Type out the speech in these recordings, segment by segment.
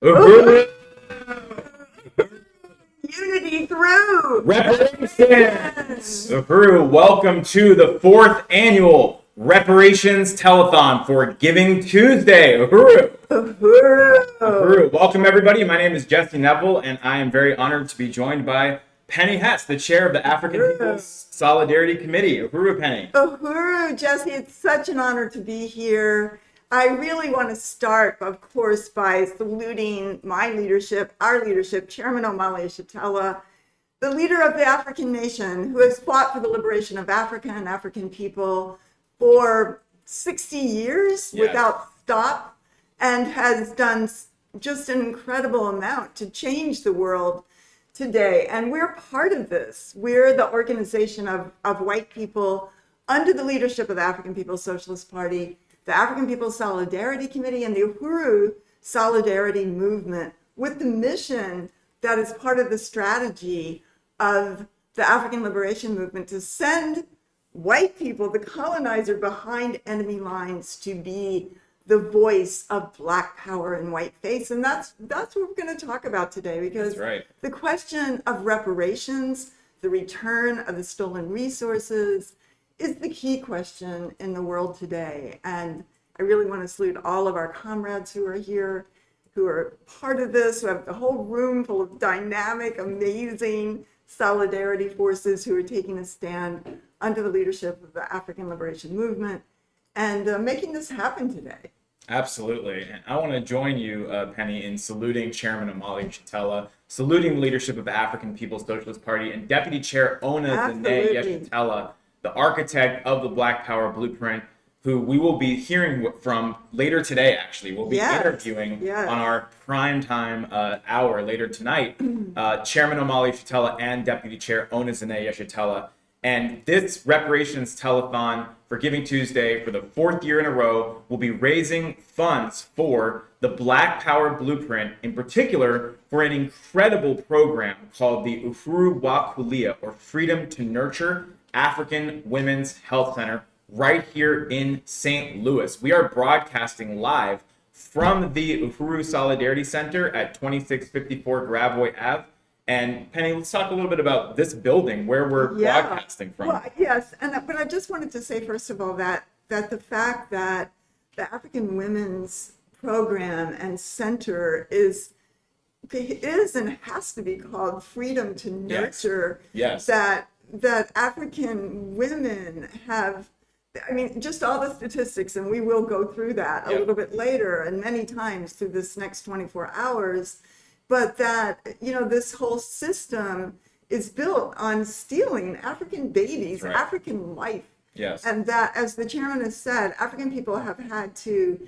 Uhuru! Unity through Reparations! Uhuru, welcome to the 4th annual Reparations Telethon for Giving Tuesday. Uhuru! Uhuru! Welcome everybody. My name is Jesse Neville and I am very honored to be joined by Penny Hess, the chair of the African People's Solidarity Committee. Uhuru, Penny. Uhuru, Jesse, it's such an honor to be here. I really want to start, of course, by saluting my leadership, our leadership, Chairman Omali Yeshitela, the leader of the African nation who has fought for the liberation of Africa and African people for 60 years without stop and has done just an incredible amount to change the world today. And we're part of this. We're the organization of white people under the leadership of the African People's Socialist Party, the African People's Solidarity Committee, and the Uhuru Solidarity Movement, with the mission that is part of the strategy of the African Liberation Movement to send white people, the colonizer, behind enemy lines to be the voice of Black power and white faith. And that's what we're going to talk about today, because the question of reparations, the return of the stolen resources, is the key question in the world today. And I really want to salute all of our comrades who are here, who are part of this, who have the whole room full of dynamic, amazing solidarity forces who are taking a stand under the leadership of the African Liberation Movement and making this happen today. Absolutely. And I want to join you, Penny, in saluting Chairman Omali Yeshitela, saluting the leadership of the African People's Socialist Party, and Deputy Chair Ona Zane Yeshitela, the architect of the Black Power Blueprint, who we will be hearing from later today, actually. We'll be interviewing on our prime time hour later tonight, Chairman Omali Yeshitela and Deputy Chair Ona Zane Yeshitela. And this Reparations Telethon for Giving Tuesday, for the 4th year in a row, will be raising funds for the Black Power Blueprint, in particular for an incredible program called the Uhuru wa Kulea, or Freedom to Nurture African Women's Health Center, right here in St. Louis. We are broadcasting live from the Uhuru Solidarity Center at 2654 Gravois Ave. And Penny, let's talk a little bit about this building, where we're broadcasting from. Well, yes, but I just wanted to say, first of all, that the fact that the African Women's Program and Center is is and has to be called freedom to nurture. Yes. That African women have, I mean, just all the statistics, and we will go through that a little bit later and many times through this next 24 hours, but that, this whole system is built on stealing African babies, African life. Yes. And that, as the chairman has said, African people have had to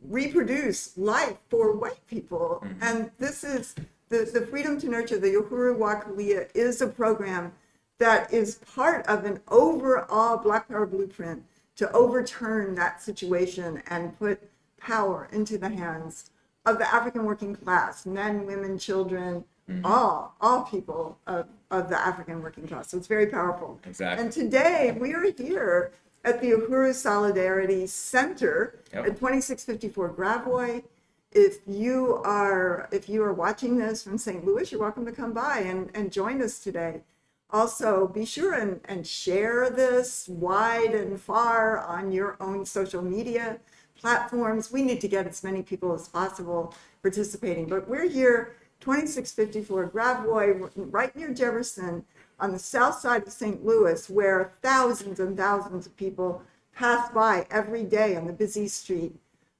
reproduce life for white people. Mm-hmm. And this is the Freedom to Nurture, the Uhuru Kulea, is a program that is part of an overall Black Power blueprint to overturn that situation and put power into the hands of the African working class, men, women, children, mm-hmm. all people of the African working class. So it's very powerful. Exactly. And today we are here at the Uhuru Solidarity Center at 2654 Gravois. If you are watching this from St. Louis, you're welcome to come by and join us today. Also, be sure and share this wide and far on your own social media platforms. We need to get as many people as possible participating. But we're here, 2654 Gravois, right near Jefferson, on the south side of St. Louis, where thousands and thousands of people pass by every day on the busy street,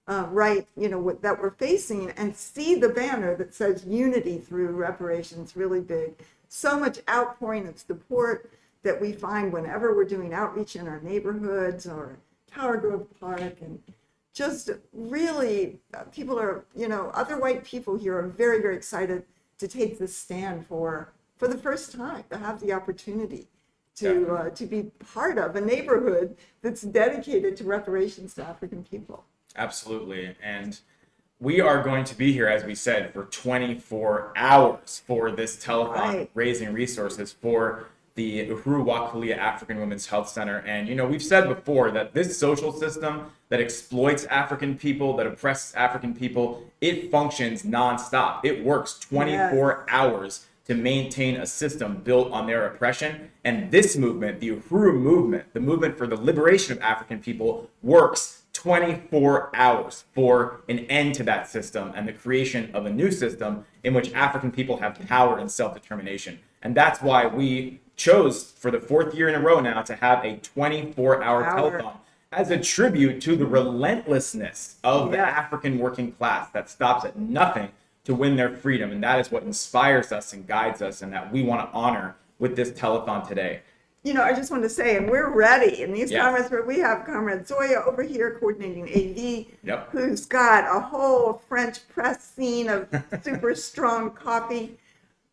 that we're facing, and see the banner that says unity through reparations really big. So much outpouring of support that we find whenever we're doing outreach in our neighborhoods or Tower Grove Park, and just really people are, other white people here are very, very excited to take this stand for the first time, to have the opportunity to be part of a neighborhood that's dedicated to reparations to African people. Absolutely. And we are going to be here, as we said, for 24 hours for this telethon, raising resources for the Uhuru Kulea African Women's Health Center. And, we've said before that this social system that exploits African people, that oppresses African people, it functions nonstop. It works 24 hours to maintain a system built on their oppression. And this movement, the Uhuru movement, the movement for the liberation of African people, works 24 hours for an end to that system and the creation of a new system in which African people have power and self-determination. And that's why we chose for the fourth year in a row now to have a 24-hour telethon as a tribute to the relentlessness of the African working class that stops at nothing to win their freedom. And that is what inspires us and guides us, and that we want to honor with this telethon today. I just want to say, and we're ready in these comrades, where we have Comrade Zoya over here coordinating AV, who's got a whole French press scene of super strong coffee.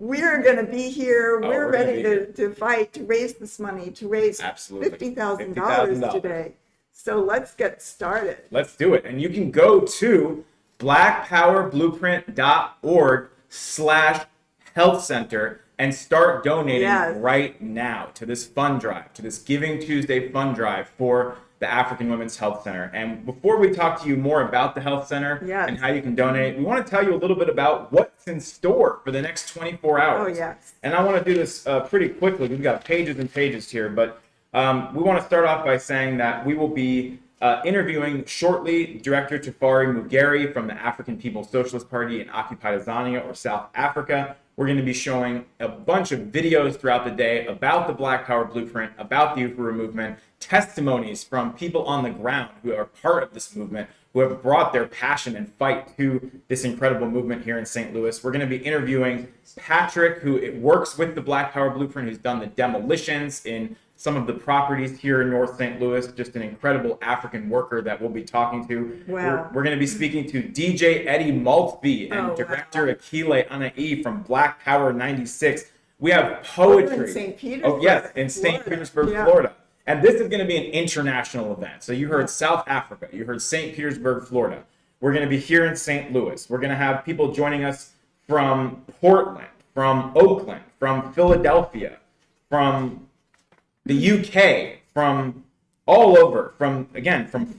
We're going to be here. We're ready to fight, to raise this money, to raise $50,000 today. So let's get started. Let's do it. And you can go to blackpowerblueprint.org/health center and start donating right now to this fund drive, to this Giving Tuesday fund drive for the African Women's Health Center. And before we talk to you more about the health center and how you can donate, we want to tell you a little bit about what's in store for the next 24 hours. And I want to do this pretty quickly. We've got pages and pages here, but we want to start off by saying that we will be interviewing shortly Director Tafari Mugeri from the African People's Socialist Party in occupied Tanzania, or South Africa. We're going to be showing a bunch of videos throughout the day about the Black Power Blueprint, about the Uhuru movement, testimonies from people on the ground who are part of this movement, who have brought their passion and fight to this incredible movement here in St. Louis. We're going to be interviewing Patrick, who works with the Black Power Blueprint, who's done the demolitions in some of the properties here in North St. Louis, just an incredible African worker that we'll be talking to. We're going to be speaking to DJ Eddie Maltby and Director Akile Anai from Black Power 96. We have poetry. In St. Petersburg. In St. Petersburg, Florida. And this is going to be an international event. So you heard South Africa, you heard St. Petersburg, Florida. We're going to be here in St. Louis. We're going to have people joining us from Portland, from Oakland, from Philadelphia, from the UK, from all over, from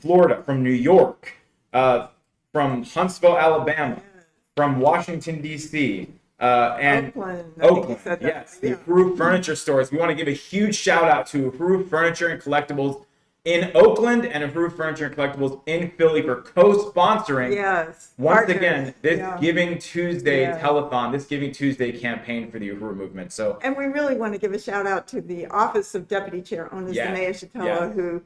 Florida, from New York, from Huntsville, Alabama, from Washington, D.C., and Oakland. The Uhuru Furniture Stores. We want to give a huge shout out to Uhuru Furniture and Collectibles in Oakland and Uhuru Furniture and Collectibles in Philly for co-sponsoring. Yes. Once Partners. again, this Yeah. Giving Tuesday Yeah. telethon, this Giving Tuesday campaign for the Uhuru movement. So, And we really want to give a shout out to the Office of Deputy Chair Ona Yeah. Shatella, who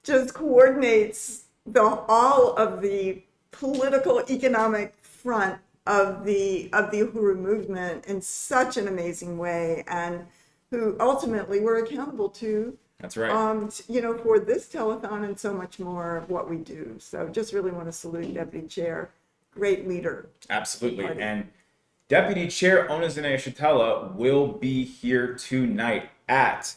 just coordinates all of the political economic front of the Uhuru movement in such an amazing way, and who ultimately we're accountable to. that's right. For this telethon and so much more of what we do. So just really want to salute Deputy Chair, great leader. Absolutely. Party. And Deputy Chair Ona Shatella will be here tonight at,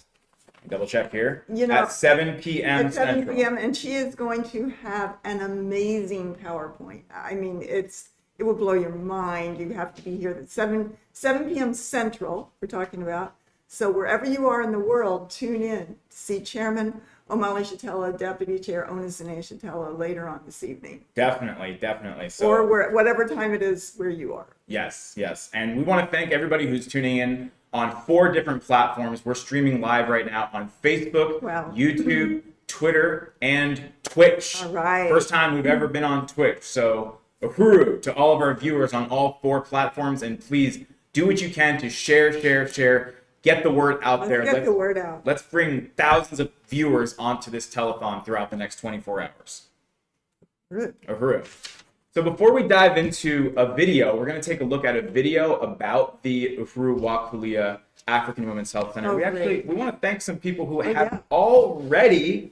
double check here, at 7 p.m. At 7 Central. p.m. and she is going to have an amazing PowerPoint. I mean, it will blow your mind. You have to be here at 7 p.m. Central, we're talking about. So wherever you are in the world, tune in to see Chairman Omali Shatella, Deputy Chair Ona Shatella later on this evening. Definitely. So, Or whatever time it is where you are. Yes. And we want to thank everybody who's tuning in on 4 different platforms. We're streaming live right now on Facebook, Wow. YouTube, Twitter, and Twitch. All right. First time we've ever been on Twitch. So, Uhuru to all of our viewers on all 4 platforms, and please do what you can to share. Get the word out there. Let's get the word out. Let's bring thousands of viewers onto this telethon throughout the next 24 hours. Uhuru. So before we dive into a video, we're going to take a look at a video about the Uhuru wa Kulea African Women's Health Center. We want to thank some people who have already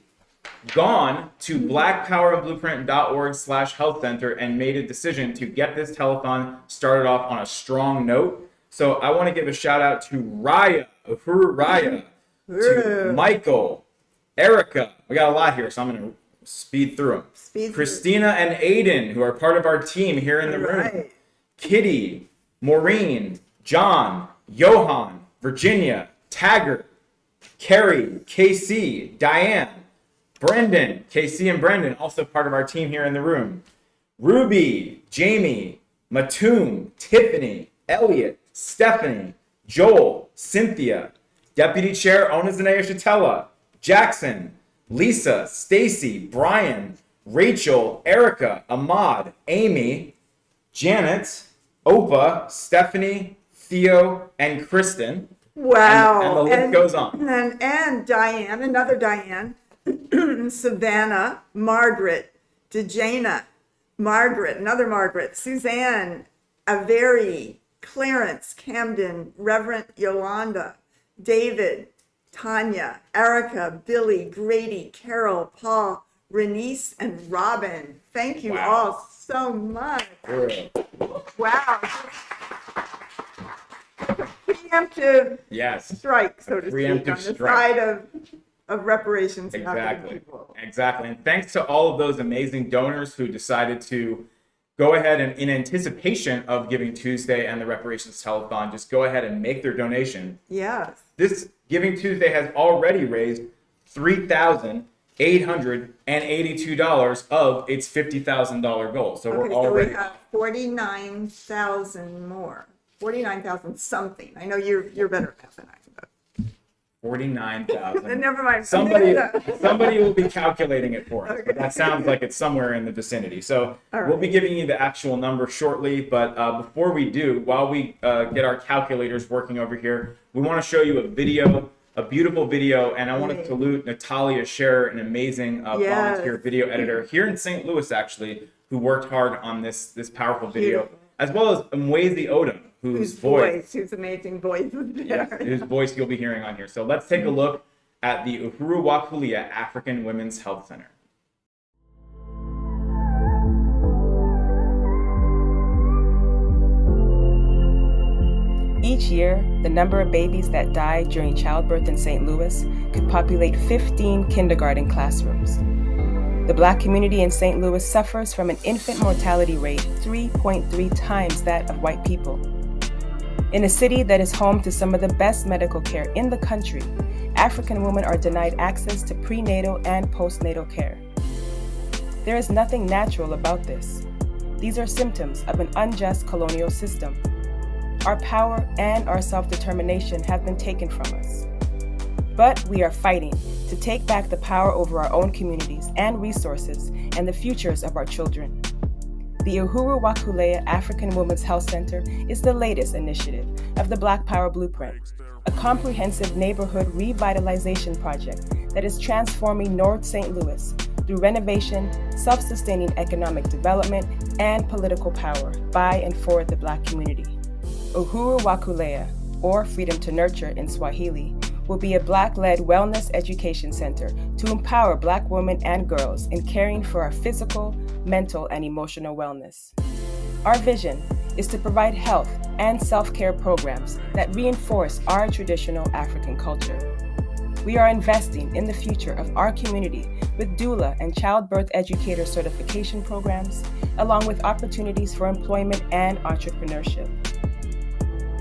gone to blackpowerandblueprint.org/health center and made a decision to get this telethon started off on a strong note. So I want to give a shout out to Raya, Uhuru Raya, to Michael, Erica. We got a lot here, so I'm going to speed through them. Christina and Aiden, who are part of our team here in the room. Kitty, Maureen, John, Johan, Virginia, Taggart, Carrie, KC, Diane, Brendan, KC and Brendan, also part of our team here in the room. Ruby, Jamie, Matum, Tiffany, Elliot, Stephanie, Joel, Cynthia, Deputy Chair Ona Shatella, Jackson, Lisa, Stacy, Brian, Rachel, Erica, Ahmad, Amy, Janet, Opa, Stephanie, Theo, and Kristen. Wow. And the list goes on. And Diane, another Diane, Savannah, Margaret, Dejana, Margaret, another Margaret, Suzanne, Averi, Clarence, Camden, Reverend Yolanda, David, Tanya, Erica, Billy, Grady, Carol, Paul, Renice, and Robin. Thank you all so much. Wow. Preemptive strike, so to speak, on the side of reparations. Exactly. And thanks to all of those amazing donors who decided to go ahead and, in anticipation of Giving Tuesday and the Reparations Telethon, just go ahead and make their donation. Yes. This Giving Tuesday has already raised $3,882 of its $50,000 goal. So we're already. So we have 49,000 more. 49,000 something. I know you're better at math than I am. 49,000. Never mind. Somebody will be calculating it for us. But that sounds like it's somewhere in the vicinity. So we'll be giving you the actual number shortly. But before we do, while we get our calculators working over here, we want to show you a video, a beautiful video. And I want to salute Natalia Scherer, an amazing volunteer video editor here in St. Louis, actually, who worked hard on this powerful video, as well as Mwezi Odom, whose amazing voice is there. Yes, whose voice you'll be hearing on here. So let's take a look at the Uhuru wa Kulea African Women's Health Center. Each year, the number of babies that die during childbirth in St. Louis could populate 15 kindergarten classrooms. The Black community in St. Louis suffers from an infant mortality rate 3.3 times that of white people. In a city that is home to some of the best medical care in the country, African women are denied access to prenatal and postnatal care. There is nothing natural about this. These are symptoms of an unjust colonial system. Our power and our self-determination have been taken from us. But we are fighting to take back the power over our own communities and resources and the futures of our children. The Uhuru wa Kulea African Women's Health Center is the latest initiative of the Black Power Blueprint, a comprehensive neighborhood revitalization project that is transforming North St. Louis through renovation, self-sustaining economic development, and political power by and for the Black community. Uhuru wa Kulea, or Freedom to Nurture in Swahili, will be a Black-led wellness education center to empower Black women and girls in caring for our physical, mental, and emotional wellness. Our vision is to provide health and self-care programs that reinforce our traditional African culture. We are investing in the future of our community with doula and childbirth educator certification programs, along with opportunities for employment and entrepreneurship.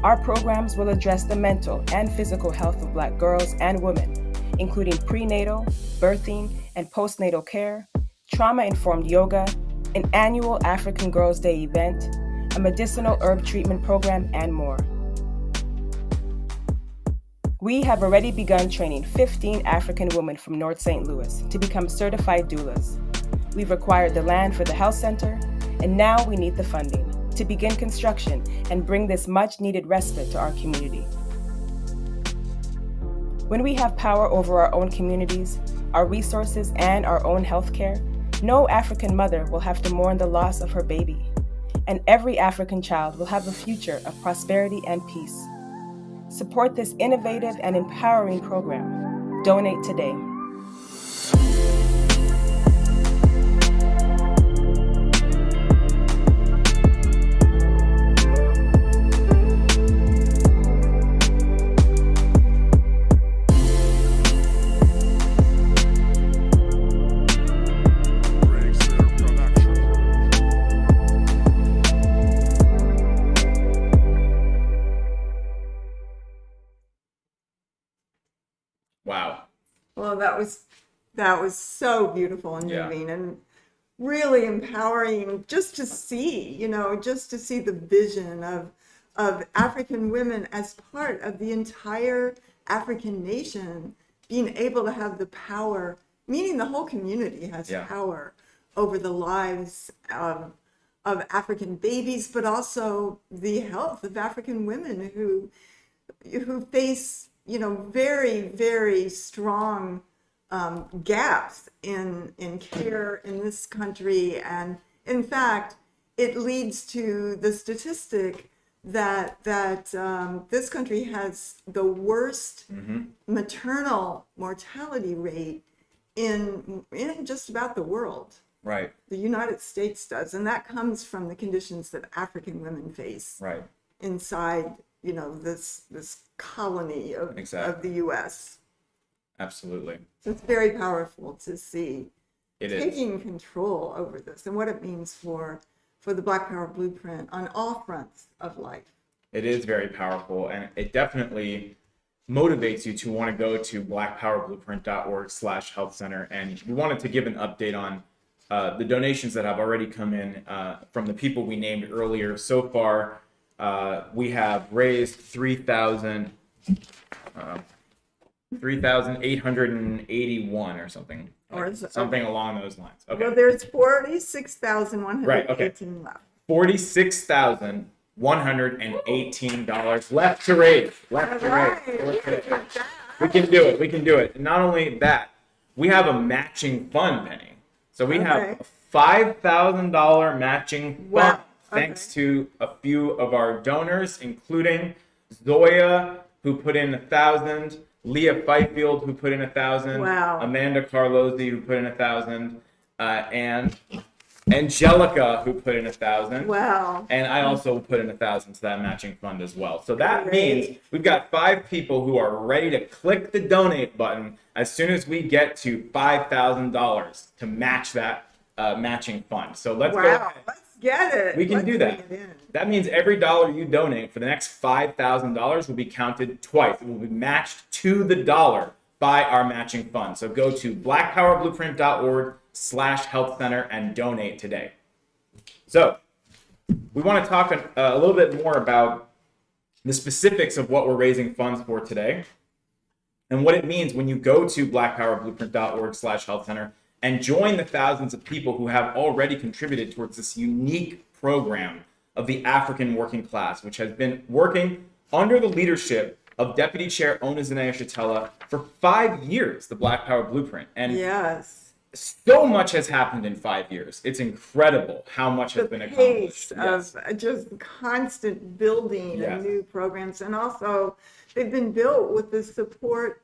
Our programs will address the mental and physical health of Black girls and women, including prenatal, birthing, and postnatal care, trauma-informed yoga, an annual African Girls' Day event, a medicinal herb treatment program, and more. We have already begun training 15 African women from North St. Louis to become certified doulas. We've acquired the land for the health center, and now we need the funding to begin construction and bring this much-needed respite to our community. When we have power over our own communities, our resources, and our own health care, no African mother will have to mourn the loss of her baby, and every African child will have a future of prosperity and peace. Support this innovative and empowering program. Donate today. Wow. Well, that was so beautiful and moving, and really empowering just to see, just to see the vision of African women as part of the entire African nation being able to have the power, meaning the whole community has power over the lives of African babies, but also the health of African women who face very, very strong gaps in care in this country. And in fact, it leads to the statistic that this country has the worst maternal mortality rate in just about the world. Right. The United States does, and that comes from the conditions that African women face inside this colony of the U.S. Absolutely. So it's very powerful to see taking is. control over this and what it means for the Black Power Blueprint on all fronts of life. It is very powerful, and it definitely motivates you to want to go to blackpowerblueprint.org/health center. And we wanted to give an update on the donations that have already come in from the people we named earlier. So far, we have raised $3,881 or something, something along those lines. Okay. Well, there's 46,118 left. $46,118 left to raise. We can do it. We can do it. And not only that, we have a matching fund, Penny. So we have a $5,000 matching fund. Thanks to a few of our donors, including Zoya, who put in 1,000, Leah Fifield, who put in 1,000, Amanda Carlozzi, who put in 1,000, and Angelica, who put in 1,000. Wow. And I also put in 1,000 to that matching fund as well. So that means we've got 5 people who are ready to click the donate button as soon as we get to $5,000 to match that matching fund. So let's go ahead. Let's get it. We can do that. That means every dollar you donate for the next $5,000 will be counted twice. It will be matched to the dollar by our matching fund. So go to blackpowerblueprint.org/health center and donate today. So we want to talk a little bit more about the specifics of what we're raising funds for today. and what it means when you go to blackpowerblueprint.org/health center and join the thousands of people who have already contributed towards this unique program of the African working class, which has been working under the leadership of Deputy Chair Ona Zinaya for 5 years, the Black Power Blueprint. And yes, so much has happened in 5 years. It's incredible how much has been accomplished. The pace of just constant building Yes. of new programs. And also, they've been built with the support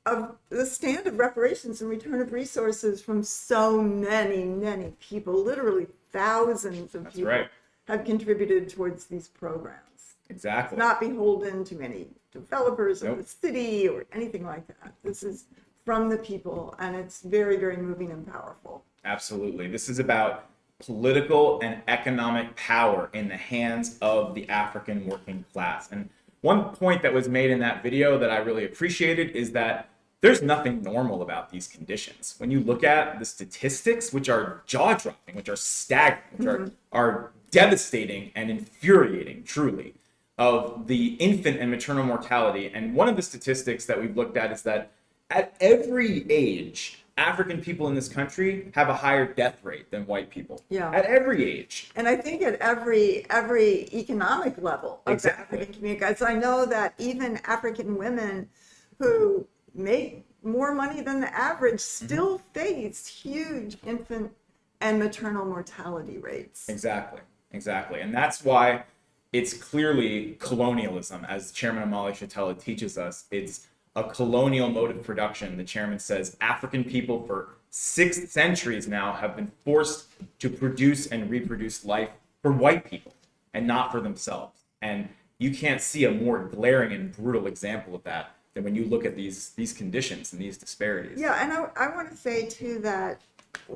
of the stand of reparations and return of resources from so many, many people. Literally thousands of people right. have contributed towards these programs. Exactly. Not beholden to many developers in Nope. the city or anything like that. This is from the people, and it's very, very moving and powerful. Absolutely. This is about political and economic power in the hands of the African working class. And one point that was made in that video that I really appreciated is that there's nothing normal about these conditions. When you look at the statistics, which are jaw-dropping, which are staggering, which are devastating and infuriating, truly, of the infant and maternal mortality. And one of the statistics that we've looked at is that at every age, African people in this country have a higher death rate than white people. Yeah. At every age. And I think at every economic level of the Exactly. African community, guys, I know that even African women who make more money than the average still face huge infant and maternal mortality rates. Exactly. And that's why it's clearly colonialism, as Chairman Amali Shatella teaches us. It's a colonial mode of production. The chairman says African people for 6 centuries now have been forced to produce and reproduce life for white people and not for themselves. And you can't see a more glaring and brutal example of that than when you look at these conditions and these disparities. Yeah, and I want to say too that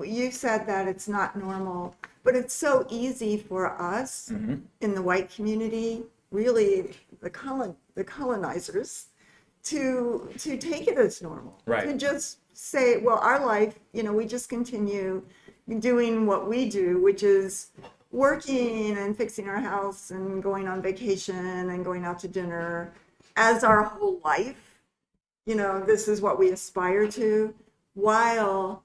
you said that it's not normal, but it's so easy for us in the white community, really the colonizers, to take it as normal. Right. To just say, well, our life, we just continue doing what we do, which is working and fixing our house and going on vacation and going out to dinner as our whole life. This is what we aspire to, while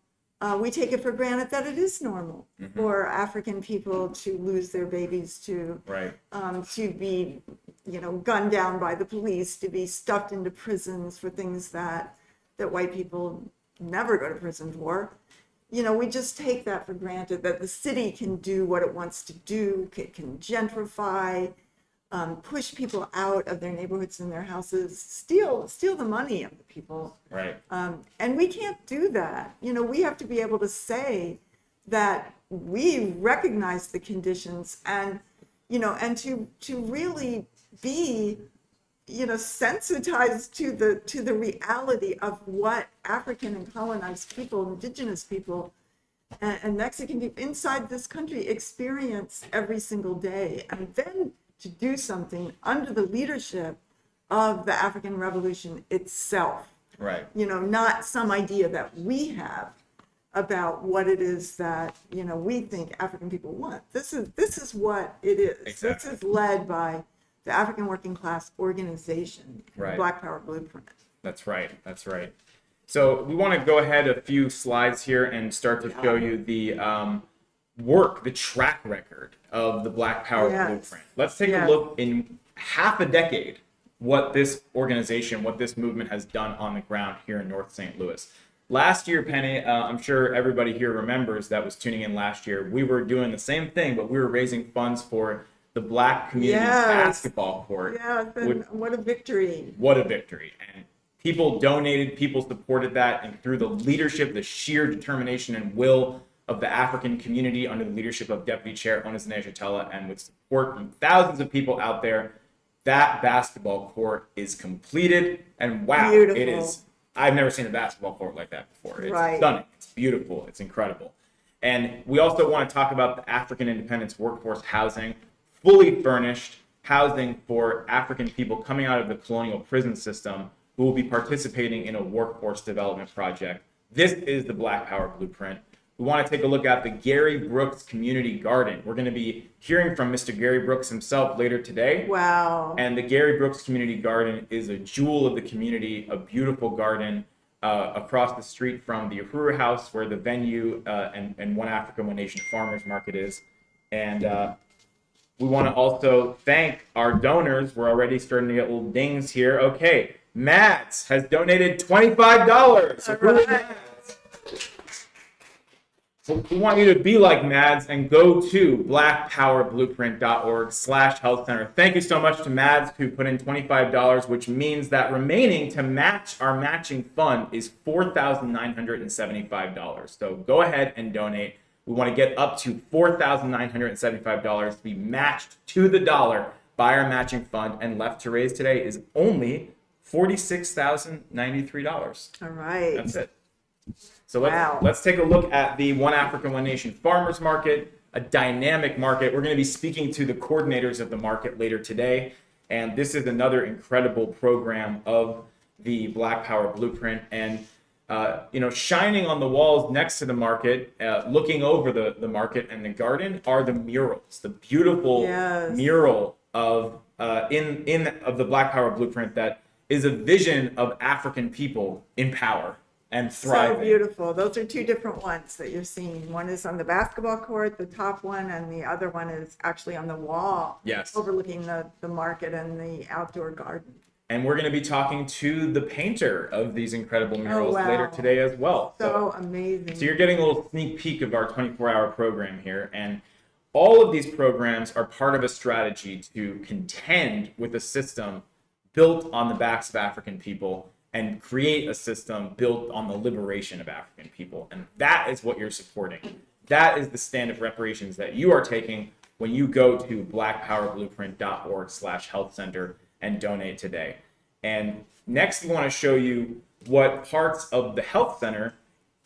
we take it for granted that it is normal for African people to lose their babies, to be, gunned down by the police, to be stuffed into prisons for things that white people never go to prison for. We just take that for granted, that the city can do what it wants to do, can gentrify, push people out of their neighborhoods and their houses, steal the money of the people. Right. And we can't do that. We have to be able to say that we recognize the conditions and to really be, sensitized to the reality of what African and colonized people, indigenous people, and Mexican people inside this country experience every single day. And then to do something under the leadership of the African Revolution itself. Right. Not some idea that we have about what it is that, we think African people want. This is what it is. Exactly. This is led by the African working class organization, Right. Black Power Blueprint. That's right. So we want to go ahead a few slides here and start to show you the the track record of the Black Power Yes. Blueprint. Let's take Yes. a look in half a decade what this organization, what this movement has done on the ground here in North St. Louis. Last year, Penny, I'm sure everybody here remembers that was tuning in last year. We were doing the same thing, but we were raising funds for the Black community Yes. basketball court. Yeah, what a victory. What a victory. And people donated, people supported that, and through the leadership, the sheer determination and will of the African community under the leadership of Deputy Chair Ona Zinaya and with support from thousands of people out there, that basketball court is completed. And wow, Beautiful. it is. I've never seen a basketball court like that before. It's Right. stunning. It's beautiful. It's incredible. And we also want to talk about the African Independence Workforce Housing, fully furnished housing for African people coming out of the colonial prison system who will be participating in a workforce development project. This is the Black Power Blueprint. we want to take a look at the Gary Brooks Community Garden. We're going to be hearing from Mr. Gary Brooks himself later today. Wow. And the Gary Brooks Community Garden is a jewel of the community, a beautiful garden across the street from the Uhuru House, where the venue and One Africa, One Nation Farmers Market is. And we want to also thank our donors. We're already starting to get little dings here. Okay, Mads has donated $25. All right. So we want you to be like Mads and go to blackpowerblueprint.org/health center. Thank you so much to Mads who put in $25, which means that remaining to match our matching fund is $4,975. So go ahead and donate. We want to get up to $4,975 to be matched to the dollar by our matching fund, and left to raise today is only $46,093. All right. That's it. So Wow. let's take a look at the One Africa, One Nation Farmers Market, a dynamic market. We're going to be speaking to the coordinators of the market later today, and this is another incredible program of the Black Power Blueprint. And shining on the walls next to the market, looking over the market and the garden, are the murals, the beautiful mural of the Black Power Blueprint that is a vision of African people in power and thriving. So beautiful. Those are two different ones that you're seeing. One is on the basketball court, the top one, and the other one is actually on the wall. Yes. Overlooking the market and the outdoor garden. And we're going to be talking to the painter of these incredible murals wow. later today as well. So amazing. So you're getting a little sneak peek of our 24-hour program here. And all of these programs are part of a strategy to contend with a system built on the backs of African people and create a system built on the liberation of African people. And that is what you're supporting. That is the stand of reparations that you are taking when you go to blackpowerblueprint.org/health center and donate today. And next, we want to show you what parts of the health center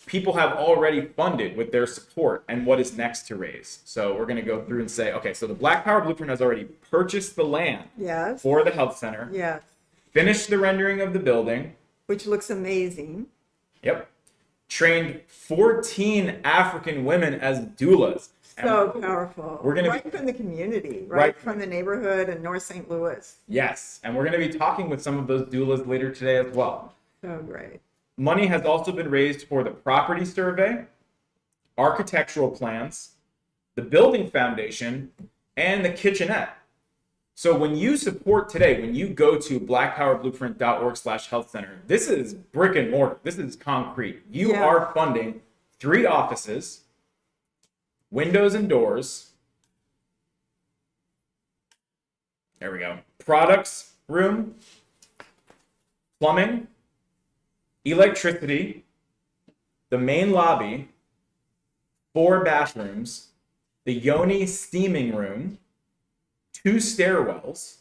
people have already funded with their support and what is next to raise. So we're going to go through and say, okay, so the Black Power Blueprint has already purchased the land Yes. for the health center, Yes. finished the rendering of the building. Which looks amazing. Yep. Trained 14 African women as doulas. So powerful. We're gonna right from the community, Right. right from the neighborhood in North St. Louis. Yes, and we're going to be talking with some of those doulas later today as well. So great. Money has also been raised for the property survey, architectural plans, the building foundation, and the kitchenette. So when you support today, when you go to blackpowerblueprint.org/health center, this is brick and mortar. This is concrete. You are funding 3 offices, windows and doors. There we go. Products room, plumbing, electricity, the main lobby, 4 bathrooms, the Yoni steaming room, 2 stairwells,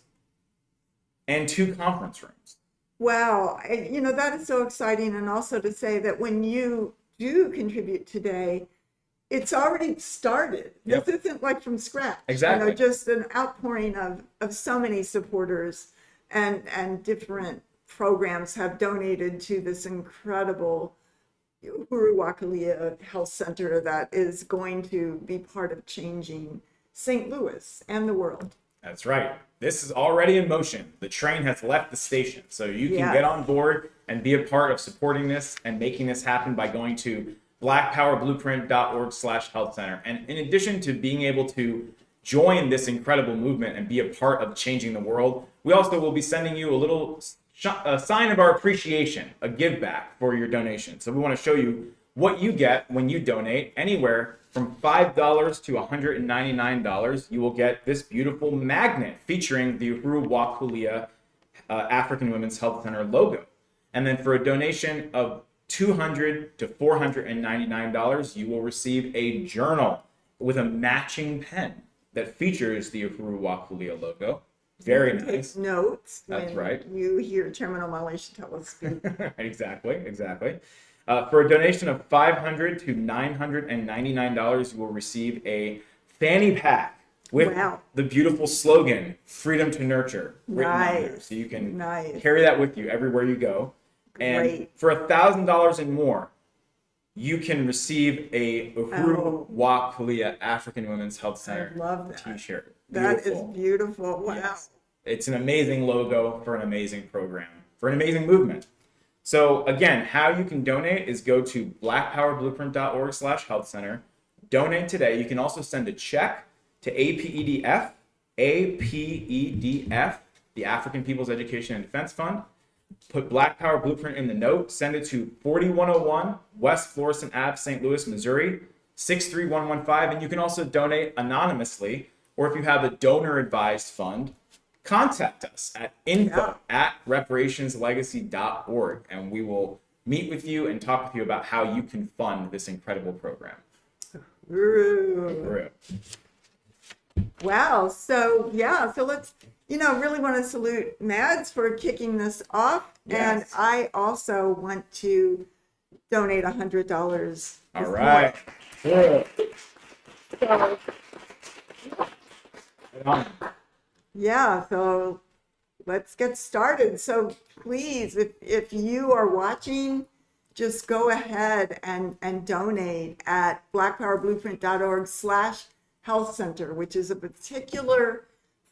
and 2 conference rooms. Wow. That is so exciting. And also to say that when you do contribute today, it's already started. Yep. This isn't like from scratch. Exactly. Just an outpouring of so many supporters and different programs have donated to this incredible Uhuru Kulea Health Center that is going to be part of changing St. Louis and the world. That's right. This is already in motion. The train has left the station. So you can get on board and be a part of supporting this and making this happen by going to blackpowerblueprint.org/health center. And in addition to being able to join this incredible movement and be a part of changing the world, we also will be sending you a little sign of our appreciation, a give back for your donation. So we want to show you what you get when you donate. Anywhere from $5 to $199, you will get this beautiful magnet featuring the Uhuru Kulea African Women's Health Center logo. And then for a donation of $200 to $499, you will receive a journal with a matching pen that features the Uhuru Kulea logo. Very nice. Take notes. That's when right. You hear Chairman O'Malley Shatella speak. Exactly. For a donation of $500 to $999, you will receive a fanny pack with the beautiful slogan, "Freedom to Nurture," written on there. So you can carry that with you everywhere you go. And for $1,000 and more, you can receive a Uhuru wa Kulea African Women's Health Center I love that. t-shirt. That is beautiful. Wow. Yes. It's an amazing logo for an amazing program, for an amazing movement. So again, how you can donate is go to blackpowerblueprint.org/health center. Donate today. You can also send a check to APEDF, the African People's Education and Defense Fund. Put Black Power Blueprint in the note. Send it to 4101 West Florissant Ave, St. Louis, Missouri, 63115. And you can also donate anonymously, or if you have a donor-advised fund, contact us at info@reparationslegacy.org, and we will meet with you and talk with you about how you can fund this incredible program. Ooh. Wow. So let's, really want to salute Mads for kicking this off. Yes. And I also want to donate $100. All right. Yeah, so let's get started. So please, if you are watching, just go ahead and donate at blackpowerblueprint.org/health center, which is a particular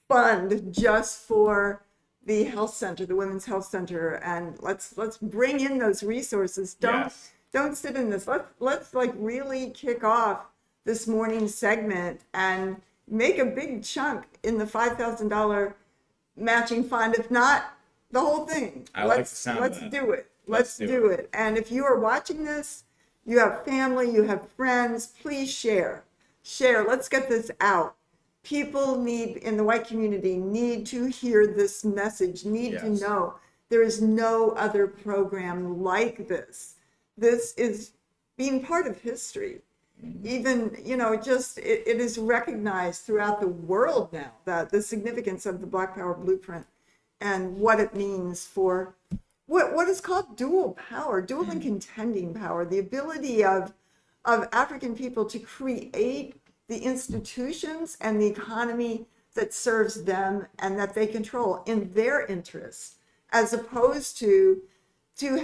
fund just for the health center, the Women's Health Center. And let's bring in those resources. Don't sit in this. Let's like really kick off this morning's segment and make a big chunk in the $5,000 matching fund, if not the whole thing. Let's do it. Let's do it. And if you are watching this, you have family, you have friends, please share. Let's get this out. People in the white community need to hear this message, to know there is no other program like this. This is being part of history. Even, it is recognized throughout the world now, that the significance of the Black Power Blueprint and what it means for what is called dual power, dual and contending power, the ability of African people to create the institutions and the economy that serves them and that they control in their interests, as opposed to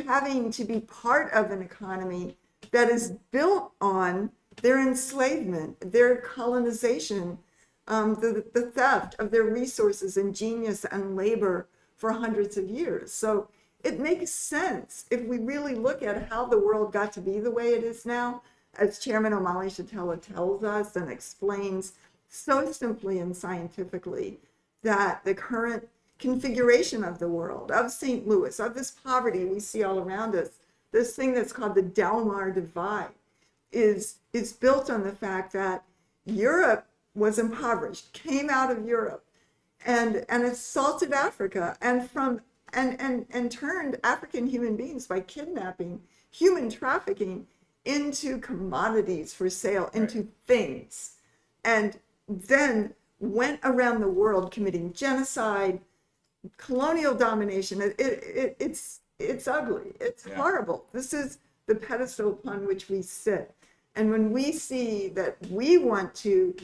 having to be part of an economy that is built on their enslavement, their colonization, the theft of their resources and genius and labor for hundreds of years. So it makes sense if we really look at how the world got to be the way it is now, as Chairman Omali Yeshitela tells us and explains so simply and scientifically, that the current configuration of the world, of St. Louis, of this poverty we see all around us, this thing that's called the Delmar Divide, is built on the fact that Europe was impoverished, came out of Europe, and assaulted Africa, and turned African human beings by kidnapping, human trafficking into commodities for sale, into things, and then went around the world committing genocide, colonial domination. It's ugly. It's horrible. This is the pedestal upon which we sit. And when we see that we want to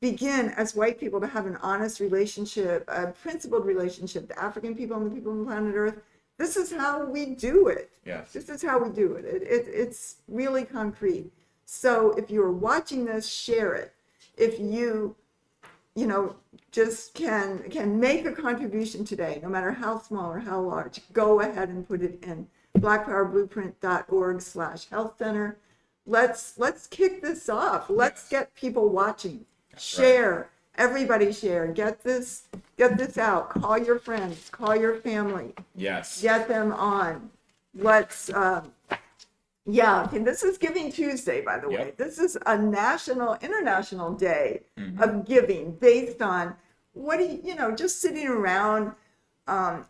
begin as white people to have an honest relationship, a principled relationship to African people and the people on planet Earth, this is how we do it. Yes. This is how we do it. It's really concrete. So if you're watching this, share it. If you just can make a contribution today, no matter how small or how large, go ahead and put it in blackpowerblueprint.org/health center. Let's kick this off. Let's get people watching. Share. Everybody share. Get this out. Call your friends. Call your family. Yes. Get them on. Let's this is Giving Tuesday, by the way. This is a international day of giving, based on just sitting around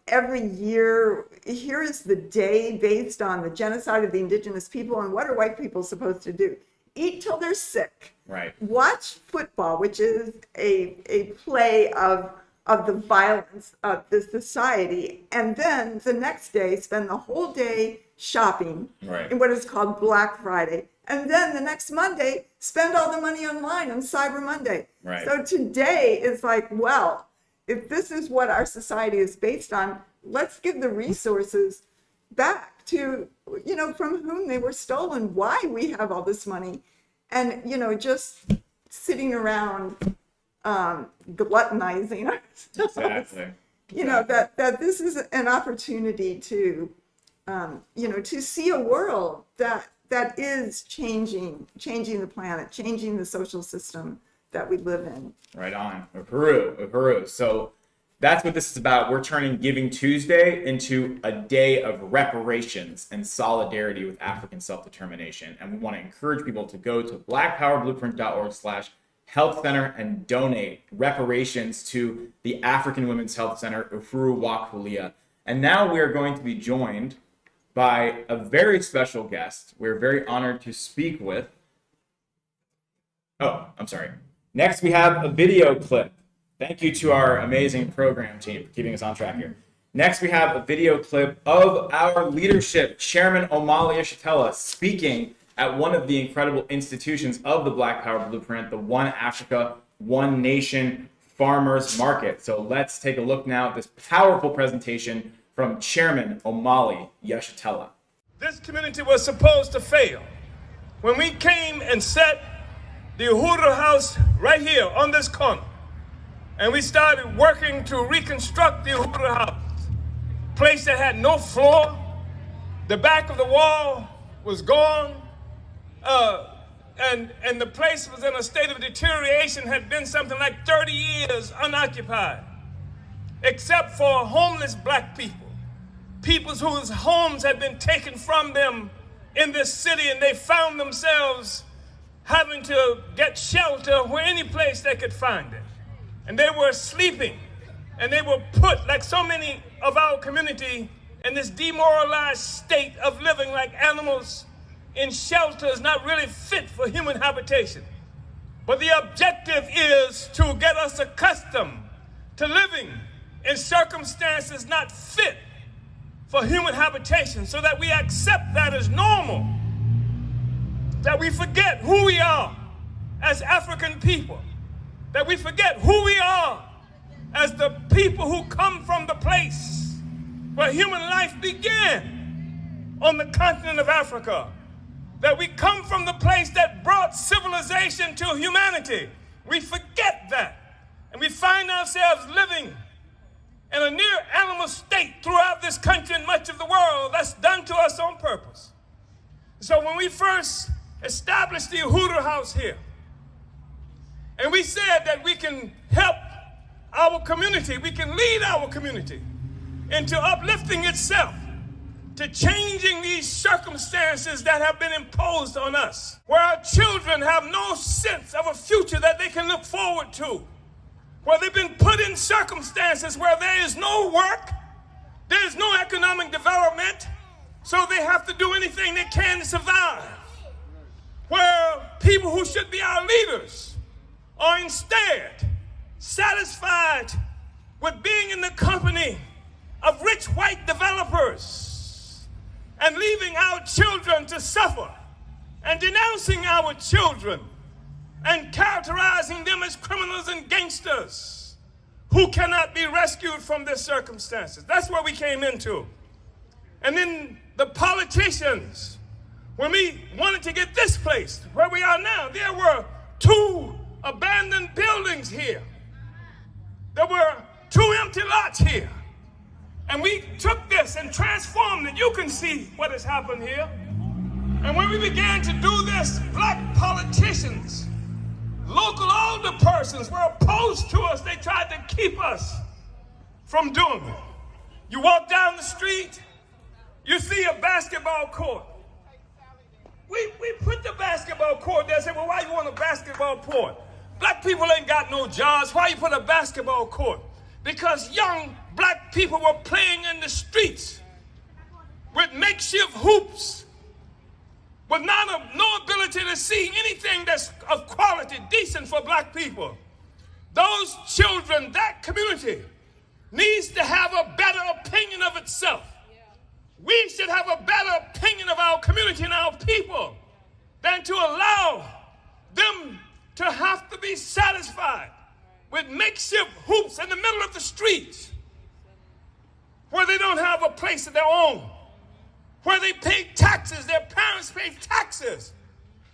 every year. Here is the day based on the genocide of the indigenous people, and what are white people supposed to do? Eat till they're sick. Right. Watch football, which is a play of the violence of the society, and then the next day spend the whole day shopping in what is called Black Friday, and then the next Monday spend all the money online on Cyber Monday. Right. So today is like, well, if this is what our society is based on, let's give the resources back to, from whom they were stolen, why we have all this money. And, just sitting around gluttonizing ourselves. Exactly. That this is an opportunity to, to see a world that is changing the planet, changing the social system that we live in. Right on. Uhuru. So that's what this is about. We're turning Giving Tuesday into a day of reparations and solidarity with African self-determination. And we want to encourage people to go to blackpowerblueprint.org/health center and donate reparations to the African Women's Health Center, Uhuru Kulea. And now we are going to be joined by a very special guest. We're very honored to speak with. Oh, I'm sorry. Next, we have a video clip. Thank you to our amazing program team for keeping us on track here. Next, we have a video clip of our leadership, Chairman Omali Yeshitela, speaking at one of the incredible institutions of the Black Power Blueprint, the One Africa, One Nation Farmers Market. So let's take a look now at this powerful presentation from Chairman Omali Yeshitela. This community was supposed to fail. When we came and set the Uhuru House right here on this corner, and we started working to reconstruct the Uhuru House, place that had no floor, the back of the wall was gone, and the place was in a state of deterioration, had been something like 30 years unoccupied, except for homeless black people whose homes had been taken from them in this city, and they found themselves having to get shelter where any place they could find it. And they were sleeping, and they were put, like so many of our community, in this demoralized state of living like animals in shelters not really fit for human habitation. But the objective is to get us accustomed to living in circumstances not fit for human habitation, so that we accept that as normal, that we forget who we are as African people, that we forget who we are as the people who come from the place where human life began on the continent of Africa, that we come from the place that brought civilization to humanity. We forget that, and we find ourselves living in a near animal state throughout this country and much of the world. That's done to us on purpose. So when we first established the Uhuru House here, and we said that we can help our community, we can lead our community into uplifting itself, to changing these circumstances that have been imposed on us, where our children have no sense of a future that they can look forward to, where they've been put in circumstances where there is no work, there is no economic development, so they have to do anything they can to survive, where people who should be our leaders are instead satisfied with being in the company of rich white developers and leaving our children to suffer, and denouncing our children and characterizing them as criminals and gangsters who cannot be rescued from their circumstances. That's what we came into. And then the politicians, when we wanted to get this place where we are now, there were 2 abandoned buildings here. There were 2 empty lots here. And we took this and transformed it. You can see what has happened here. And when we began to do this, black politicians, local older persons were opposed to us. They tried to keep us from doing it. You walk down the street, you see a basketball court. We put the basketball court there. Say, well, why you want a basketball court? Black people ain't got no jobs. Why you put a basketball court? Because young black people were playing in the streets with makeshift hoops, with no ability to see anything that's of quality, decent for black people. Those children, that community, needs to have a better opinion of itself. We should have a better opinion of our community and our people than to allow them to have to be satisfied with makeshift hoops in the middle of the streets where they don't have a place of their own, where they pay taxes, their parents pay taxes,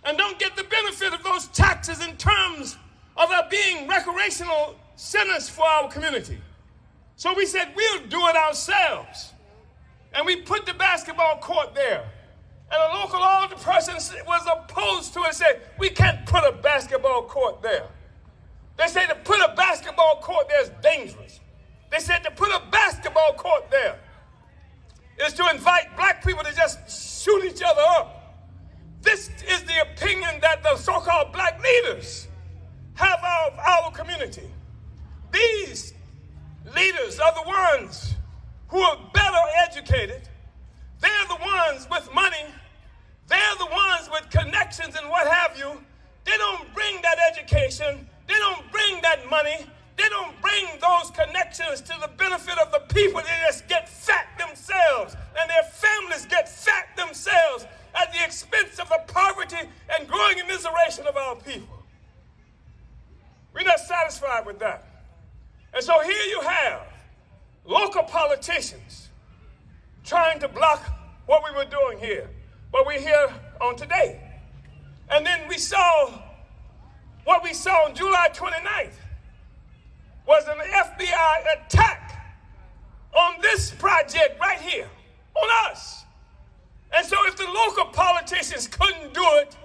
and don't get the benefit of those taxes in terms of our being recreational centers for our community. So we said, we'll do it ourselves. And we put the basketball court there. And a local alderperson was opposed to it and said, we can't put a basketball court there. They said to put a basketball court there is dangerous. They said to put a basketball court there is to invite black people to just shoot each other up. This is the opinion that the so-called black leaders have of our community. These leaders are the ones who are better educated. They're the ones with money. They're the ones with connections and what have you. They don't bring that education. They don't bring that money. They don't bring those connections to the benefit of the people. They just get fat themselves, and their families get fat themselves at the expense of the poverty and growing immiseration of our people. We're not satisfied with that. And so here you have local politicians trying to block what we were doing here, what we're here on today. And then we saw what we saw on July 29th was an FBI attack on this project right here, on us. And so if the local politicians couldn't do it,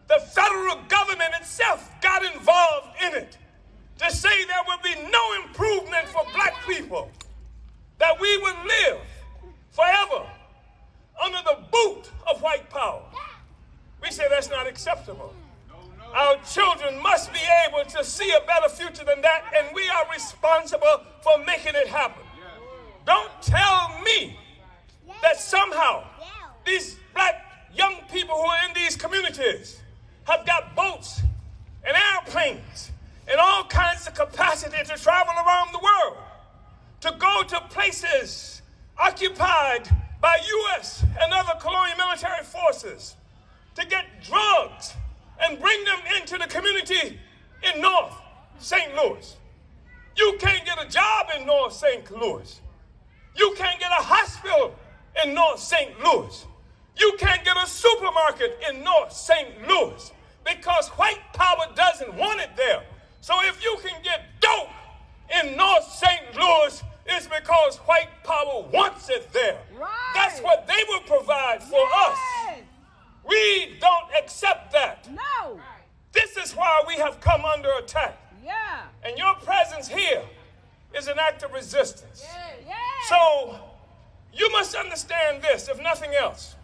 the federal government itself got involved in it to say there would be no improvement for black people, that we would live forever under the boot of white power. We say that's not acceptable. Our children must be able to see a better future than that, and we are responsible for making it happen. Don't tell me that somehow these black young people who are in these communities have got boats and airplanes and all kinds of capacity to travel around the world, to go to places occupied by U.S. and other colonial military forces, to get drugs and bring them into the community in North St. Louis. You can't get a job in North St. Louis. You can't get a hospital in North St. Louis. You can't get a supermarket in North St. Louis because white power doesn't want it there. So if you can get dope in North St. Louis, it's because white power wants it there. Right. That's what they will provide for us. We don't accept that. No. This is why we have come under attack. Yeah. And your presence here is an act of resistance. Yeah. So you must understand this, if nothing else,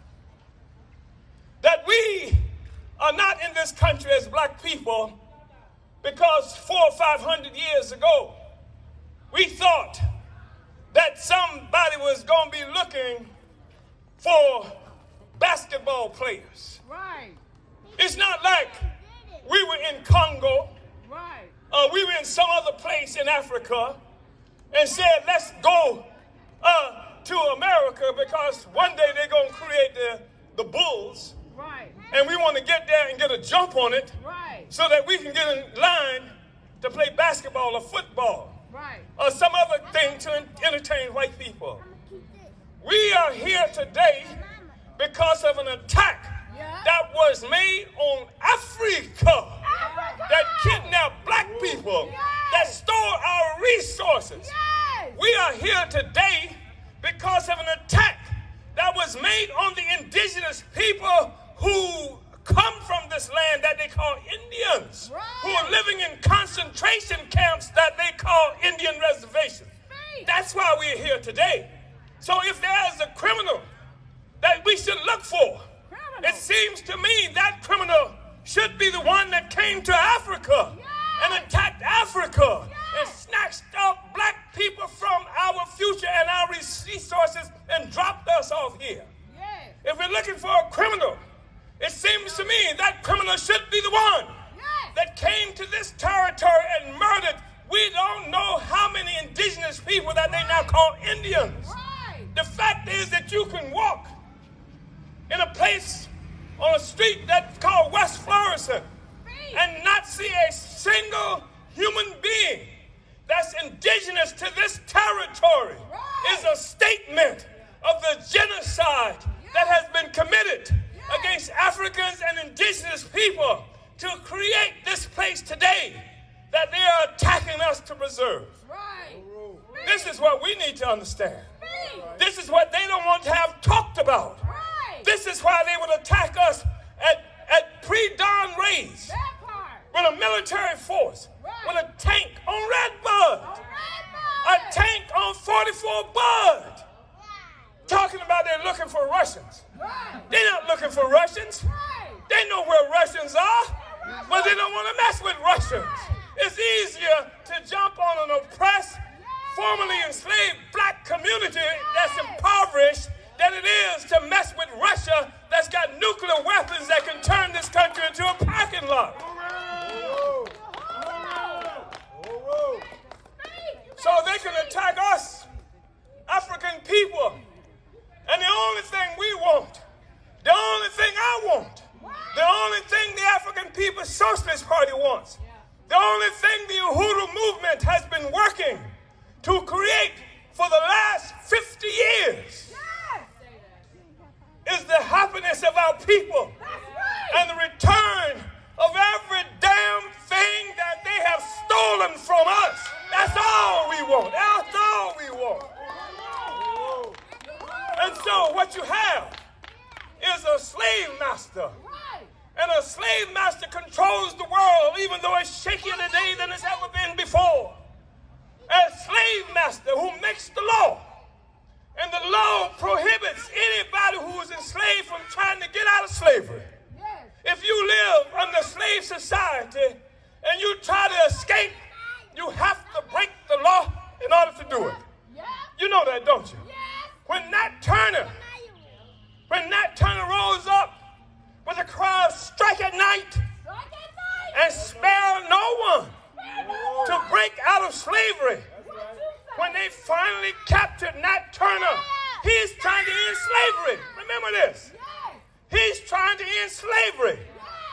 that we are not in this country as black people because 400 or 500 years ago, we thought that somebody was going to be looking for basketball players. Right. It's not like we were in Congo, Right. we were in some other place in Africa and said, let's go to America because one day they're going to create the Bulls. Right. And we want to get there and get a jump on it Right. so that we can get in line to play basketball or football Right. or some other thing to entertain white people. We are here today because of an attack that was made on Africa, that kidnapped black people, that stole our resources. We are here today because of an attack that was made on the indigenous people who come from this land that they call Indians, who are living in concentration camps that they call Indian reservations. That's why we're here today. So if there is a criminal that we should look for, it seems to me that criminal should be the one that came to Africa and attacked Africa and snatched up black people from our future and our resources and dropped us off here. If we're looking for a criminal, it seems to me that criminal should be the one that came to this territory and murdered. We don't know how many indigenous people that they now call Indians. The fact is that you can walk in a place on a street that's called West Florissant and not see a single human being that's indigenous to this territory is a statement of the genocide that has been committed against Africans and indigenous people to create this place today that they are attacking us to preserve. This is what we need to understand. This is what they don't want to have talked about. This is why they would attack us at pre-dawn raids with a military force, with a tank on Redbud, a tank on 44 Bud, talking about they're looking for Russians. They're not looking for Russians. They know where Russians are, but they don't want to mess with Russians. It's easier to jump on an oppressed, formerly enslaved black community that's impoverished than it is to mess with Russia that's got nuclear weapons that can turn this country into a parking lot. So they can attack us, African people. And the only thing we want, the only thing I want, the only thing the African People's Socialist Party wants, the only thing the Uhuru movement has been working to create for the last 50 years is the happiness of our people and the return of every damn thing that they have stolen from us. That's all we want. That's all we want. And so what you have is a slave master. And a slave master controls the world even though it's shakier today than it's ever been before. A slave master who makes the law. And the law prohibits anybody who is enslaved from trying to get out of slavery. If you live under slave society and you try to escape, you have to break the law in order to do it. You know that, don't you? When Nat Turner rose up with a cry of strike at night and spare no one to break out of slavery, when they finally captured Nat Turner, he's trying to end slavery. Remember this. He's trying to end slavery.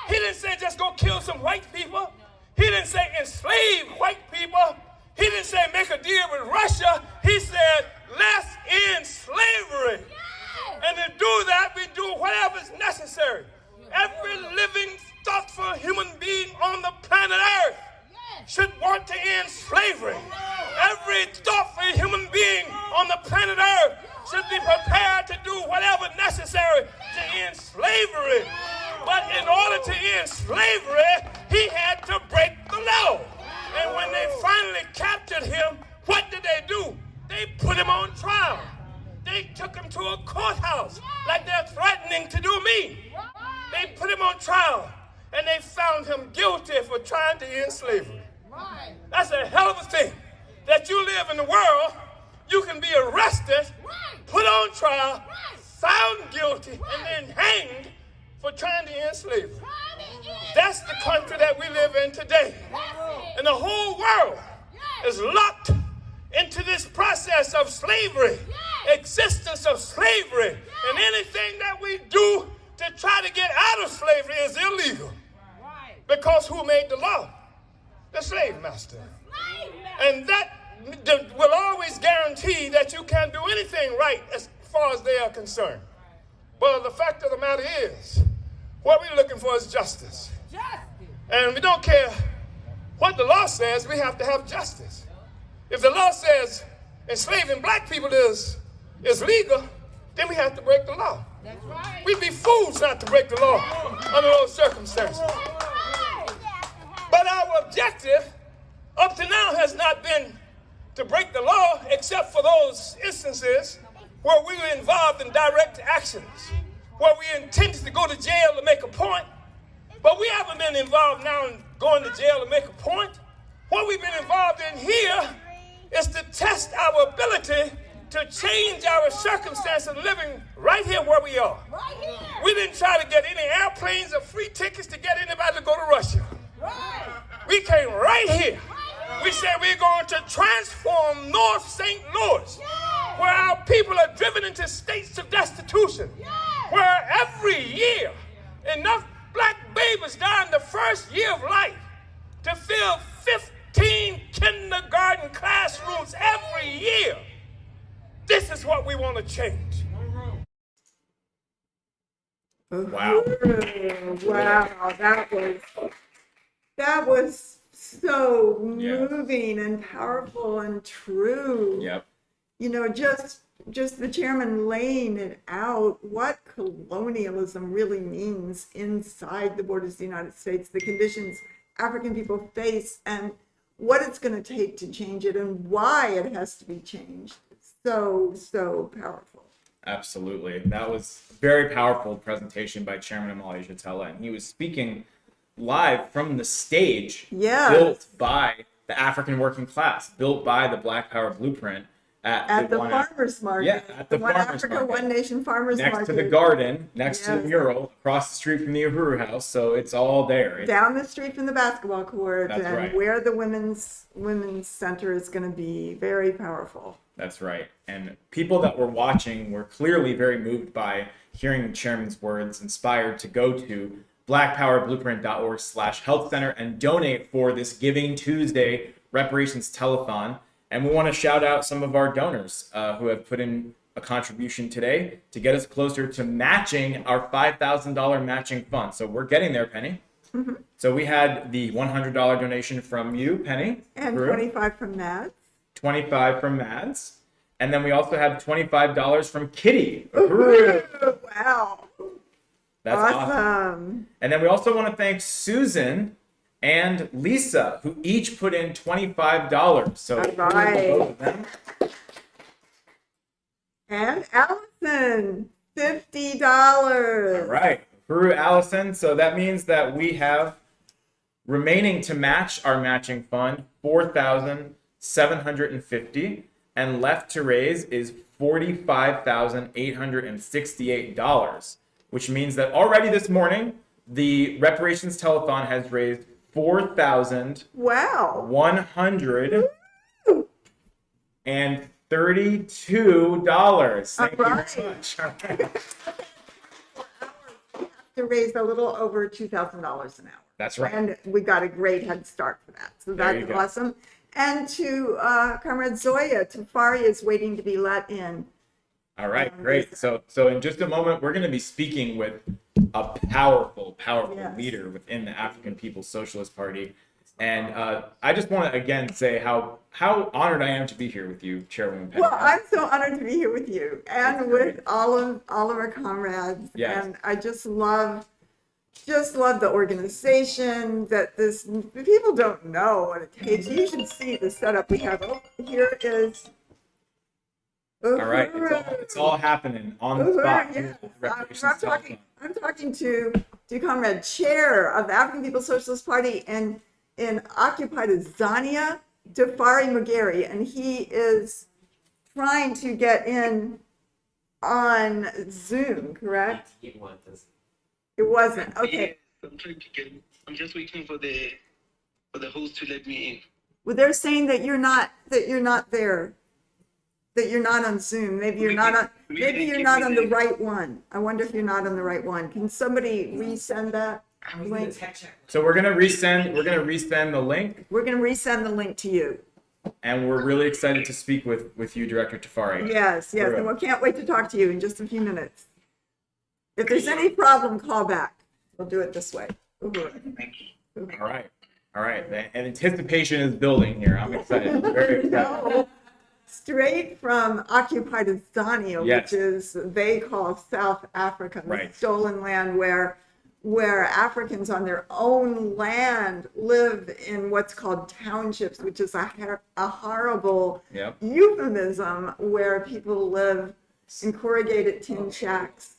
He didn't say just go kill some white people. He didn't say enslave white people. He didn't say make a deal with Russia. He said let's end slavery. And to do that, we do whatever is necessary. Every living, thoughtful human being on the planet Earth should want to end slavery. Every thoughtful human being on the planet Earth should be prepared to do whatever necessary to end slavery. But in order to end slavery, he had to break the law. And when they finally captured him, what did they do? They put him on trial. They took him to a courthouse like they're threatening to do me. They put him on trial and they found him guilty for trying to end slavery. That's a hell of a thing. That you live in the world, you can be arrested, put on trial, found guilty, and then hanged for trying to end slavery. That's the country that we live in today. And the whole world is locked into this process of slavery, existence of slavery. And anything that we do to try to get out of slavery is illegal. Because who made the law? The slave master. And that will always guarantee that you can't do anything right as far as they are concerned. But the fact of the matter is, what we're looking for is justice. And we don't care what the law says, we have to have justice. If the law says enslaving black people is legal, then we have to break the law. That's right. We'd be fools not to break the law under those circumstances. But our objective up to now has not been to break the law except for those instances where we were involved in direct actions, where we intended to go to jail to make a point. But we haven't been involved now in going to jail to make a point. What we've been involved in here is to test our ability to change our circumstances living right here where we are. We didn't try to get any airplanes or free tickets to get anybody to go to Russia. We came right here. We said we're going to transform North St. Louis, where our people are driven into states of destitution, where every year enough black babies die in the first year of life to fill 15 kindergarten classrooms every year. This is what we want to change. Wow. Uhuru. Wow, that was so Yes. moving and powerful and true. Yep. You know, just the chairman laying it out what colonialism really means inside the borders of the United States, the conditions African people face, and what it's going to take to change it and why it has to be changed. So powerful. Absolutely. That was a very powerful presentation by Chairman Amali Jatela, and he was speaking live from the stage built by the African working class, built by the Black Power Blueprint at the farmers market. Yeah, at the One farmers Africa, market. One Nation farmers next market. to the garden, next to the Yes. mural, across the street from the Uhuru house. So it's all there. Down the street from the basketball court, That's and right. where the women's center is going to be very powerful. That's right. And people that were watching were clearly very moved by hearing the chairman's words, inspired to go to blackpowerblueprint.org/health center and donate for this Giving Tuesday Reparations Telethon. And we want to shout out some of our donors who have put in a contribution today to get us closer to matching our $5,000 matching fund. So we're getting there, Penny. Mm-hmm. So we had the $100 donation from you, Penny. And Drew. 25 from that. 25 from Mads. And then we also have $25 from Kitty. Uhuru. Wow. That's awesome. And then we also want to thank Susan and Lisa, who each put in $25. So all right. both of them. And Allison, $50. All right. Uhuru, Allison. So that means that we have remaining to match our matching fund, $4,750. And left to raise is $45,868, which means that already this morning, the Reparations Telethon has raised $4,132. Thank you very much. All right. To raise a little over $2,000 an hour. That's right. And we got a great head start for that. So that's awesome. And to Comrade Zoya, Tafari is waiting to be let in. All right, great. So in just a moment, we're going to be speaking with a powerful Yes. leader within the African People's Socialist Party. And I just want to again say how honored I am to be here with you, Chairwoman Penny. Well, I'm so honored to be here with you and with all of our comrades. Yes. And I just love the organization that people don't know what it takes. You should see the setup we have. Oh, here is All right, it's all happening on the spot. Yes. Reparations Telethon. I'm talking to Comrade Chair of the African People's Socialist Party in occupied Azania, Tafari Magari, and he is trying to get in on Zoom, correct? It wasn't. Okay. Yeah, I'm just waiting for the host to let me in. Well, they're saying that you're not there. That you're not on Zoom. Maybe you're not on the right one. I wonder if you're not on the right one. Can somebody resend that link? So we're gonna resend the link, We're gonna resend the link to you. and we're really excited to speak with you, Director Tafari. Yes, and we can't wait to talk to you in just a few minutes. If there's any problem, call back. We'll do it this way. All right. And anticipation is building here. I'm excited. I'm very excited. No, straight from occupied Azania, Yes. which is they call South Africa, the Right. stolen land where Africans on their own land live in what's called townships, which is a horrible Yep. euphemism where people live in corrugated tin shacks,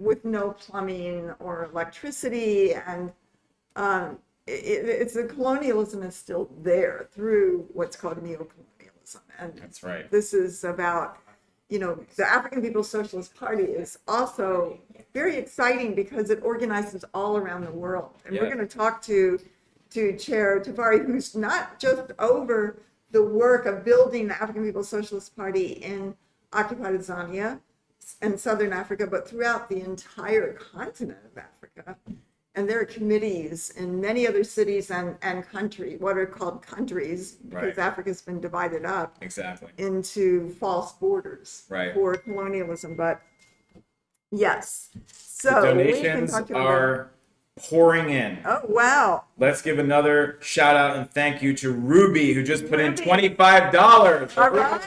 with no plumbing or electricity, and it's the colonialism is still there through what's called neocolonialism, and That's right. this is about, the African People's Socialist Party is also very exciting because it organizes all around the world, and we're Yeah. going to talk to Chair Tafari, who's not just over the work of building the African People's Socialist Party in occupied Azania and Southern Africa, but throughout the entire continent of Africa. And there are committees in many other cities and what are called countries, because Right. Africa's been divided up Exactly. into false borders Right. for colonialism. But Yes. The So we can donations talk to you about. are pouring in. Oh, wow. Let's give another shout out and thank you to Ruby, who just put in Ruby. $25. All right.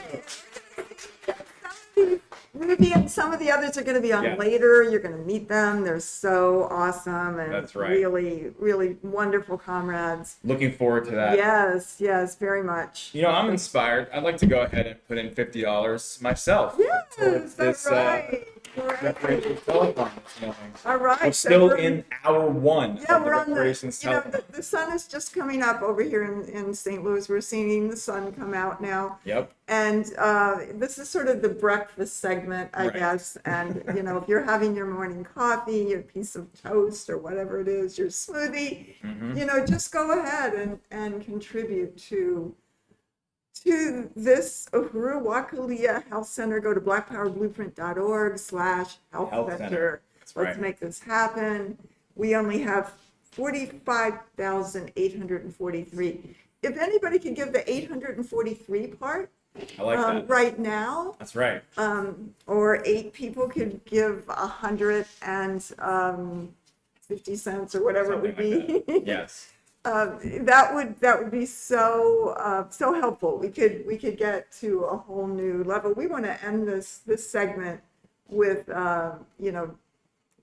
Ruby and some of the others are going to be on Yeah. later. You're going to meet them. They're so awesome and That's right. really, really wonderful comrades. Looking forward to that. Yes, yes, very much. You know, I'm inspired. I'd like to go ahead and put in $50 myself. Yes, towards that's this, right. Reparations Telethon this morning. All right. We're so still we're- in hour one Yeah, of the we're on the, Reparations you know, Telethon. the sun is just coming up over here in St. Louis. We're seeing the sun come out now. Yep. And this is sort of the breakfast segment, I Right. guess. And, you know, if you're having your morning coffee, your piece of toast or whatever it is, your smoothie, Mm-hmm. you know, just go ahead and contribute to this Uhuru Kulea Health Center. Go to blackpowerblueprint.org/health Health center. Center. That's Let's right. make this happen. We only have 45,843. If anybody can give the 843 part I like that. right now, That's right. or 8 people could give 150 cents or whatever it would Something be. like that. Yes. That would be so helpful. We could get to a whole new level. We want to end this segment with you know,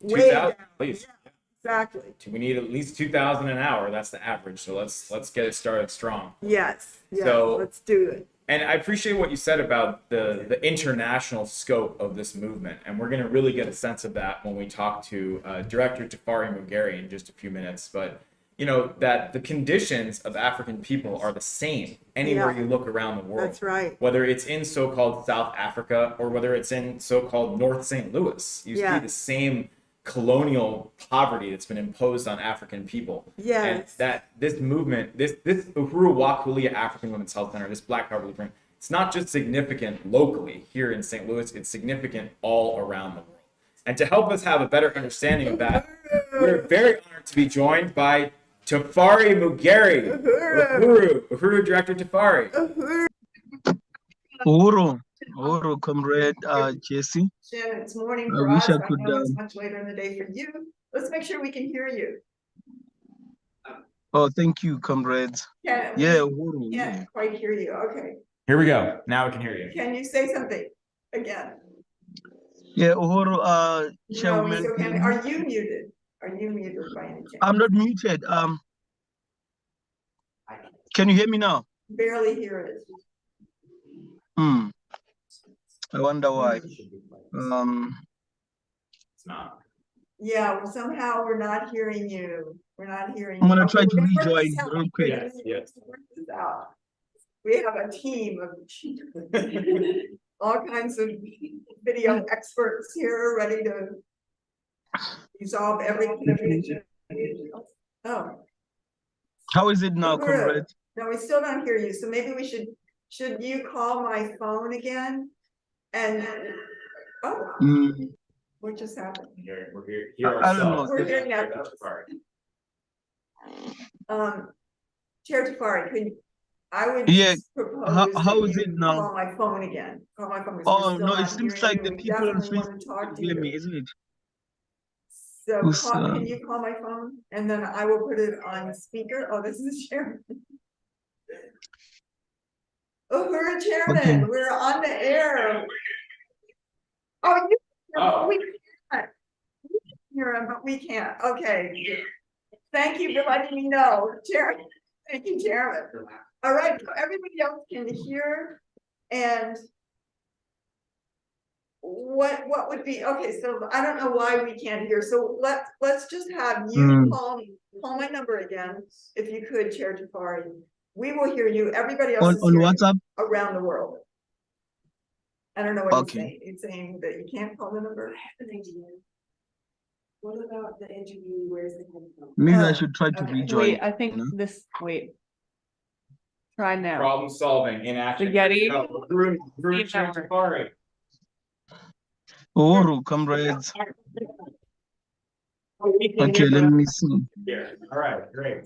way 2,000, down. please. Yeah, exactly. We need at least 2,000 an hour. That's the average. So let's get it started strong. Yes. So- Let's do it. And I appreciate what you said about the international scope of this movement. And we're going to really get a sense of that when we talk to Director Tafari Mugari in just a few minutes. But, you know, that the conditions of African people are the same anywhere Yeah. you look around the world. That's right. Whether it's in so-called South Africa or whether it's in so-called North St. Louis. You Yeah. see the same colonial poverty that's been imposed on African people. Yes. And that this movement, this Uhuru Kulea African Women's Health Center, this Black Power Blueprint, it's not just significant locally here in St. Louis, it's significant all around the world. And to help us have a better understanding of that, we're very honored to be joined by Tafari Mugari. Uhuru Director Tafari. Uhuru, comrade Jesse. Shannon, it's morning I for wish us. I I could, know it's much later in the day for you. Let's make sure we can hear you. Oh, thank you, comrades. Yeah. Yeah, Uhuru. Can't quite hear you. Okay. Here we go. Now we can hear you. Can you say something again? Yeah, Uhuru, No, Chairman. so are you muted? Are you muted by any chance? I'm not muted. Can you hear me now? Barely hear it. I wonder why. It's not. Yeah, well, somehow we're not hearing you. We're not hearing I'm you. gonna try Okay, to we're gonna work rejoin this out. real quick. Yes. Work this out. We have a team of all kinds of video experts here ready to resolve every confusion. Oh, How is it now, Uhuru. comrade? No, we still don't hear you. So maybe we should you call my phone again? And, oh, what just happened? We're here I don't know. We're hearing that. Chair Tafari, I would Yeah, propose how that is you it now? call my phone again. Call my phone. because Oh, we're still no, it not seems hearing like you. the We people on definitely want Facebook to talk to hear me, you. isn't it? So Who's, can you call my phone? And then I will put it on speaker. Oh, this is Sharon. Uhuru Chairman, Okay. we're on the air. Oh, you, Oh. we can't. We can hear him, but we can't. Okay. Thank you for letting me know, Chairman. Thank you, Chairman. All right, so everybody else can hear, and what would be, okay, so I don't know why we can't hear, so let's just have you call my number again, if you could, Chair Tafari. We will hear you, everybody else is On hearing WhatsApp? around the world. I don't know what Okay. he's saying. He's saying that you can't call the number. What about the interview? Where's the headphone? Maybe I Oh, should try to okay. rejoin. Wait, I think you know? this, wait. Try now. Problem solving in action. Spaghetti. Uhuru Chair Remember. Tafari. Uhuru, comrades. Okay, let me see. Here. All right, great.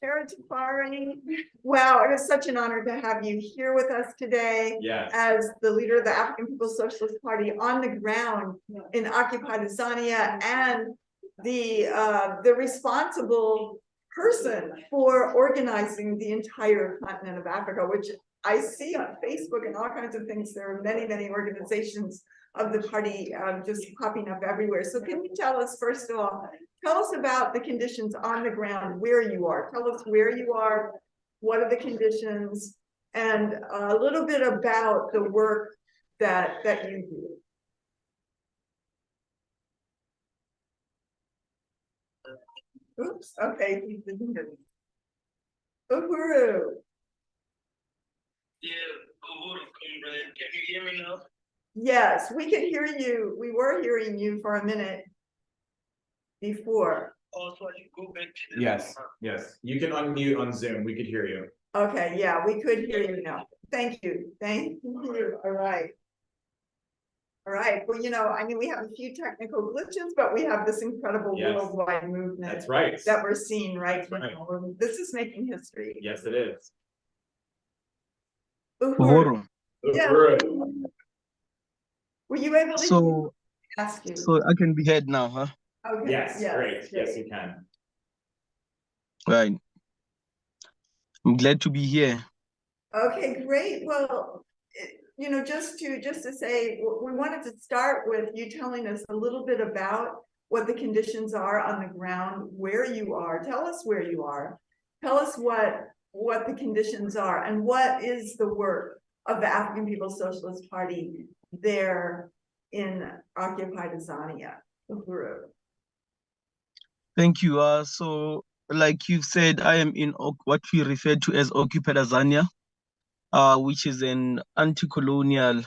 Chair Tafari. Wow, it is such an honor to have you here with us today. Yes. As the leader of the African People's Socialist Party on the ground in occupied Tanzania, and the responsible person for organizing the entire continent of Africa, which I see on Facebook and all kinds of things. There are many, many organizations of the party just popping up everywhere. So can you tell us, first of all, tell us about the conditions on the ground, where you are. Tell us where you are, what are the conditions, and a little bit about the work that you do. Oops, okay. Uhuru. Yeah, Uhuru, comrade. Can you hear me now? Yes, we can hear you. We were hearing you for a minute before. Also, I should go back to the Yes, yes. You can unmute on Zoom. We could hear you. Okay, yeah, we could hear you now. Thank you. Thank you. All right. All right. Well, you know, I mean, we have a few technical glitches, but we have this incredible Yes. worldwide movement. That's right. That we're seeing right That's now. This is making history. Yes, it is. Uhuru. Yes. Uhuru. Were you able to So, ask you? so I can be heard now, huh? Okay. Yes, great. Yes, you can. Right. I'm glad to be here. Okay, great. Well, you know, just to say, we wanted to start with you telling us a little bit about what the conditions are on the ground, where you are. Tell us where you are. Tell us what the conditions are and what is the work of the African People's Socialist Party there in occupied Tanzania. Uhuru. Thank you. So like you've said, I am in what we refer to as occupied Tanzania, which is an anti-colonial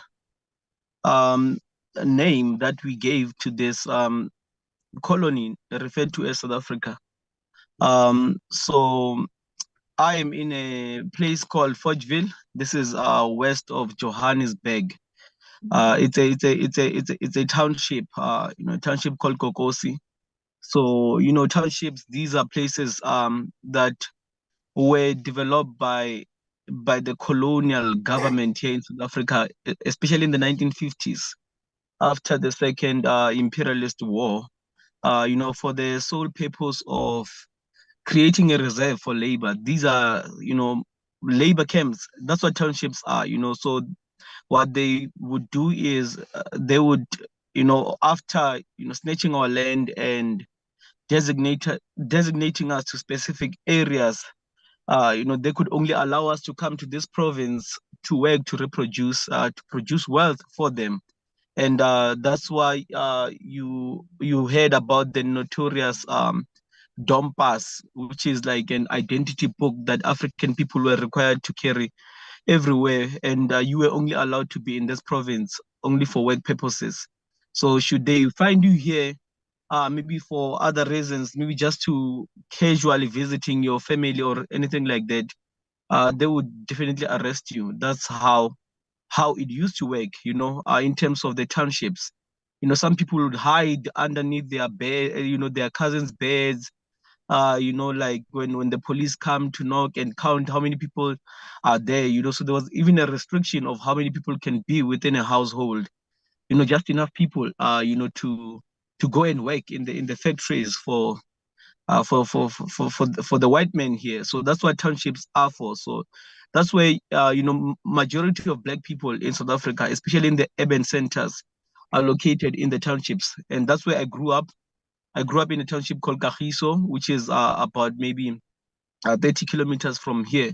name that we gave to this colony referred to as South Africa. So I am in a place called Forgeville. This is west of Johannesburg. It's a township, township called Kokosi. So, townships, these are places that were developed by the colonial government here in South Africa, especially in the 1950s, after the second imperialist war, for the sole purpose of creating a reserve for labor. These are, labor camps. That's what townships are, So what they would do is they would, after, snatching our land and designating us to specific areas, they could only allow us to come to this province to work, to produce wealth for them. And that's why you heard about the notorious Dompas, which is like an identity book that African people were required to carry everywhere, and you were only allowed to be in this province only for work purposes. So should they find you here, maybe for other reasons, maybe just to casually visiting your family or anything like that, they would definitely arrest you. That's how it used to work, in terms of the townships. Some people would hide underneath their bed, their cousins' beds. Like when the police come to knock and count how many people are there, so there was even a restriction of how many people can be within a household, just enough people, to go and work in the factories for the white men here. So that's what townships are for. So that's where, majority of Black people in South Africa, especially in the urban centers, are located in the townships. And that's where I grew up. I grew up in a township called Kagiso, which is about maybe 30 kilometers from here.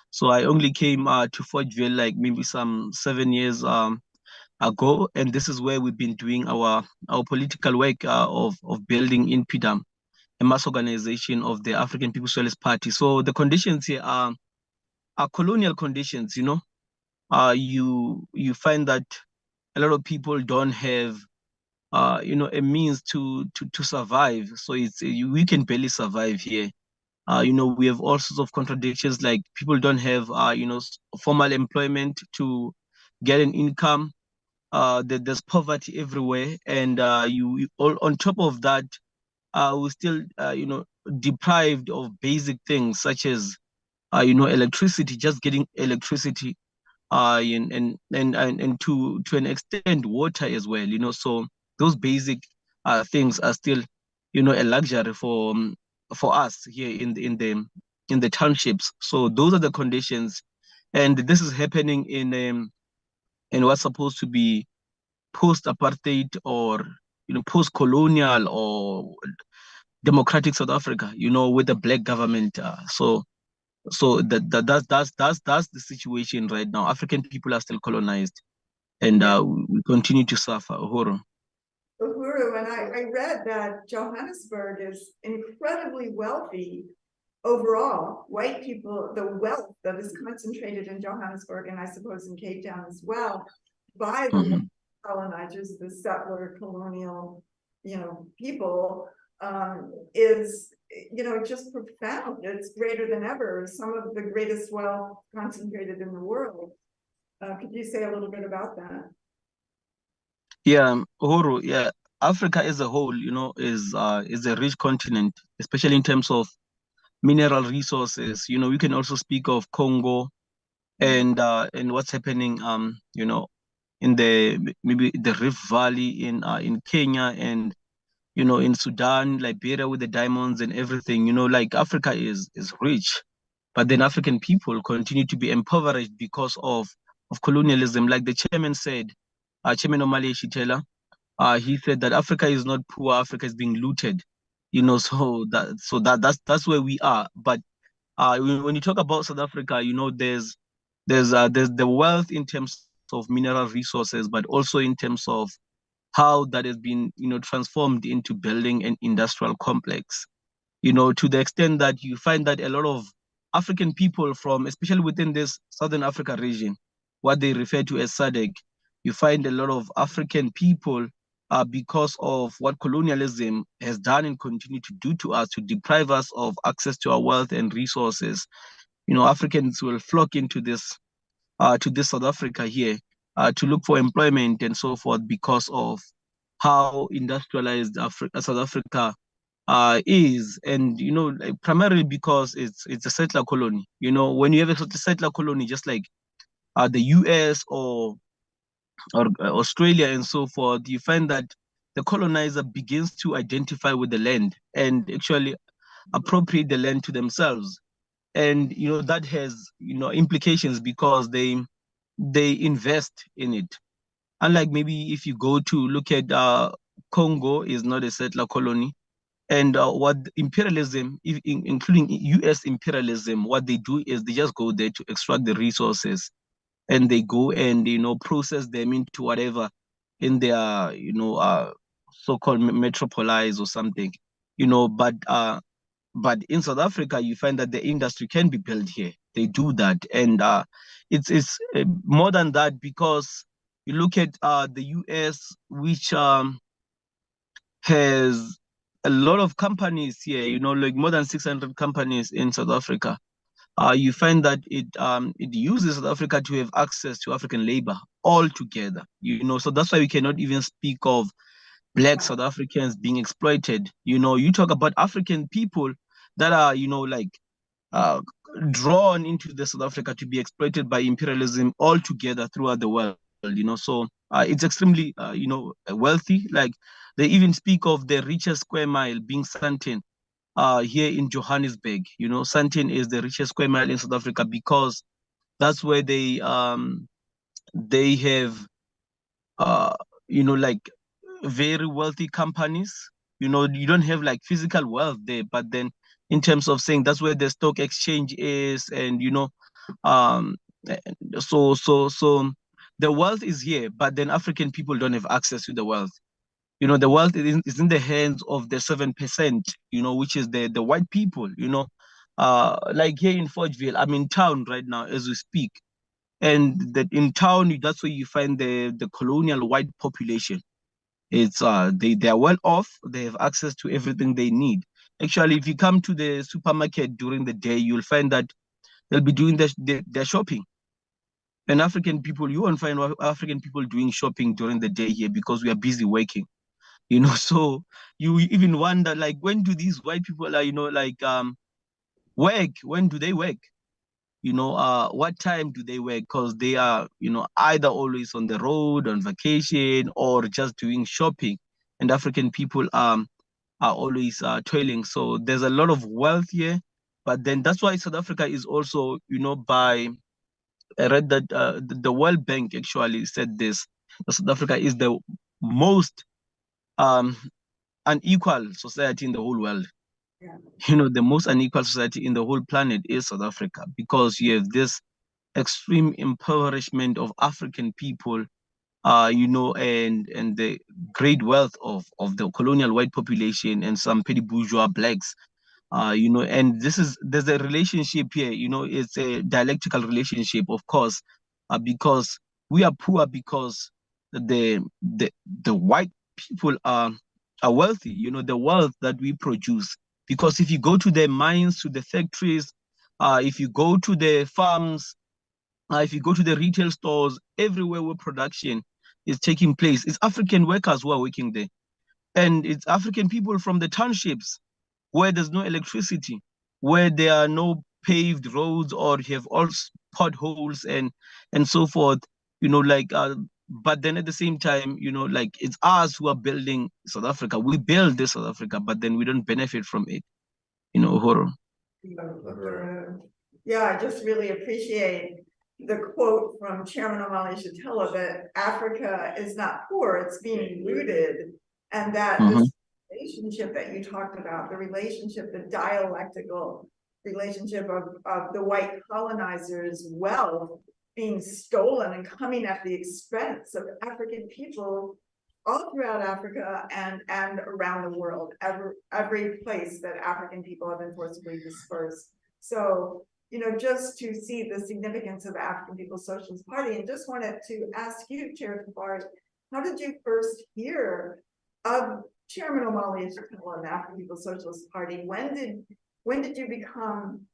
So I only came to Fortville like maybe some 7 years ago, and this is where we've been doing our political work of building in PIDAM, a mass organization of the African People's Socialist Party. So the conditions here are colonial conditions. You find that a lot of people don't have a means to survive. So we can barely survive here. We have all sorts of contradictions, like people don't have formal employment to get an income. There's poverty everywhere, and you all on top of that, we still deprived of basic things such as, electricity, just getting electricity, and to an extent water as well. So those basic things are still, a luxury for us here in the townships. So those are the conditions, and this is happening in what's supposed to be post-apartheid, or post-colonial, or democratic South Africa, with the black government. So that's the situation right now. African people are still colonized, and we continue to suffer. Uhuru. Uhuru, and I read that Johannesburg is incredibly wealthy overall. White people, the wealth that is concentrated in Johannesburg, and I suppose in Cape Town as well, by the colonizers, the settler colonial, people, is, just profound. It's greater than ever. Some of the greatest wealth concentrated in the world. Could you say a little bit about that? Yeah, Uhuru. Yeah, Africa as a whole, is a rich continent, especially in terms of mineral resources. We can also speak of Congo, and what's happening, in maybe the Rift Valley in Kenya, and in Sudan, Liberia, with the diamonds and everything. Like Africa is rich, but then African people continue to be impoverished because of colonialism. Like the chairman said, Chairman Omale Shitela, he said that Africa is not poor, Africa is being looted. That's where we are. But when you talk about South Africa, there's the wealth in terms of mineral resources, but also in terms of how that has been, transformed into building an industrial complex. To the extent that you find that a lot of African people from, especially within this Southern Africa region, what they refer to as SADC, you find a lot of African people, because of what colonialism has done and continue to do to us, to deprive us of access to our wealth and resources. Africans will flock into this to this South Africa here, to look for employment and so forth, because of how industrialized South Africa is. And like, primarily because it's a settler colony. When you have a settler colony, just like the US or Australia and so forth, you find that the colonizer begins to identify with the land and actually appropriate the land to themselves. And that has implications, because they invest in it. Unlike maybe if you go to look at Congo, is not a settler colony. And what imperialism, including US imperialism, what they do is they just go there to extract the resources, and they go and process them into whatever in their so-called metropolis or something. But in South Africa, you find that the industry can be built here. They do that, and it's more than that, because you look at the US, which has a lot of companies here. Like more than 600 companies in South Africa. You find that it uses South Africa to have access to African labor altogether. So that's why we cannot even speak of Black South Africans being exploited. You talk about African people that are, like, drawn into the South Africa to be exploited by imperialism altogether throughout the world. So it's extremely, wealthy. Like they even speak of the richest square mile being Sandton, here in Johannesburg. Sandton is the richest square mile in South Africa, because that's where they have, like very wealthy companies. You don't have like physical wealth there, but then in terms of saying that's where the stock exchange is, and um, so the wealth is here, but then African people don't have access to the wealth. The wealth is in the hands of the 7%, which is the white people. Like here in Forgeville, I'm in town right now as we speak, and that in town, that's where you find the colonial white population. It's they are well off. They have access to everything they need. Actually, if you come to the supermarket during the day, you'll find that they'll be doing their shopping. And African people, you won't find African people doing shopping during the day here, because we are busy working. So you even wonder, like, when do these white people, work? When do they work? What time do they work? Because they are, either always on the road, on vacation, or just doing shopping. And African people are always toiling. So there's a lot of wealth here. But then that's why South Africa is also, I read that the World Bank actually said this. South Africa is the most um, unequal society in the whole world. Yeah. The most unequal society in the whole planet is South Africa, because you have this extreme impoverishment of African people, and the great wealth of the colonial white population and some petty bourgeois blacks. And there's a relationship here. It's a dialectical relationship, of course, because we are poor because the white people are wealthy. The wealth that we produce. Because if you go to the mines, to the factories, if you go to the farms, if you go to the retail stores, everywhere where production is taking place, it's African workers who are working there. And it's African people from the townships where there's no electricity, where there are no paved roads, or you have all potholes and so forth. But then at the same time, it's us who are building South Africa. We build this South Africa, but then we don't benefit from it. Uhuru. Yeah, I just really appreciate the quote from Chairman Omali Shatella that Africa is not poor, it's being looted. And that this relationship that you talked about, the relationship, the dialectical relationship of the white colonizers' wealth being stolen and coming at the expense of African people all throughout Africa and around the world, every place that African people have been forcibly dispersed. So, just to see the significance of African People's Socialist Party, and just wanted to ask you, Chair Tafari, how did you first hear of Chairman Omali Shatella and the African People's Socialist Party? When did you become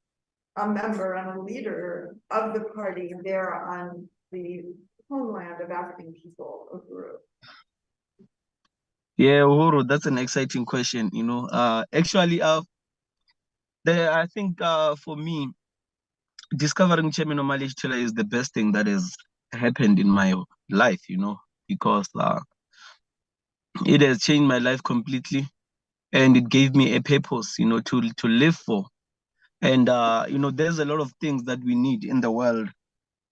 a member and a leader of the party there on the homeland of African people, Uhuru? Yeah, Uhuru, that's an exciting question. Actually, I think for me, discovering Chairman Omali Shatella is the best thing that has happened in my life. Because it has changed my life completely, and it gave me a purpose, to live for. And there's a lot of things that we need in the world.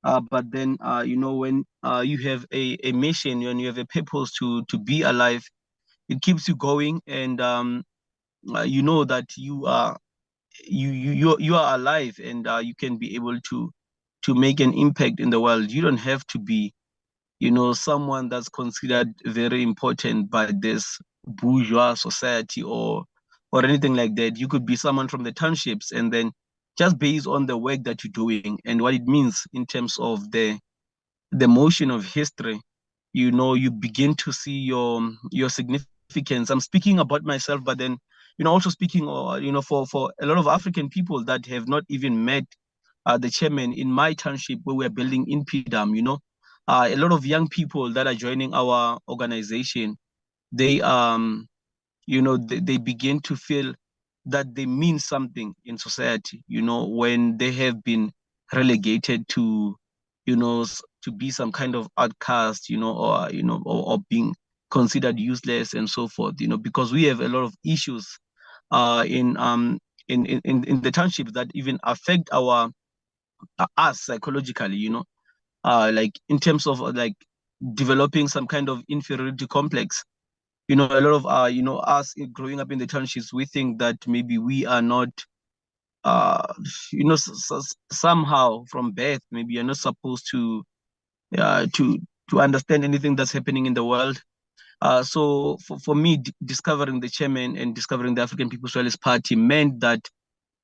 But then, when you have a mission and you have a purpose to be alive, it keeps you going, and you know that you are alive, and you can be able to make an impact in the world. You don't have to be, someone that's considered very important by this bourgeois society, or anything like that. You could be someone from the townships, and then just based on the work that you're doing and what it means in terms of the motion of history, you begin to see your significance. I'm speaking about myself, but then, also speaking, for a lot of African people that have not even met the chairman in my township where we're building in Pidam. A lot of young people that are joining our organization, they they begin to feel that they mean something in society, when they have been relegated to, to be some kind of outcast, or being considered useless and so forth, because we have a lot of issues in the townships that even affect us psychologically, like in terms of like developing some kind of inferiority complex. A lot of us growing up in the townships, we think that maybe we are not somehow from birth, maybe you're not supposed to understand anything that's happening in the world. So for me, discovering the chairman and discovering the African People's Socialist Party meant that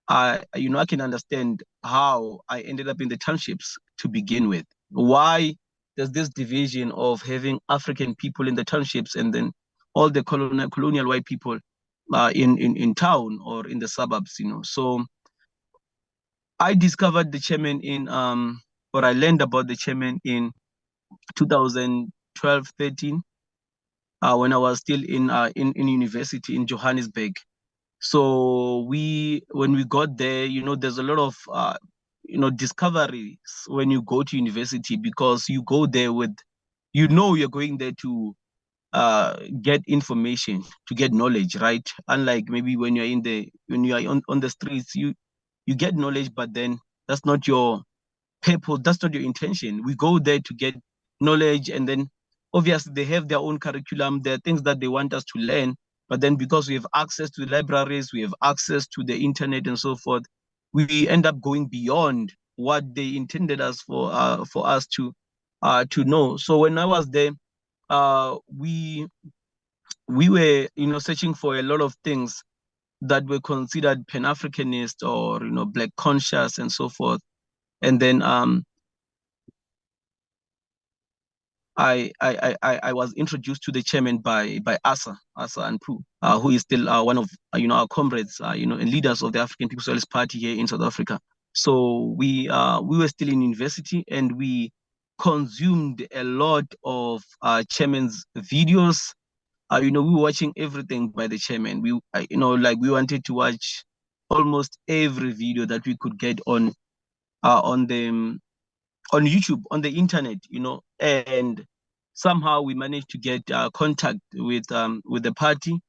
I can understand how I ended up in the townships to begin with. Why there's this division of having African people in the townships and then all the colonial white people in town or in the suburbs, So I discovered the chairman or I learned about the chairman in 2012, 13. when I was still in university in Johannesburg. So when we got there, there's a lot of discoveries when you go to university, because you go there with, you're going there to get information, to get knowledge, right? Unlike maybe when you are on the streets, you get knowledge, but then that's not your purpose, that's not your intention. We go there to get knowledge, and then obviously they have their own curriculum. There are things that they want us to learn, but then because we have access to the libraries, we have access to the internet and so forth, we end up going beyond what they intended us for us to know. So when I was there, we were searching for a lot of things that were considered pan-Africanist or black conscious and so forth. And then I was introduced to the chairman by Asa and Pru, who is still one of our comrades, and leaders of the African People's Socialist Party here in South Africa. So we were still in university, and we consumed a lot of chairman's videos. We were watching everything by the chairman. We we wanted to watch almost every video that we could get on the on YouTube, on the internet, and somehow we managed to get contact with the party,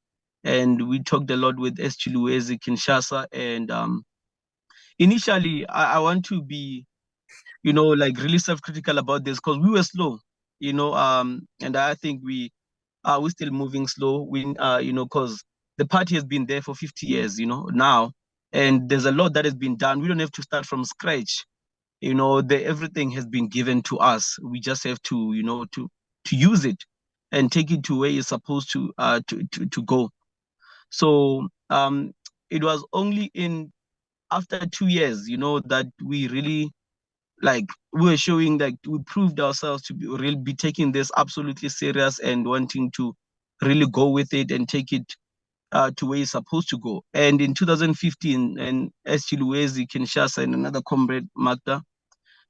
and we talked a lot with SG Luezi, Kinshasa, and initially I want to be, really self-critical about this, because we were slow, and I think we're still moving slow. Because the party has been there for 50 years, now, and there's a lot that has been done. We don't have to start from scratch. Everything has been given to us. We just have to to use it and take it to where it's supposed to go. So it was only in after 2 years, that we really, we were showing that we proved ourselves to be taking this absolutely serious and wanting to really go with it and take it to where it's supposed to go. And in 2015, and SG Luezi, Kinshasa, and another comrade, Magda,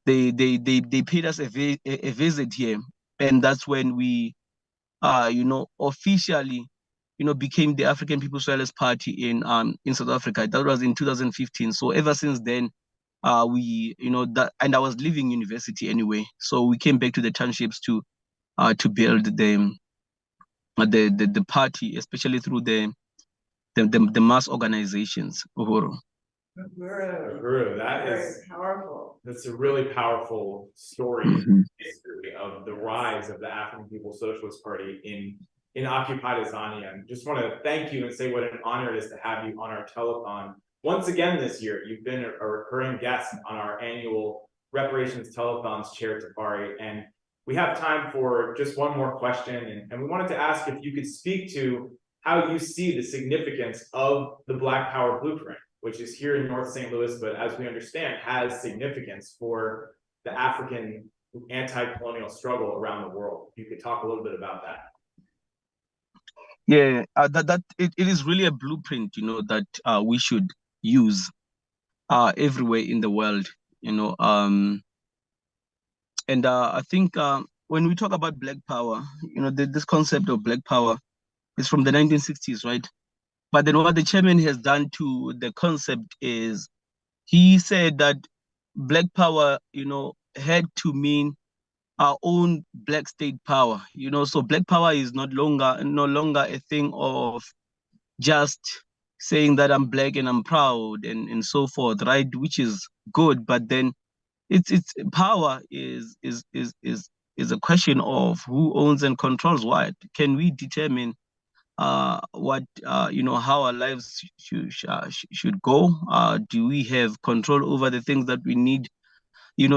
they paid us a visit here. And that's when we, officially, became the African People's Socialist Party in South Africa. That was in 2015. So ever since then, we, and I was leaving university anyway. So we came back to the townships to build the party, especially through the mass organizations. Uhuru. Uhuru, that is powerful. That's a really powerful story history of the rise of the African People's Socialist Party in occupied Azania. And just want to thank you and say what an honor it is to have you on our telethon. Once again this year, you've been a recurring guest on our annual Reparations Telethon's Chair Tafari, and we have time for just one more question, and we wanted to ask if you could speak to how you see the significance of the Black Power Blueprint, which is here in North St. Louis, but as we understand, has significance for the African anti-colonial struggle around the world. If you could talk a little bit about that. Yeah, it is really a blueprint, that we should use everywhere in the world, and I think when we talk about Black Power, this concept of Black Power is from the 1960s, right? But then what the chairman has done to the concept is he said that Black Power, had to mean our own Black state power, so Black Power is no longer a thing of just saying that I'm Black and I'm proud and so forth, right? Which is good, but then it's power is a question of who owns and controls what. Can we determine what how our lives should go? Do we have control over the things that we need?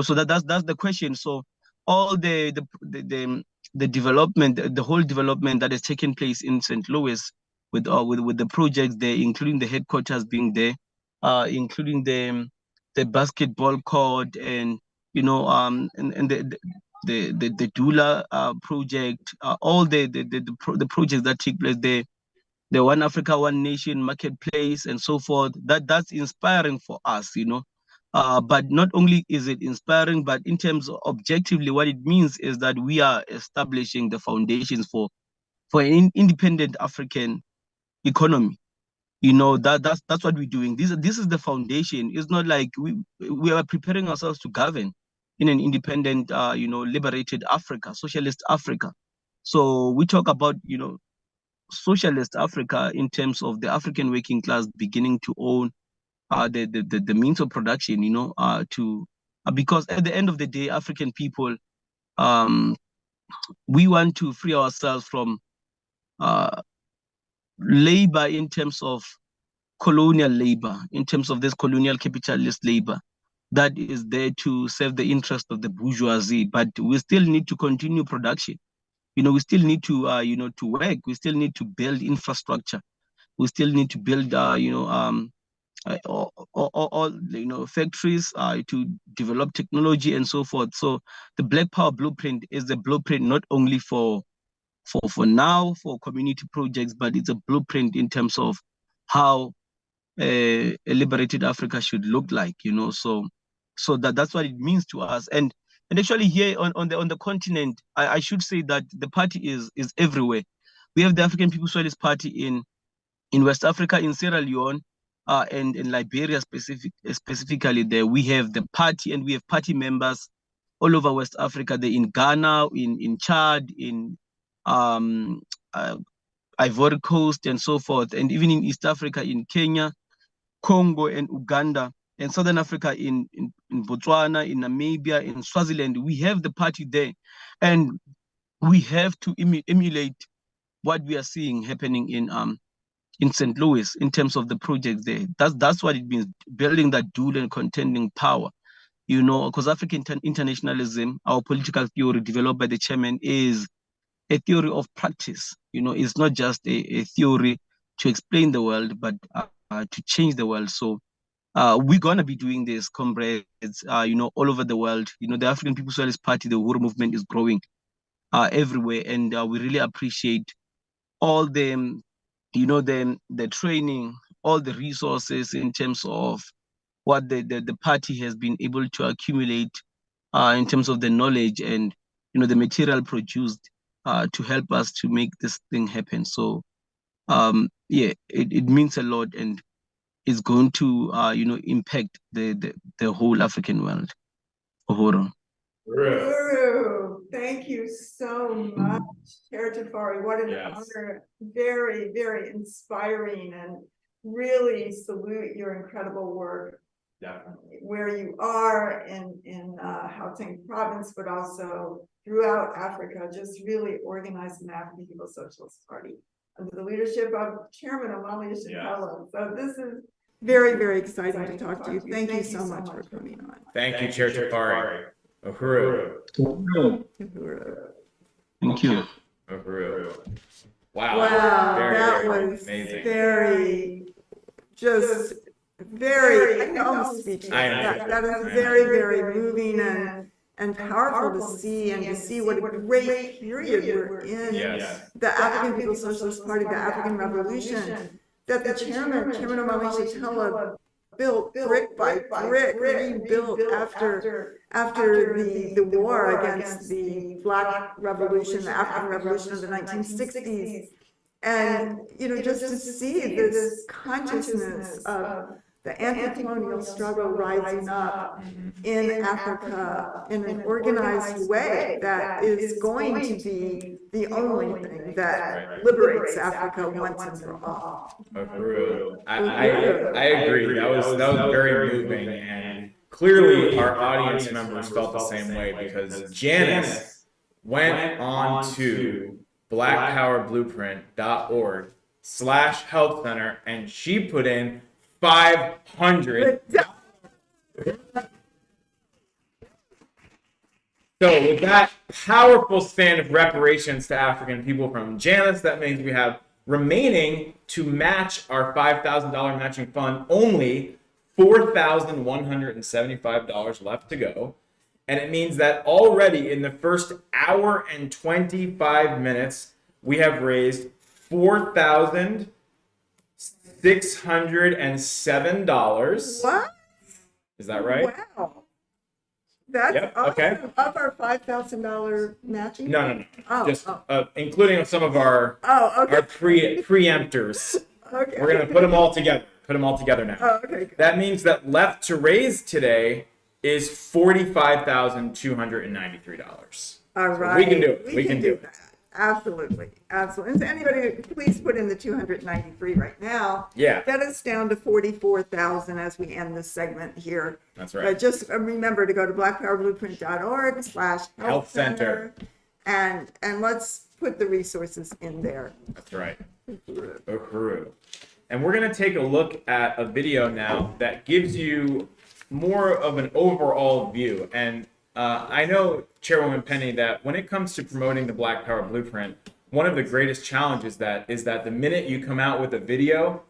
So that's the question. So all the development, the whole development that has taken place in St. Louis with the projects there, including the headquarters being there, including the basketball court, and and the Dula project, all the projects that take place there, the One Africa, One Nation marketplace and so forth, that's inspiring for us, but not only is it inspiring, but in terms of objectively, what it means is that we are establishing the foundations for for an independent African economy. You know, that's what we're doing. This is the foundation. It's not like we are preparing ourselves to govern in an independent, liberated Africa, socialist Africa. So we talk about, socialist Africa in terms of the African working class beginning to own the means of production, because at the end of the day, African people, um, we want to free ourselves from uh, labor in terms of colonial labor, in terms of this colonial capitalist labor that is there to serve the interest of the bourgeoisie. But we still need to continue production. We still need to, to work. We still need to build infrastructure. We still need to build, all factories to develop technology and so forth. So the Black Power Blueprint is the blueprint not only for now for community projects, but it's a blueprint in terms of how a liberated Africa should look like. So that's what it means to us. And actually here on the continent, I should say that the party is everywhere. We have the African People's Socialist Party in West Africa, in Sierra Leone, and in Liberia specifically. There we have the party, and we have party members all over West Africa. They're in Ghana, in Chad, in Ivory Coast, and so forth, and even in East Africa, in Kenya, Congo, and Uganda, and Southern Africa, in Botswana, in Namibia, in Swaziland. We have the party there, and we have to emulate what we are seeing happening in St. Louis in terms of the projects there. That's what it means, building that dual and contending power. Because African internationalism, our political theory developed by the chairman, is a theory of practice. It's not just a theory to explain the world, but to change the world. So we're gonna be doing this, comrades, all over the world. The African People's Socialist Party, the Uhuru movement, is growing everywhere, and we really appreciate all the training, all the resources in terms of what the party has been able to accumulate in terms of the knowledge and the material produced to help us to make this thing happen. So it means a lot, and it's going to impact the whole African world. Uhuru. Uhuru, thank you so much, Chair Tafari. What an honor. Very, very inspiring, and really salute your incredible work. Definitely. Where you are in Gauteng province, but also throughout Africa, just really organizing the African People's Socialist Party under the leadership of Chairman Omali Yeshitela. So this is very, very exciting to talk to you. Thank you so much for coming on. Thank you, Chair Tafari. Uhuru. Uhuru. Thank you. Uhuru. Wow. Wow, Very, that very was amazing. very, I can almost speechless. I know. That is very, very moving and powerful to see, and to see what a great period we're in. Yes. The African People's Socialist Party, the African Revolution, that the Chairman Omali Yeshitela built brick by brick, rebuilt after the war against the Black Revolution, the African Revolution of the 1960s. And, just to see this consciousness of the anti-colonial struggle rising up in Africa in an organized way that is going to be the only thing that liberates Africa once and for all. Uhuru. I agree. That was very moving, and clearly our audience members felt the same way, because Janice went on to blackpowerblueprint.org/health center, and she put in 500. So with that powerful stand of reparations to African people from Janice, that means we have remaining to match our $5,000 matching fund, only $4,175 left to go. And it means that already in the first hour and 25 minutes, we have raised $4,607. What? Is that right? Wow. That's Yep, awesome. okay. Of our $5,000 matching? No. Oh, Just oh. including some of our Okay. our preemptors. Okay. We're gonna put them all together. Put them all together now. Oh, okay, good. That means that left to raise today is $45,293. All right. We can do it. We can do that. Absolutely. Absolutely. And so anybody, please put in the 293 right now. Yeah. Get us down to 44,000 as we end this segment here. That's right. Just remember to go to blackpowerblueprint.org/health center and let's put the resources in there. That's right. Uhuru. And we're going to take a look at a video now that gives you more of an overall view. And I know, Chairwoman Penny, that when it comes to promoting the Black Power Blueprint, one of the greatest challenges is that the minute you come out with a video,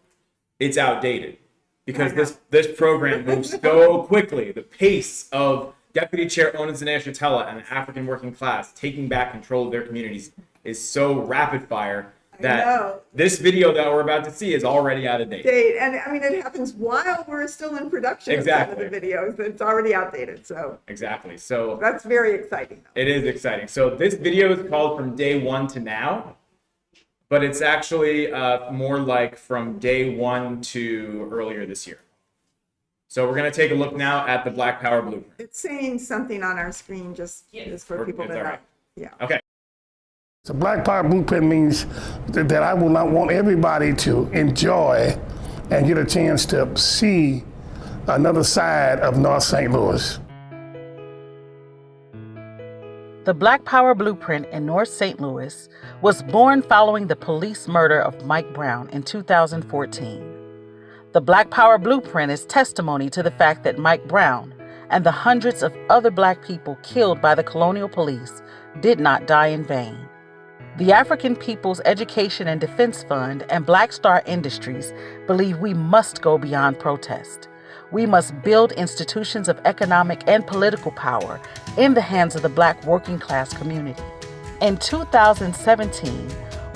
it's outdated. Because this program moves so quickly. The pace of Deputy Chair Ona Zanea-Shatella and the African working class taking back control of their communities is so rapid fire that this video that we're about to see is already out of date. And I mean, it happens while we're still in production Exactly. of some of the videos. It's already outdated. So exactly. So that's very exciting. It is exciting. So this video is called From Day One to Now, but it's actually more like from day one to earlier this year. So we're going to take a look now at the Black Power Blueprint. It's saying something on our screen just for people to know. Right. Yeah. Okay. The Black Power Blueprint means that I will not want everybody to enjoy and get a chance to see another side of North St. Louis. The Black Power Blueprint in North St. Louis was born following the police murder of Mike Brown in 2014. The Black Power Blueprint is testimony to the fact that Mike Brown and the hundreds of other Black people killed by the colonial police did not die in vain. The African People's Education and Defense Fund and Black Star Industries believe we must go beyond protest. We must build institutions of economic and political power in the hands of the Black working class community. In 2017,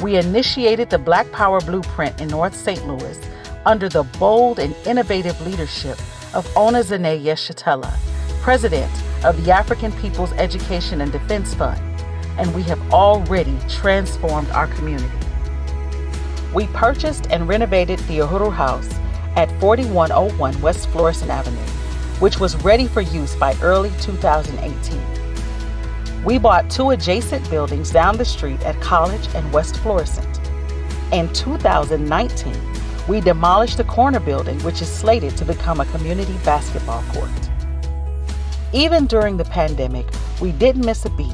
we initiated the Black Power Blueprint in North St. Louis under the bold and innovative leadership of Ona Zanea-Shatella, President of the African People's Education and Defense Fund, and we have already transformed our community. We purchased and renovated the Uhuru House at 4101 West Florissant Avenue, which was ready for use by early 2018. We bought 2 adjacent buildings down the street at College and West Florissant. In 2019, we demolished the corner building, which is slated to become a community basketball court. Even during the pandemic, we didn't miss a beat.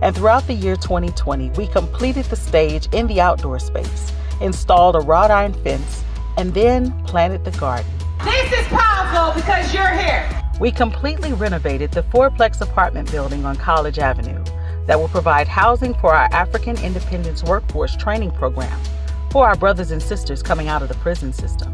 And throughout the year 2020, we completed the stage in the outdoor space, installed a wrought iron fence, and then planted the garden. This is powerful because you're here. We completely renovated the 4-plex apartment building on College Avenue that will provide housing for our African Independence Workforce Training Program for our brothers and sisters coming out of the prison system.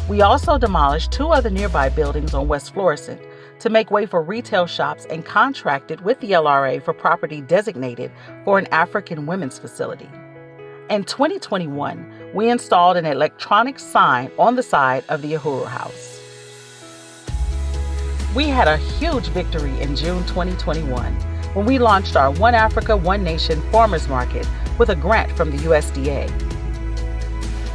We also demolished 2 other nearby buildings on West Florissant to make way for retail shops and contracted with the LRA for property designated for an African women's facility. In 2021, we installed an electronic sign on the side of the Uhuru House. We had a huge victory in June 2021 when we launched our One Africa, One Nation Farmers Market with a grant from the USDA.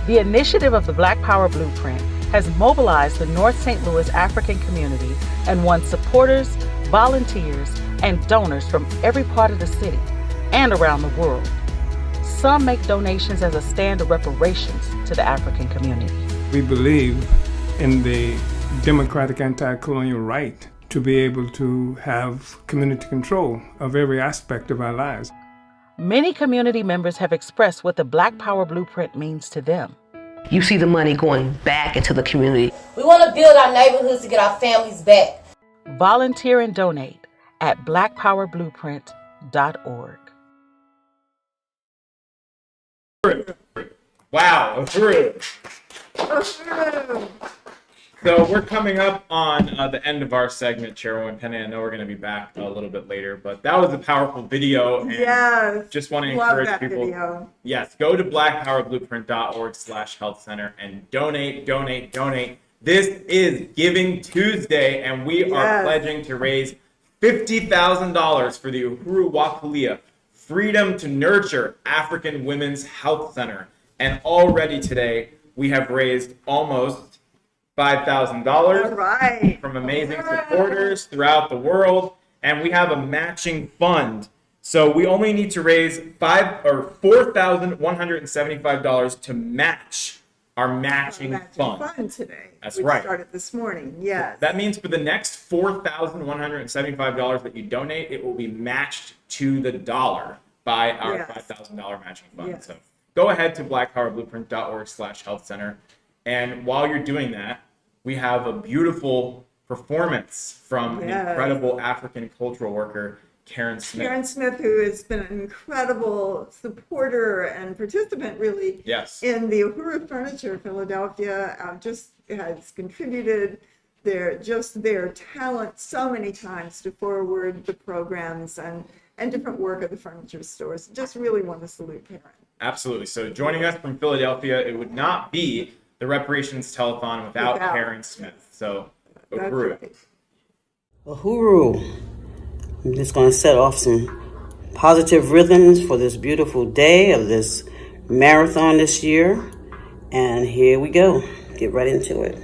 The initiative of the Black Power Blueprint has mobilized the North St. Louis African community and won supporters, volunteers, and donors from every part of the city and around the world. Some make donations as a stand of reparations to the African community. We believe in the democratic anti-colonial right to be able to have community control of every aspect of our lives. Many community members have expressed what the Black Power Blueprint means to them. You see the money going back into the community. We want to build our neighborhoods to get our families back. Volunteer and donate at blackpowerblueprint.org. Wow, Uhuru. So we're coming up on the end of our segment, Chairwoman Penny. I know we're going to be back a little bit later, but that was a powerful video. And Yes. just want to Love encourage that people. video. Yes, go to blackpowerblueprint.org/health center and donate. This is Giving Tuesday, and we are Yes. pledging to raise $50,000 for the Uhuru Kulea Freedom to Nurture African Women's Health Center. And already today, we have raised almost $5,000 from amazing supporters throughout the world. And we have a matching fund. So we only need to raise $4,175 to match our matching fund today. That's which right. Started this morning. Yes. That means for the next $4,175 that you donate, it will be matched to the dollar by our $5,000 matching fund. Yes. So go ahead to blackpowerblueprint.org/health center. And while you're doing that, we have a beautiful performance from an incredible African cultural worker, Karen Smith. Karen Smith, who has been an incredible supporter and participant, really, in the Uhuru Furniture Philadelphia, just has contributed their talent so many times to forward the programs and different work of the furniture stores. Just really want to salute Karen. Absolutely. So joining us from Philadelphia, it would not be the Reparations Telethon without Karen Smith. So, Uhuru. Right. Uhuru. I'm just going to set off some positive rhythms for this beautiful day of this marathon this year. And here we go. Get right into it.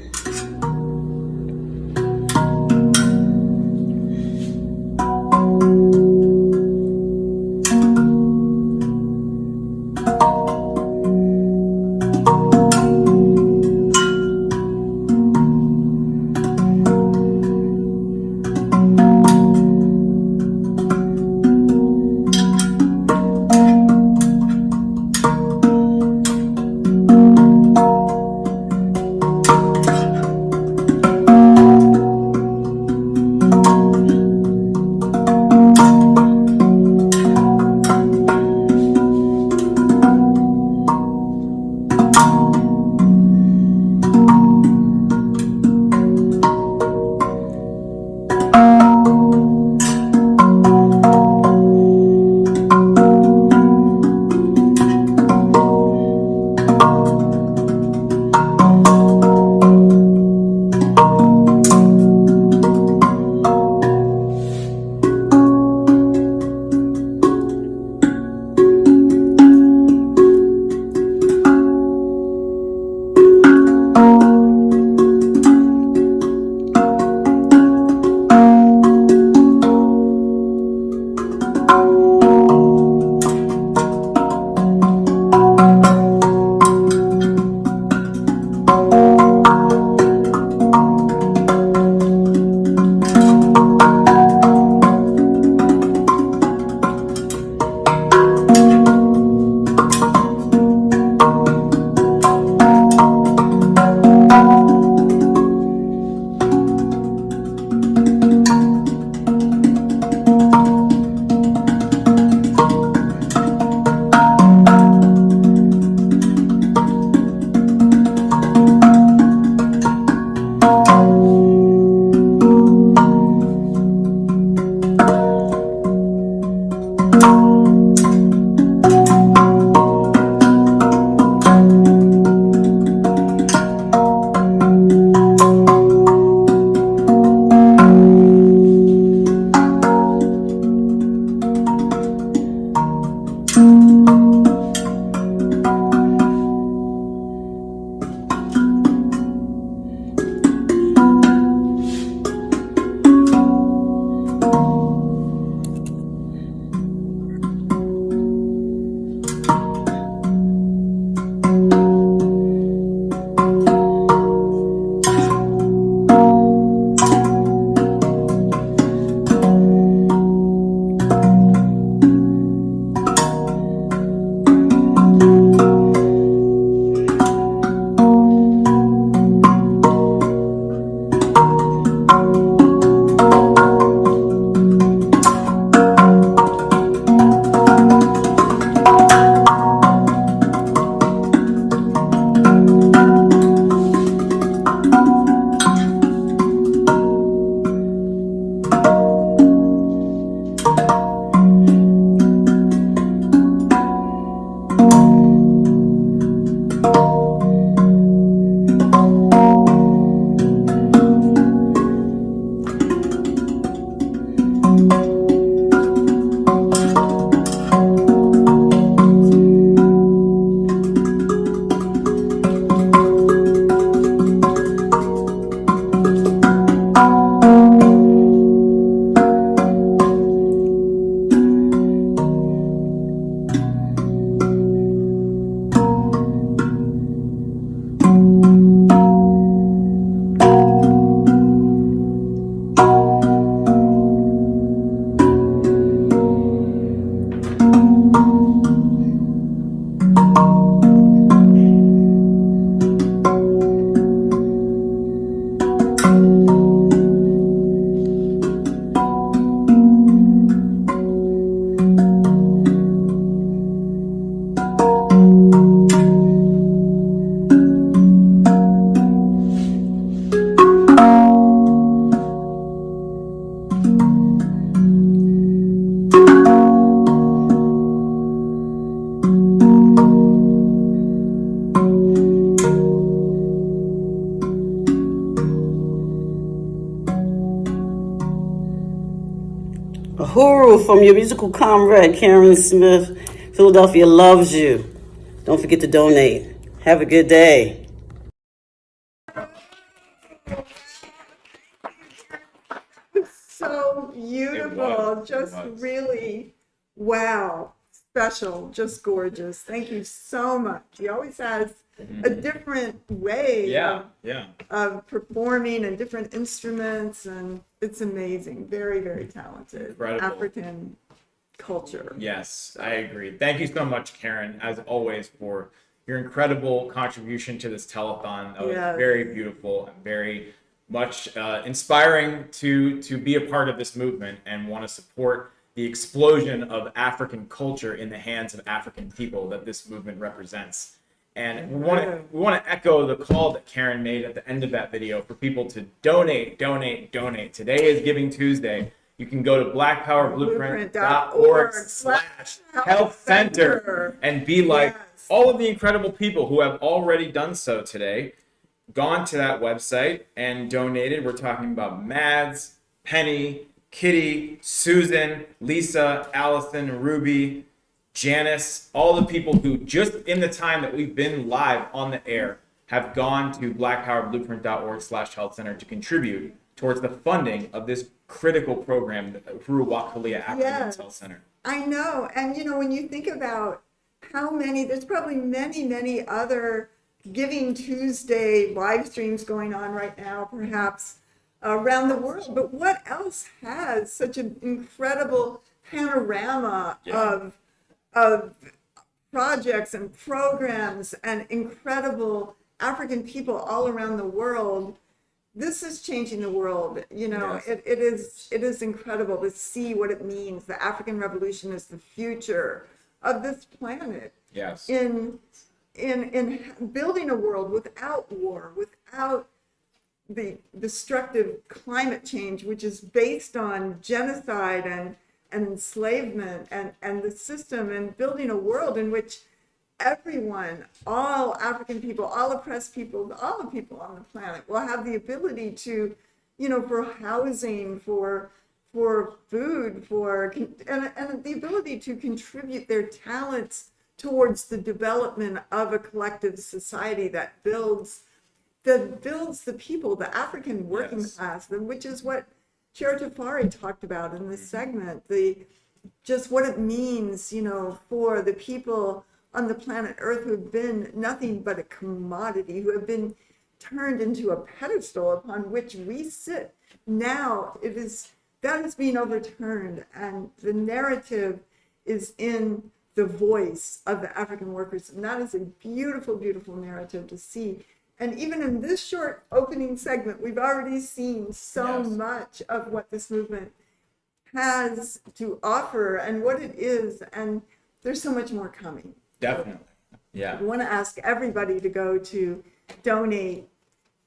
Uhuru from your musical comrade, Karen Smith. Philadelphia loves you. Don't forget to donate. Have a good day. So beautiful, just really, wow, special, just gorgeous. Thank you so much. He always has a different way of performing and different instruments, and it's amazing. Very, very talented. Incredible. African culture. Yes, I agree. Thank you so much, Karen, as always, for your incredible contribution to this telethon. That was very beautiful and very much inspiring to be a part of this movement and want to support the explosion of African culture in the hands of African people that this movement represents. And we want to echo the call that Karen made at the end of that video for people to donate. Today is Giving Tuesday. You can go to blackpowerblueprint.org/health center and be like all of the incredible people who have already done so today, gone to that website and donated. We're talking about Mads, Penny, Kitty, Susan, Lisa, Allison, Ruby, Janice, all the people who just in the time that we've been live on the air have gone to blackpowerblueprint.org/health center to contribute towards the funding of this critical program, the Uhuru Kulea African Health Center. I know. And, when you think about how many, there's probably many other Giving Tuesday live streams going on right now, perhaps around the world. But what else has such an incredible panorama of projects and programs and incredible African people all around the world? This is changing the world. It is incredible to see what it means. The African Revolution is the future of this planet. Yes. In building a world without war, without the destructive climate change, which is based on genocide and enslavement and the system, and building a world in which everyone, all African people, all oppressed people, all the people on the planet will have the ability to, for housing, for food, and the ability to contribute their talents towards the development of a collective society that builds the people, the African working class, which is what Chair Tafari talked about in this segment, just what it means, for the people on the planet Earth who have been nothing but a commodity, who have been turned into a pedestal upon which we sit. Now that is being overturned, and the narrative is in the voice of the African workers. And that is a beautiful, beautiful narrative to see. And even in this short opening segment, we've already seen so much of what this movement has to offer and what it is. And there's so much more coming. Definitely. Yeah. I want to ask everybody to go to donate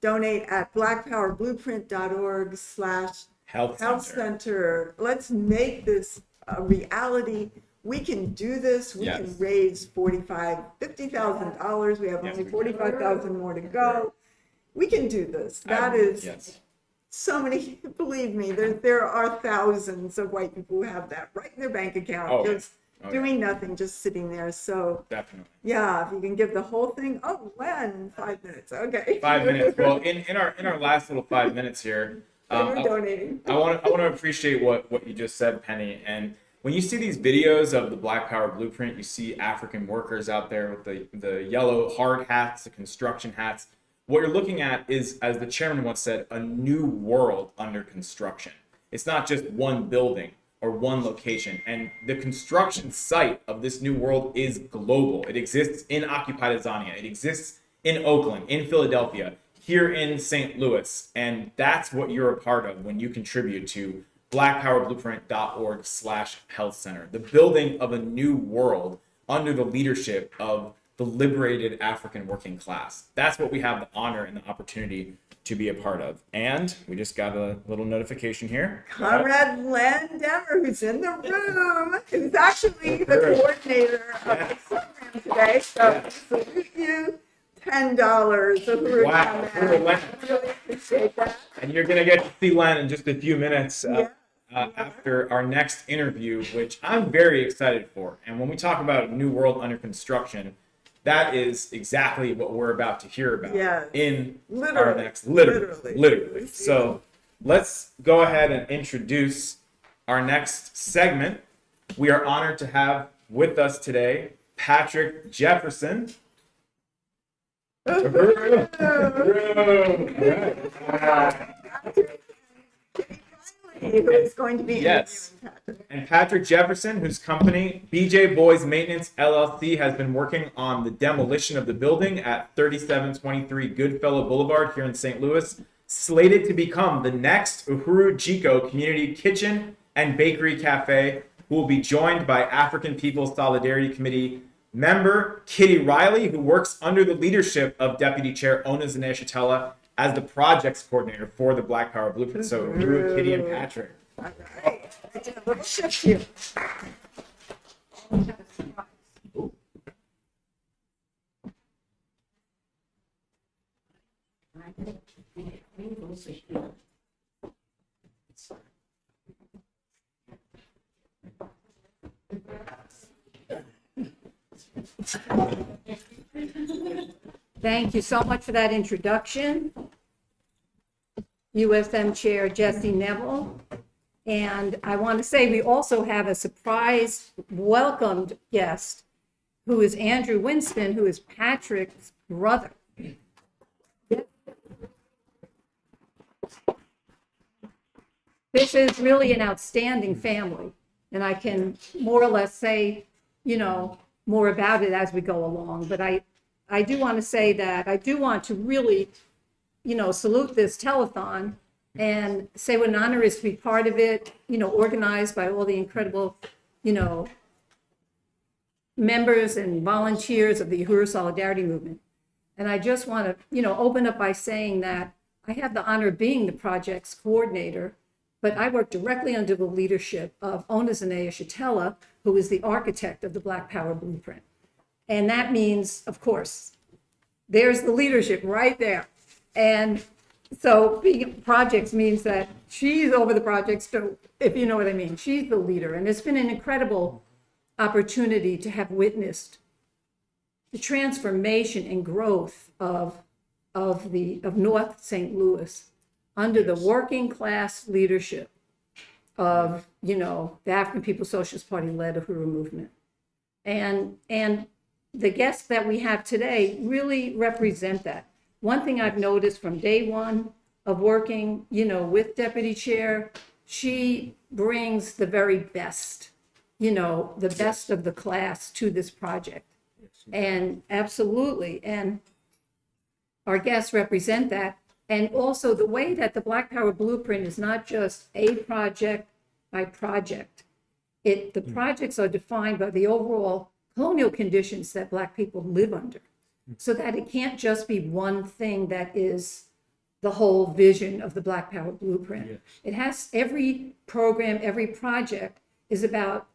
at blackpowerblueprint.org/health center. Let's make this a reality. We can do this. We can raise $50,000. We have only $45,000 more to go. We can do this. That is so many. Believe me, there are thousands of white people who have that right in their bank account, doing nothing, just sitting there. So definitely, if you can give the whole thing. Oh, when 5 minutes? Okay, 5 minutes. Well, in our last little 5 minutes here, We're donating. I want to appreciate what you just said, Penny. And when you see these videos of the Black Power Blueprint, you see African workers out there with the yellow hard hats, the construction hats. What you're looking at is, as the chairman once said, a new world under construction. It's not just one building or one location. And the construction site of this new world is global. It exists in occupied Azania. It exists in Oakland, in Philadelphia, here in St. Louis. And that's what you're a part of when you contribute to blackpowerblueprint.org/health center, the building of a new world under the leadership of the liberated African working class. That's what we have the honor and the opportunity to be a part of. And we just got a little notification here. Comrade Len Demmer, who's in the room, who's actually the coordinator of the program today. So salute you. $10. Uhuru. Wow. I really appreciate that. And you're going to get to see Len in just a few minutes after our next interview, which I'm very excited for. And when we talk about a new world under construction, that is exactly what we're about to hear about in our next, literally. So let's go ahead and introduce our next segment. We are honored to have with us today Patrick Jefferson. Who is going to be and Patrick Jefferson, whose company BJ Boys Maintenance LLC has been working on the demolition of the building at 3723 Goodfellow Boulevard here in St. Louis, slated to become the next Uhuru Jiko Community Kitchen and Bakery Cafe, who will be joined by African People's Solidarity Committee member Kitty Riley, who works under the leadership of Deputy Chair Ona Zanea as the projects coordinator for the Black Power Blueprint. So, Uhuru, Kitty, and Patrick. All right. A little shift here. Thank you so much for that introduction, USM Chair Jesse Neville. And I want to say we also have a surprise welcomed guest who is Andrew Winston, who is Patrick's brother. This is really an outstanding family, and I can more or less say, more about it as we go along. But I do want to say that I do want to really, salute this telethon and say what an honor it is to be part of it, organized by all the incredible, members and volunteers of the Uhuru Solidarity Movement. And I just want to, open up by saying that I have the honor of being the project's coordinator, but I work directly under the leadership of Ona Zanea, who is the architect of the Black Power Blueprint. And that means, of course, there's the leadership right there. And so being projects means that she's over the projects too, if you know what I mean. She's the leader. And it's been an incredible opportunity to have witnessed the transformation and growth of North St. Louis under the working class leadership of, the African People's Socialist Party led Uhuru movement. And the guests that we have today really represent that. One thing I've noticed from day one of working, with Deputy Chair, she brings the very best, the best of the class to this project. And absolutely. And our guests represent that. And also the way that the Black Power Blueprint is not just a project by project. The projects are defined by the overall colonial conditions that Black people live under, so that it can't just be one thing that is the whole vision of the Black Power Blueprint. Yes. It has every program, every project is about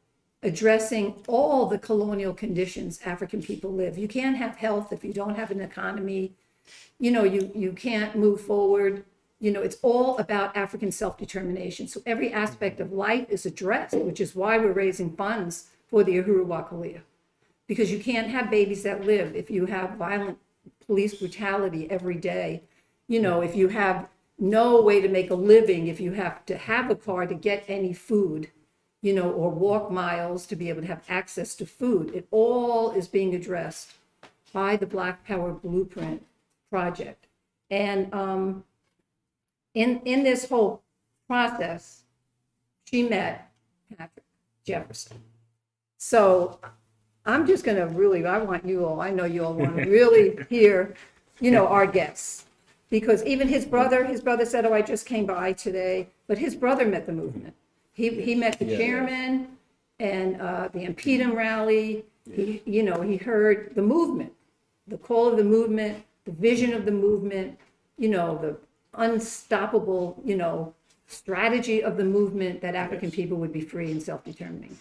addressing all the colonial conditions African people live. You can't have health if you don't have an economy. You can't move forward. It's all about African self-determination. So every aspect of life is addressed, which is why we're raising funds for the Uhuru Kulea. Because you can't have babies that live if you have violent police brutality every day. If you have, no way to make a living if you have to have a car to get any food, or walk miles to be able to have access to food. It all is being addressed by the Black Power Blueprint project. And in this whole process, she met Patrick Jefferson. So I'm just going to I want you all, I know you all want to really hear, our guests. Because even his brother said, oh, I just came by today, but his brother met the movement. He met the chairman and the Impedum rally. He heard the movement, the call of the movement, the vision of the movement, the unstoppable, strategy of the movement that African people would be free and self-determining.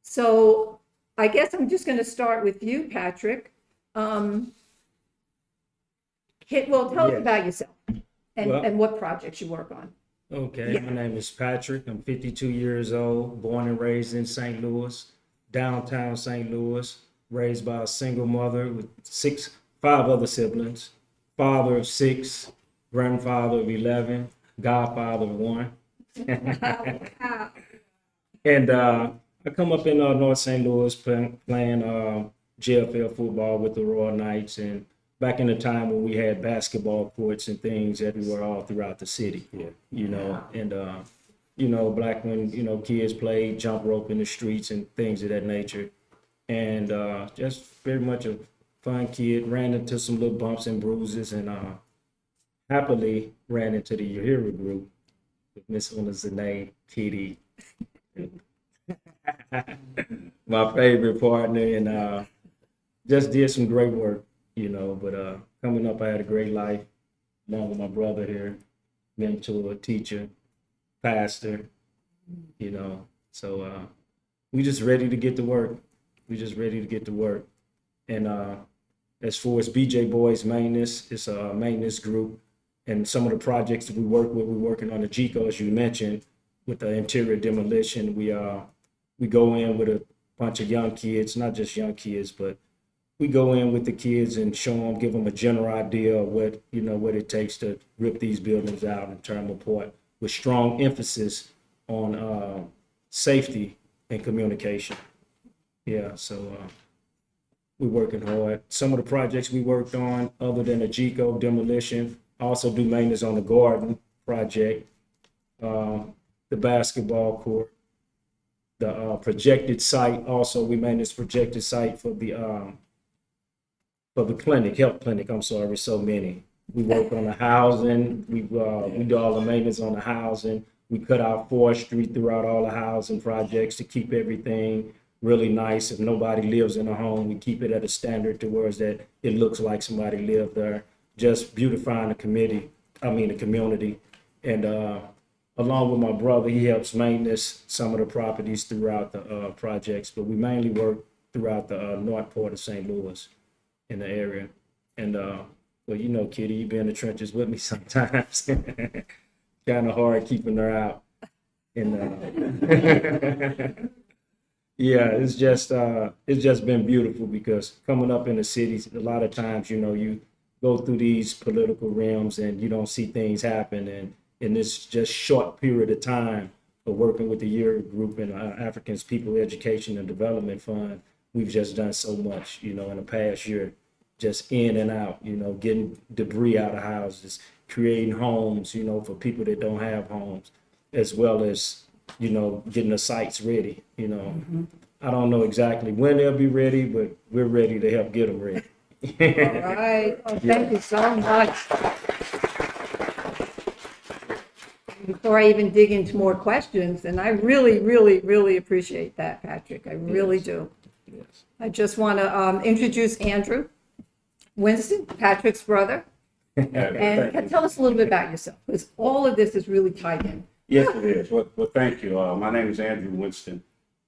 So I guess I'm just going to start with you, Patrick. Tell us about yourself and what projects you work on. Okay, my name is Patrick. I'm 52 years old, born and raised in St. Louis, downtown St. Louis, raised by a single mother with 5 other siblings, father of 6, grandfather of 11, godfather of 1. And I come up in North St. Louis playing GFL football with the Royal Knights, and back in the time when we had basketball courts and things everywhere all throughout the city, and back when kids played jump rope in the streets and things of that nature, and just very much a fun kid. Ran into some little bumps and bruises, and happily ran into the Uhuru group with Miss Zanae, Kitty, my favorite partner, and just did some great work. But coming up, I had a great life along with my brother here, mentor, teacher, pastor, so we just ready to get to work. And as far as BJ Boys Maintenance, it's a maintenance group, and some of the projects that we work with, we're working on the GECO, as you mentioned, with the interior demolition. We go in with a bunch of young kids, not just young kids, but we go in with the kids and show them, give them a general idea of what it takes to rip these buildings out and turn them apart, with strong emphasis on safety and communication. So we're working hard. Some of the projects we worked on, other than the GECO demolition, also do maintenance on the garden project, the basketball court, the projected site. Also, we maintenance projected site for the health clinic. I'm sorry, so many. We work on the housing. We do all the maintenance on the housing. We cut out forestry throughout all the housing projects to keep everything really nice. If nobody lives in a home, we keep it at a standard to where it looks like somebody lived there. Just beautifying the community. And along with my brother, he helps maintenance some of the properties throughout the projects, but we mainly work throughout the north part of St. Louis in the area. And Kitty, you be in the trenches with me sometimes. Kind of hard keeping her out. And it's just been beautiful, because coming up in the cities, a lot of times, you go through these political realms and you don't see things happen. And in this just short period of time of working with the Year Group and Africans People Education and Development Fund, we've just done so much, in the past year, just in and out, getting debris out of houses, creating homes, for people that don't have homes, as well as, getting the sites ready, I don't know exactly when they'll be ready, but we're ready to help get them ready. All right. Oh, thank you so much. Before I even dig into more questions, and I really, really, really appreciate that, Patrick. I really do. Yes. I just want to introduce Andrew Winston, Patrick's brother. And tell us a little bit about yourself, because all of this is really tied in. Yes, it is. Well, thank you. My name is Andrew Winston.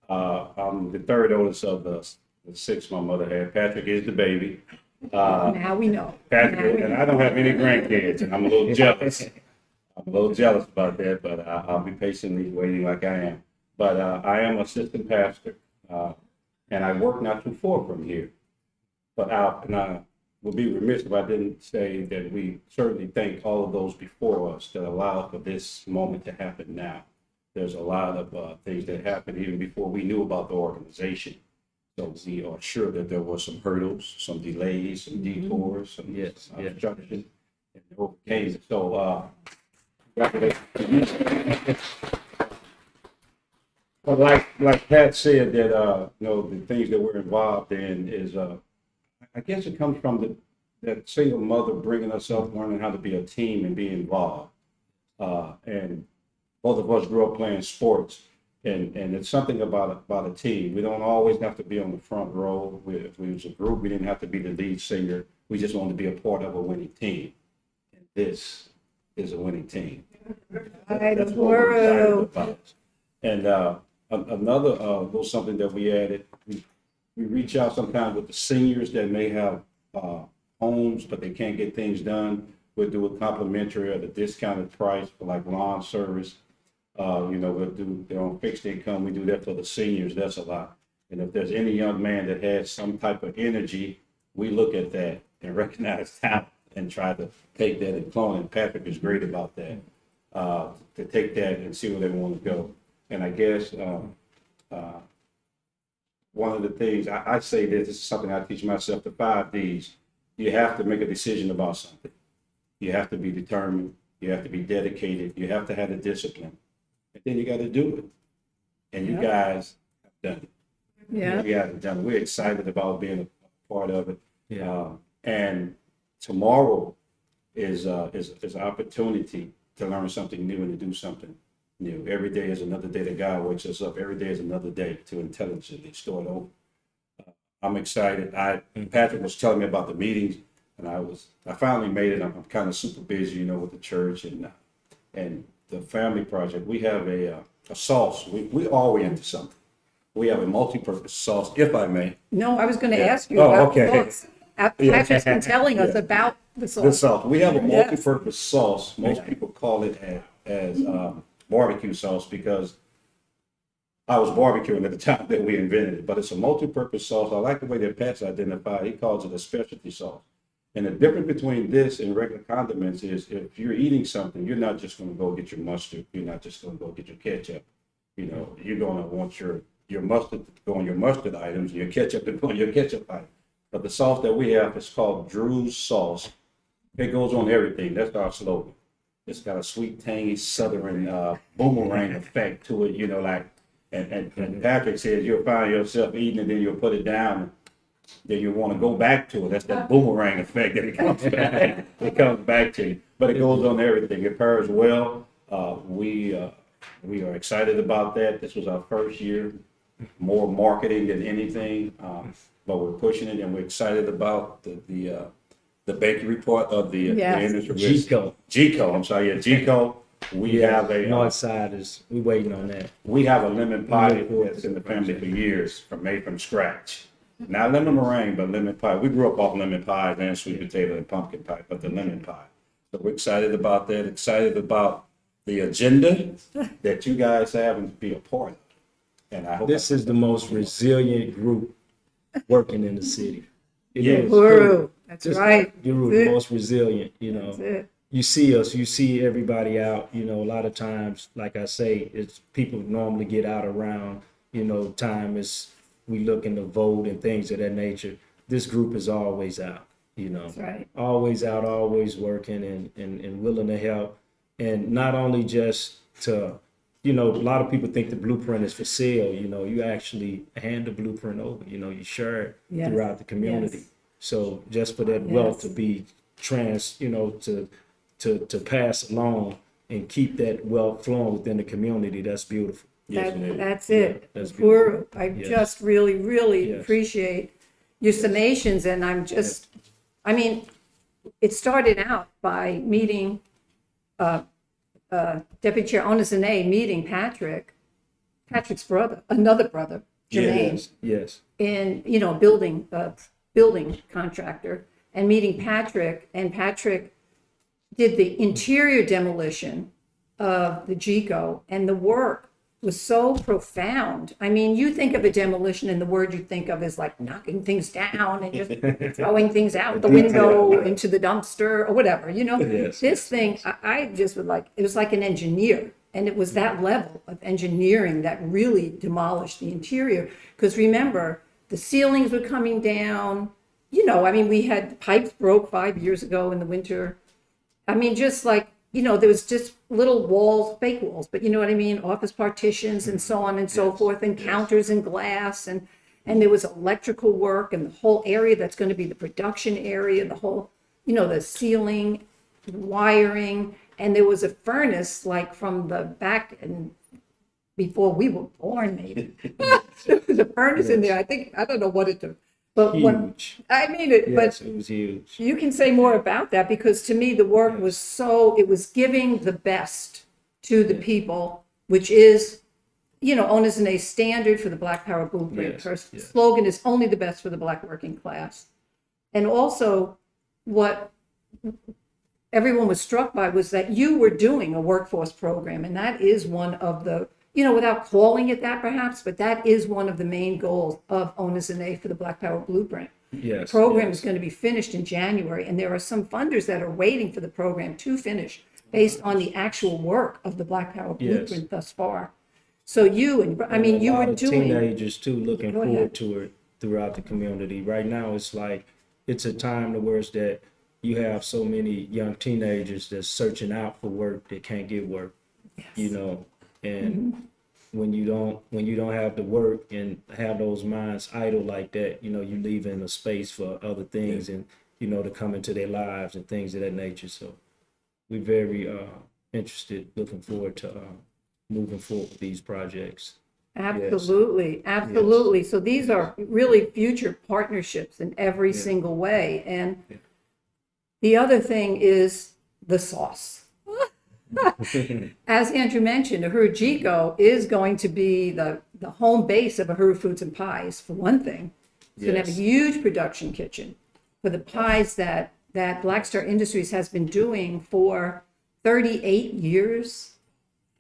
I'm the third oldest of the 6 my mother had. Patrick is the baby. Now we know. Patrick, and I don't have any grandkids, and I'm a little jealous. About that, but I'll be patiently waiting like I am. But I am assistant pastor, and I work not too far from here. But would be remiss if I didn't say that we certainly thank all of those before us that allowed for this moment to happen now. There's a lot of things that happened even before we knew about the organization. So we are sure that there were some hurdles, some delays, some detours, some obstruction, and they overcame it. So, congratulations. But like Pat said, that the things that we're involved in is, I guess it comes from that single mother bringing us up, learning how to be a team and be involved. And both of us grew up playing sports. And it's something about a team. We don't always have to be on the front row. If we was a group, we didn't have to be the lead singer. We just wanted to be a part of a winning team. And this is a winning team. That's what we're excited about. And another little something that we added, we reach out sometimes with the seniors that may have homes, but they can't get things done. We'll do a complimentary at a discounted price for like lawn service. We'll do their own fixed income. We do that for the seniors. That's a lot. And if there's any young man that has some type of energy, we look at that and recognize talent and try to take that and clone it. Patrick is great about that, to take that and see where they want to go. And I guess one of the things I say this is something I teach myself, the 5 Ds. You have to make a decision about something. You have to be determined. You have to be dedicated. You have to have the discipline. And then you got to do it. And you guys have done it. Yeah. You guys have done it. We're excited about being a part of it. Yeah. And tomorrow is an opportunity to learn something new and to do something new. Every day is another day that God wakes us up. Every day is another day to intelligently start over. I'm excited. Patrick was telling me about the meetings, and I finally made it. I'm kind of super busy, with the church and the family project. We have a sauce. We orient to something. We have a multi-purpose sauce, if I may. No, I was going to ask you about the sauce. Patrick's been telling us about the sauce. The sauce. We have a multi-purpose sauce. Most people call it as barbecue sauce because I was barbecuing at the time that we invented it. But it's a multi-purpose sauce. I like the way that Pat's identified. He calls it a specialty sauce. And the difference between this and regular condiments is if you're eating something, you're not just going to go get your mustard. You're not just going to go get your ketchup. You're going to want your mustard to go on your mustard items, and your ketchup to go on your ketchup items. But the sauce that we have is called Drew's sauce. It goes on everything. That's our slogan. It's got a sweet, tangy, southern boomerang effect to it. And Patrick says you'll find yourself eating it, then you'll put it down. Then you want to go back to it. That's that boomerang effect that it comes back. It comes back to you, but it goes on everything. It pairs well. We are excited about that. This was our first year, more marketing than anything, but we're pushing it, and we're excited about the bakery part of the industry. GCO. I'm sorry, GCO. We have a North Side we waiting on that. We have a lemon pie that's in the family for years, made from scratch. Not lemon meringue, but lemon pie. We grew up off lemon pies and sweet potato and pumpkin pie, but the lemon pie. So we're excited about that, excited about the agenda that you guys have and be a part of. And I hope this is the most resilient group working in the city. Uhuru. That's right. Uhuru, the most resilient, You see us, you see everybody out, a lot of times, like I say, it's people normally get out around, time is we looking to vote and things of that nature. This group is always out, That's right. Always out, always working and willing to help. And not only just to, a lot of people think the blueprint is for sale, you actually hand the blueprint over, you share it throughout the community. Yes. So just for that wealth to be to pass along and keep that wealth flowing within the community, that's beautiful. That's it. That's beautiful. I just really, really appreciate your summations, and it started out by meeting Deputy Chair Onizane meeting Patrick's brother, another brother, Jermaine. Yes. In building contractor, and meeting Patrick, and Patrick did the interior demolition of the GCO, and the work was so profound. I mean, you think of a demolition and the word you think of is like knocking things down and just throwing things out the window into the dumpster or whatever, you know? This thing, I just would like, it was like an engineer. And it was that level of engineering that really demolished the interior. Because remember, the ceilings were coming down. You know, I mean, we had pipes broke 5 years ago in the winter. I mean, just like, you know, there was just little walls, fake walls, but you know what I mean? Office partitions and so on and so forth, and counters and glass. And there was electrical work and the whole area that's going to be the production area, the whole, you know, the ceiling, wiring. And there was a furnace like from the back and before we were born, maybe. There was a furnace in there. I don't know what it took. But Huge. I mean it, Yes, but it was huge. you can say more about that because to me the work was so, it was giving the best to the people, which is, you know, Owners and a standard for the Black Power Blueprint. Her slogan is only the best for the Black working class. And also what everyone was struck by was that you were doing a workforce program, and that is one of the, you know, without calling it that perhaps, but that is one of the main goals of Owners and A for the Black Power Blueprint. The program is going to be finished in January, and there are some funders that are waiting for the program to finish based on the actual work of the Black Power Blueprint thus far. So you, and I mean, you were doing. Teenagers too looking forward to it throughout the community. Right now, it's like, it's a time to where it's that you have so many young teenagers that's searching out for work that can't get work, you know, and when you don't have the work and have those minds idle like that, you know, you leave in a space for other things and, you know, to come into their lives and things of that nature. So we're very interested, looking forward to moving forward with these projects. Absolutely, absolutely. So these are really future partnerships in every single way. And the other thing is the sauce. As Andrew mentioned, Uhuru Chico is going to be the home base of Uhuru Foods and Pies, for one thing. It's going to have a huge production kitchen for the pies that Black Star Industries has been doing for 38 years.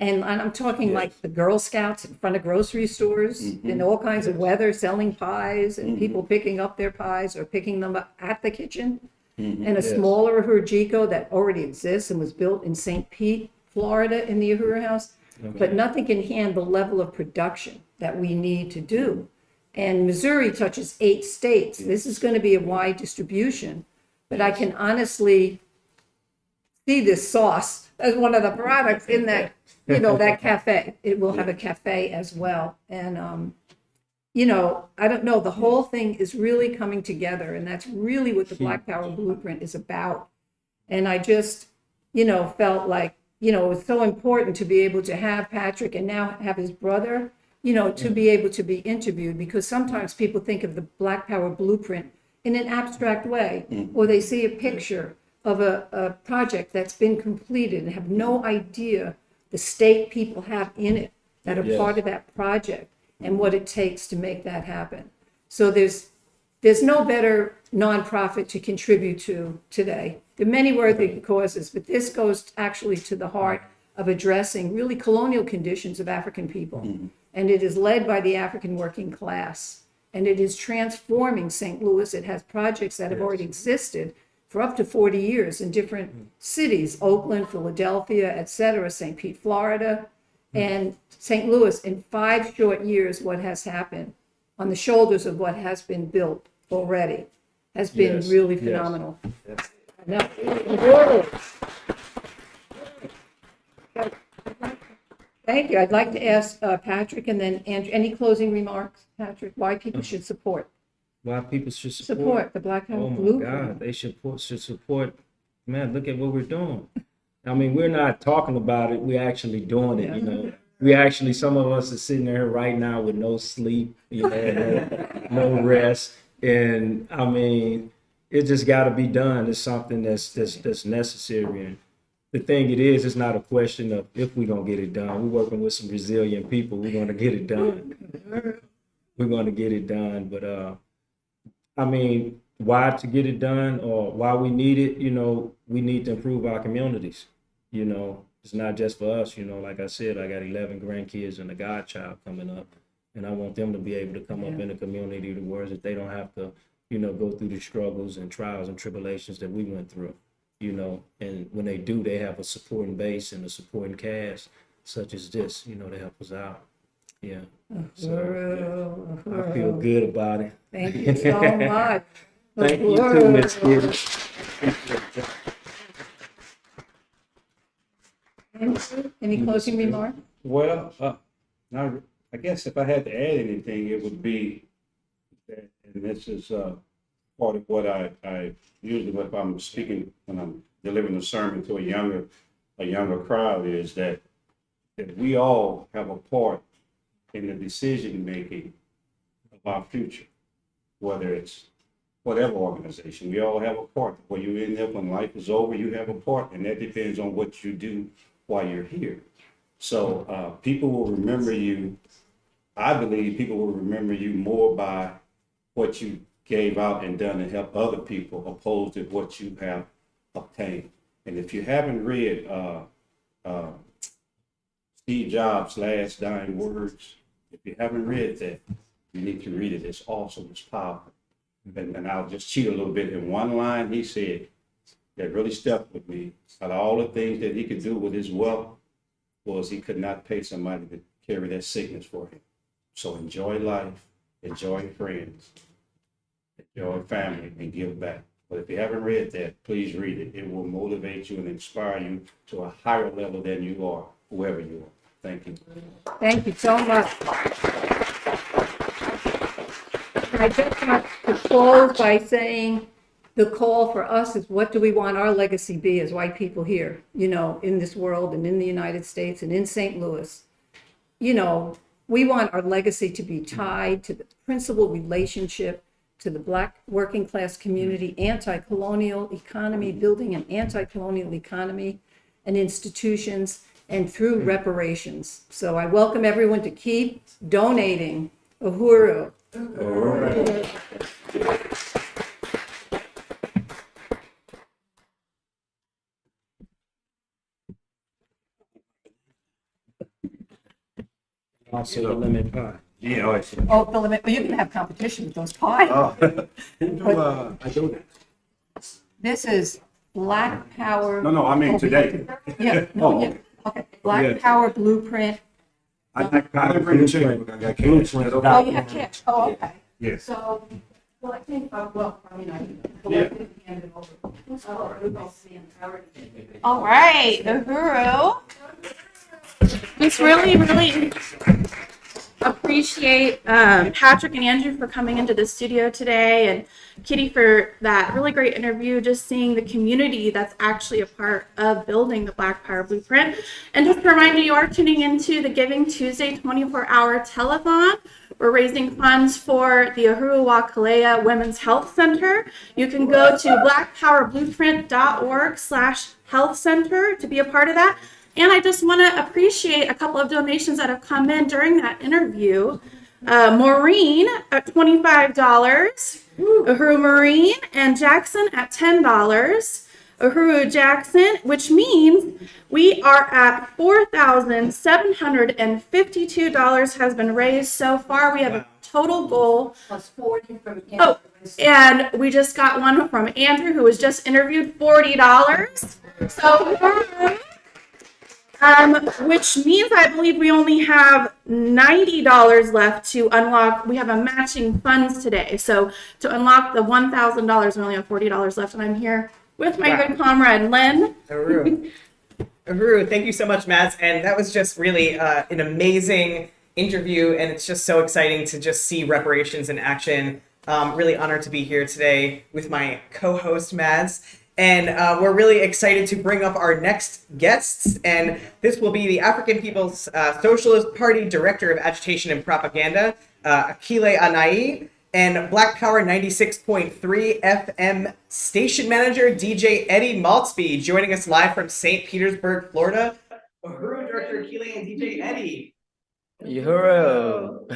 And I'm talking like the Girl Scouts in front of grocery stores in all kinds of weather, selling pies and people picking up their pies or picking them up at the kitchen. And a smaller Uhuru Chico that already exists and was built in St. Pete, Florida, in the Uhuru House. But nothing can handle the level of production that we need to do. And Missouri touches 8 states. This is going to be a wide distribution. But I can honestly see this sauce as one of the products in that, you know, that cafe. It will have a cafe as well. And, you know, I don't know, the whole thing is really coming together, and that's really what the Black Power Blueprint is about. And I just, you know, felt like, you know, it was so important to be able to have Patrick and now have his brother, you know, to be able to be interviewed, because sometimes people think of the Black Power Blueprint in an abstract way, or they see a picture of a project that's been completed and have no idea the stake people have in it that are part of that project and what it takes to make that happen. So there's no better nonprofit to contribute to today. There are many worthy causes, but this goes actually to the heart of addressing really colonial conditions of African people. And it is led by the African working class. And it is transforming St. Louis. It has projects that have already existed for up to 40 years in different cities, Oakland, Philadelphia, et cetera, St. Pete, Florida, and St. Louis. In 5 short years, what has happened on the shoulders of what has been built already has been really phenomenal. Now, thank you. I'd like to ask Patrick and then Andrew, any closing remarks, Patrick, why people should support? Why people should support the Black Power Blueprint. Oh my God, they should support. Man, look at what we're doing. I mean, we're not talking about it. We're actually doing it. You know, we actually, some of us are sitting there right now with no sleep, you know, no rest, and I mean, it just got to be done. It's something that's necessary. And the thing it is, it's not a question of if we're gonna get it done. We're working with some resilient people. We're gonna get it done. We're gonna get it done. But I mean, why to get it done or why we need it, you know, we need to improve our communities. You know, it's not just for us, like I said, I got 11 grandkids and a godchild coming up, and I want them to be able to come up in the community to where that they don't have to, go through the struggles and trials and tribulations that we went through, and when they do, they have a supporting base and a supporting cast such as this, to help us out. Yeah. So I feel good about it. Thank you so much. Thank you too, Ms. Kitty. Any closing remarks? Well, now, I guess if I had to add anything, it would be that, and this is part of what I usually, if I'm speaking, when I'm delivering a sermon to a younger crowd, is that we all have a part in the decision making of our future, whether it's whatever organization. We all have a part. When you end up, when life is over, you have a part, and that depends on what you do while you're here. So people will remember you. I believe people will remember you more by what you gave out and done to help other people, opposed to what you have obtained. And if you haven't read Steve Jobs' last dying words, if you haven't read that, you need to read it. It's awesome. It's powerful. And I'll just cheat a little bit. In one line, he said that really stuck with me. Out of all the things that he could do with his wealth, was he could not pay somebody to carry that sickness for him. So enjoy life, enjoy friends, enjoy family, and give back. But if you haven't read that, please read it. It will motivate you and inspire you to a higher level than you are, whoever you are. Thank you. Thank you so much. I just want to close by saying the call for us is, what do we want our legacy be as white people here, in this world and in the United States and in St. Louis? We want our legacy to be tied to the principal relationship to the Black working class community, anti-colonial economy, building an anti-colonial economy and institutions, and through reparations. So I welcome everyone to keep donating. Uhuru. Uhuru. Also the lemon pie. Yeah, the limit, but you can have competition with those pies. I do that. This is Black Power. No, I mean today. Yeah, okay. Black Power Blueprint. I didn't bring the check. I got cash. Oh, you have cash. Oh, okay. Yes. So, well, I think, I hand it over. All right, Uhuru. Just really appreciate Patrick and Andrew for coming into the studio today, and Kitty for that really great interview, just seeing the community that's actually a part of building the Black Power Blueprint. And just to remind you, you are tuning into the Giving Tuesday 24-hour telethon. We're raising funds for the Uhuru Kulea Women's Health Center. You can go to blackpowerblueprint.org/health center to be a part of that. And I just want to appreciate a couple of donations that have come in during that interview. Maureen at $25, Uhuru Maureen, and Jackson at $10. Uhuru Jackson, which means we are at $4,752 has been raised so far. We have a total goal. Plus 40 from Andrew. Oh, and we just got one from Andrew, who was just interviewed, $40. So, which means I believe we only have $90 left to unlock. We have a matching funds today. So to unlock the $1,000, we only have $40 left. And I'm here with my good comrade, Len. Uhuru, thank you so much, Mads. And that was just really an amazing interview. And it's just so exciting to just see reparations in action. Really honored to be here today with my co-host, Mads. And we're really excited to bring up our next guests. And this will be the African People's Socialist Party Director of Agitation and Propaganda, Kulea Anai, and Black Power 96.3 FM Station Manager, DJ Eddie Maltzby, joining us live from St. Petersburg, Florida. Uhuru, Director Kulea, and DJ Eddie. Uhuru.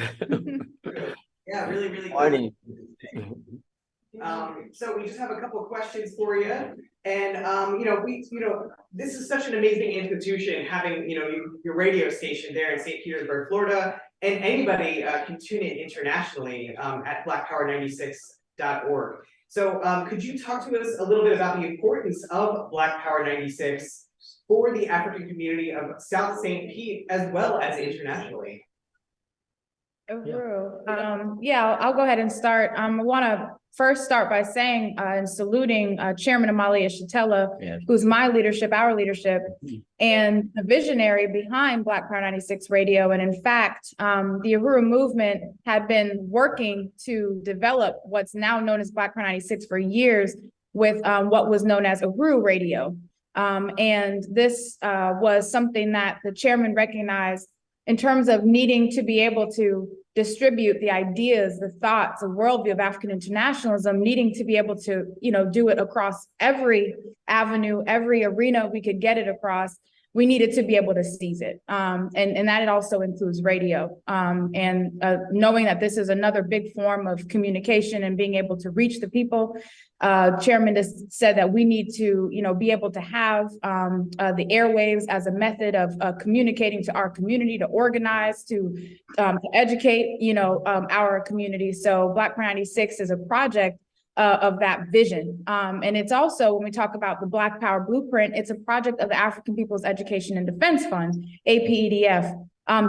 Yeah, really Morning. So we just have a couple of questions for you. And, this is such an amazing institution having, your radio station there in St. Petersburg, Florida, and anybody can tune in internationally at blackpower96.org. So could you talk to us a little bit about the importance of Black Power 96 for the African community of South St. Pete as well as internationally? Uhuru. Yeah, I'll go ahead and start. I want to first start by saying and saluting Chairman Amalia Shatella, who's my leadership, our leadership, and the visionary behind Black Power 96 Radio. And in fact, the Uhuru movement had been working to develop what's now known as Black Power 96 for years with what was known as Uhuru Radio. And this was something that the chairman recognized in terms of needing to be able to distribute the ideas, the thoughts, the worldview of African internationalism, needing to be able to, do it across every avenue, every arena we could get it across. We needed to be able to seize it. And that it also includes radio. And knowing that this is another big form of communication and being able to reach the people. Chairman has said that we need to, be able to have the airwaves as a method of communicating to our community, to organize, to educate, our community. So Black Power 96 is a project of that vision. And it's also, when we talk about the Black Power Blueprint, it's a project of the African People's Education and Defense Fund, APEDF,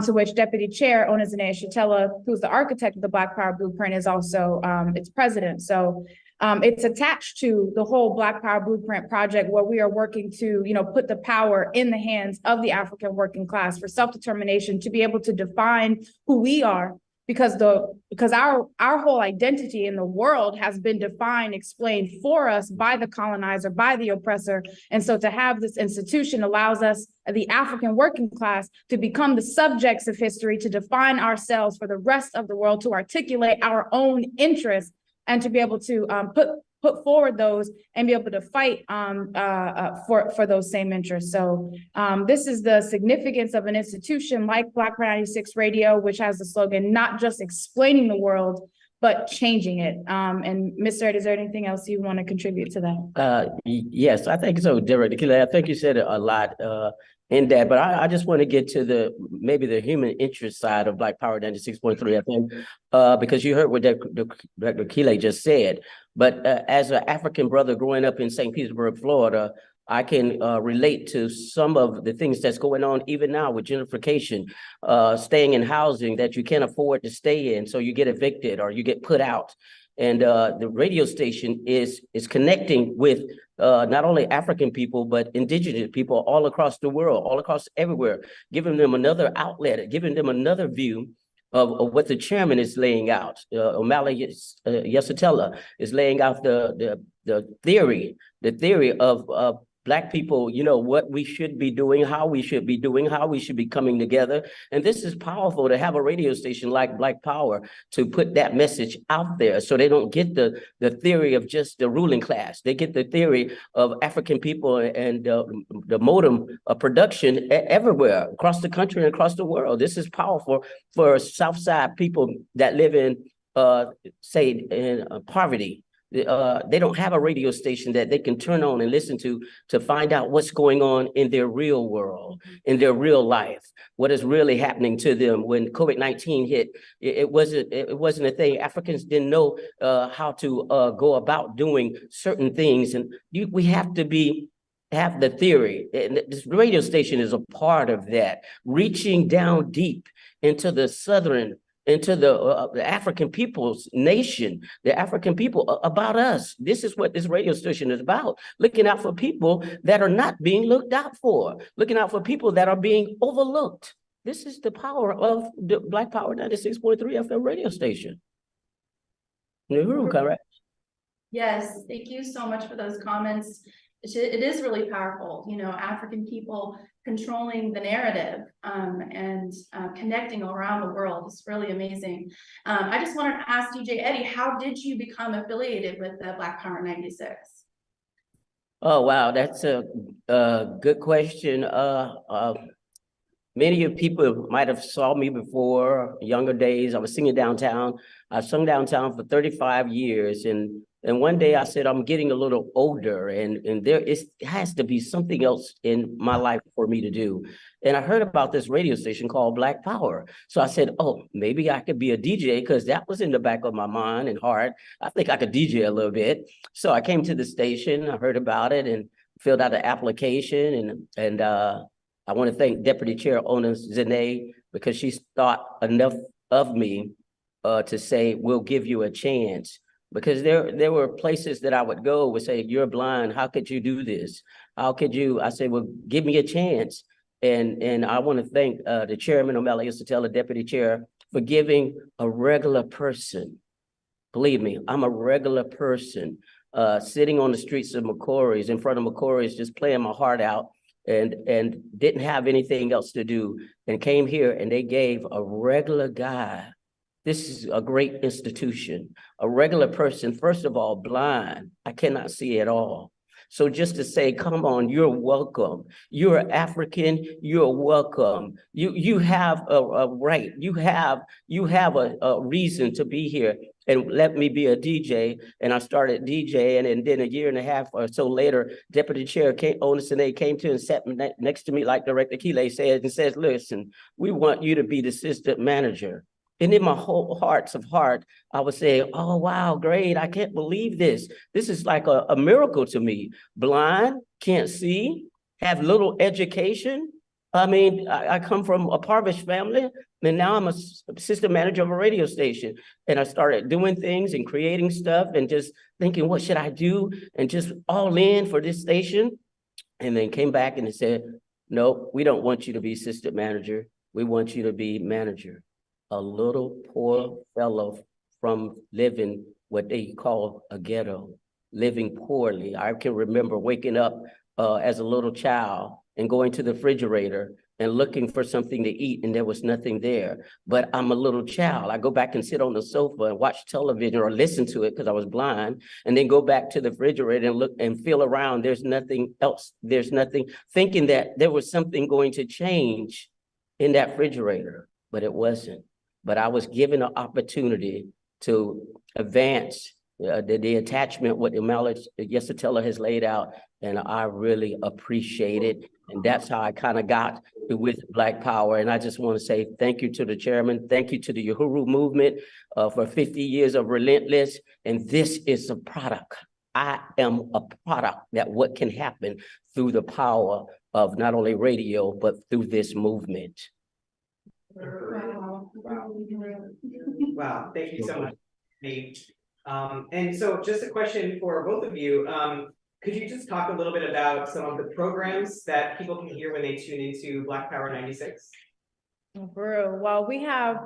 to which Deputy Chair Ona Zanea Shatella, who's the architect of the Black Power Blueprint, is also its president. So it's attached to the whole Black Power Blueprint project, where we are working to, put the power in the hands of the African working class for self-determination, to be able to define who we are, because our whole identity in the world has been defined, explained for us by the colonizer, by the oppressor. And so to have this institution allows us, the African working class, to become the subjects of history, to define ourselves for the rest of the world, to articulate our own interests, and to be able to put forward those and be able to fight for those same interests. So this is the significance of an institution like Black Power 96 Radio, which has the slogan, not just explaining the world, but changing it. And Mr. Ed, is there anything else you want to contribute to that? Yes, I think so, Derek. I think you said a lot in that, but I just want to get to maybe the human interest side of Black Power 96.3 FM, because you heard what Dr. Kulea just said. But as an African brother growing up in St. Petersburg, Florida, I can relate to some of the things that's going on even now with gentrification, staying in housing that you can't afford to stay in, so you get evicted or you get put out. And the radio station is connecting with not only African people, but indigenous people all across the world, all across everywhere, giving them another outlet, giving them another view of what the chairman is laying out. Amalia Shatella is laying out the theory of Black people, what we should be doing, how we should be coming together. And this is powerful to have a radio station like Black Power to put that message out there, so they don't get the theory of just the ruling class. They get the theory of African people and the modem of production everywhere, across the country and across the world. This is powerful for Southside people that live in, say, in poverty. They don't have a radio station that they can turn on and listen to find out what's going on in their real world, in their real life, what is really happening to them. When COVID-19 hit, it wasn't a thing. Africans didn't know how to go about doing certain things, and we have to have the theory. And this radio station is a part of that, reaching down deep into the into the African people's nation, the African people, about us. This is what this radio station is about, looking out for people that are not being looked out for, looking out for people that are being overlooked. This is the power of the Black Power 96.3 FM radio station. Uhuru, correct? Yes, thank you so much for those comments. It is really powerful, African people controlling the narrative and connecting around the world is really amazing. I just wanted to ask DJ Eddie, how did you become affiliated with the Black Power 96? Oh, wow, that's a good question. Many of people might have saw me before, younger days. I was singing downtown. I sung downtown for 35 years. And one day I said, I'm getting a little older and there has to be something else in my life for me to do. And I heard about this radio station called Black Power. So I said, oh, maybe I could be a DJ, because that was in the back of my mind and heart. I think I could DJ a little bit. So I came to the station, I heard about it and filled out an application. And I want to thank Deputy Chair Ona Zene, because she thought enough of me to say, we'll give you a chance. Because there were places that I would go would say, you're blind, how could you do this? How could you? I said, well, give me a chance. And I want to thank the chairman, Omala Yusatella, deputy chair, for giving a regular person, believe me, I'm a regular person, sitting on the streets of McCory's, in front of McCory's, just playing my heart out, and didn't have anything else to do, and came here and they gave a regular guy. This is a great institution, a regular person, first of all, blind, I cannot see at all. So just to say, come on, you're welcome. You're African, you're welcome. You have a right, you have a reason to be here. And let me be a DJ. And I started DJing, and then a year and a half or so later, Deputy Chair Onisene came to and sat next to me, like Director Kulea said, and says, listen, we want you to be the assistant manager. And in my whole hearts of heart, I would say, oh, wow, great. I can't believe this. This is like a miracle to me. Blind, can't see, have little education. I mean, I come from a Parvish family, and now I'm a assistant manager of a radio station. And I started doing things and creating stuff and just thinking, what should I do? And just all in for this station. And then came back and they said, no, we don't want you to be assistant manager. We want you to be manager. A little poor fellow from living what they call a ghetto, living poorly. I can remember waking up as a little child and going to the refrigerator and looking for something to eat, and there was nothing there. But I'm a little child. I go back and sit on the sofa and watch television or listen to it because I was blind, and then go back to the refrigerator and look and feel around. There's nothing else. There's nothing, thinking that there was something going to change in that refrigerator, but it wasn't. But I was given an opportunity to advance the attachment, what Omala Yusatella has laid out, and I really appreciate it. And that's how I kind of got with Black Power. And I just want to say thank you to the chairman, thank you to the Uhuru movement for 50 years of relentless. And this is a product. I am a product that what can happen through the power of not only radio, but through this movement. Wow, thank you so much. And so just a question for both of you. Could you just talk a little bit about some of the programs that people can hear when they tune into Black Power 96? Uhuru. Well, we have,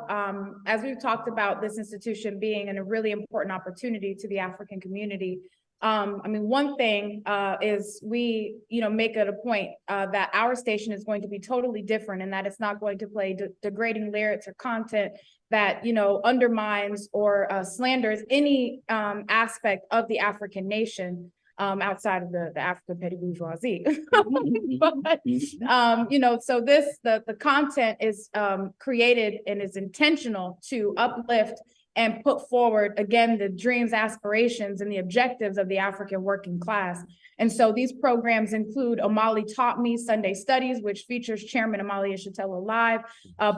as we've talked about this institution being a really important opportunity to the African community. I mean, one thing is we, make it a point that our station is going to be totally different, and that it's not going to play degrading lyrics or content that, undermines or slanders any aspect of the African nation outside of the African petty bourgeoisie. But, so the content is created and is intentional to uplift and put forward, again, the dreams, aspirations, and the objectives of the African working class. And so these programs include Omali Taught Me Sunday Studies, which features Chairman Omali Yusatella live,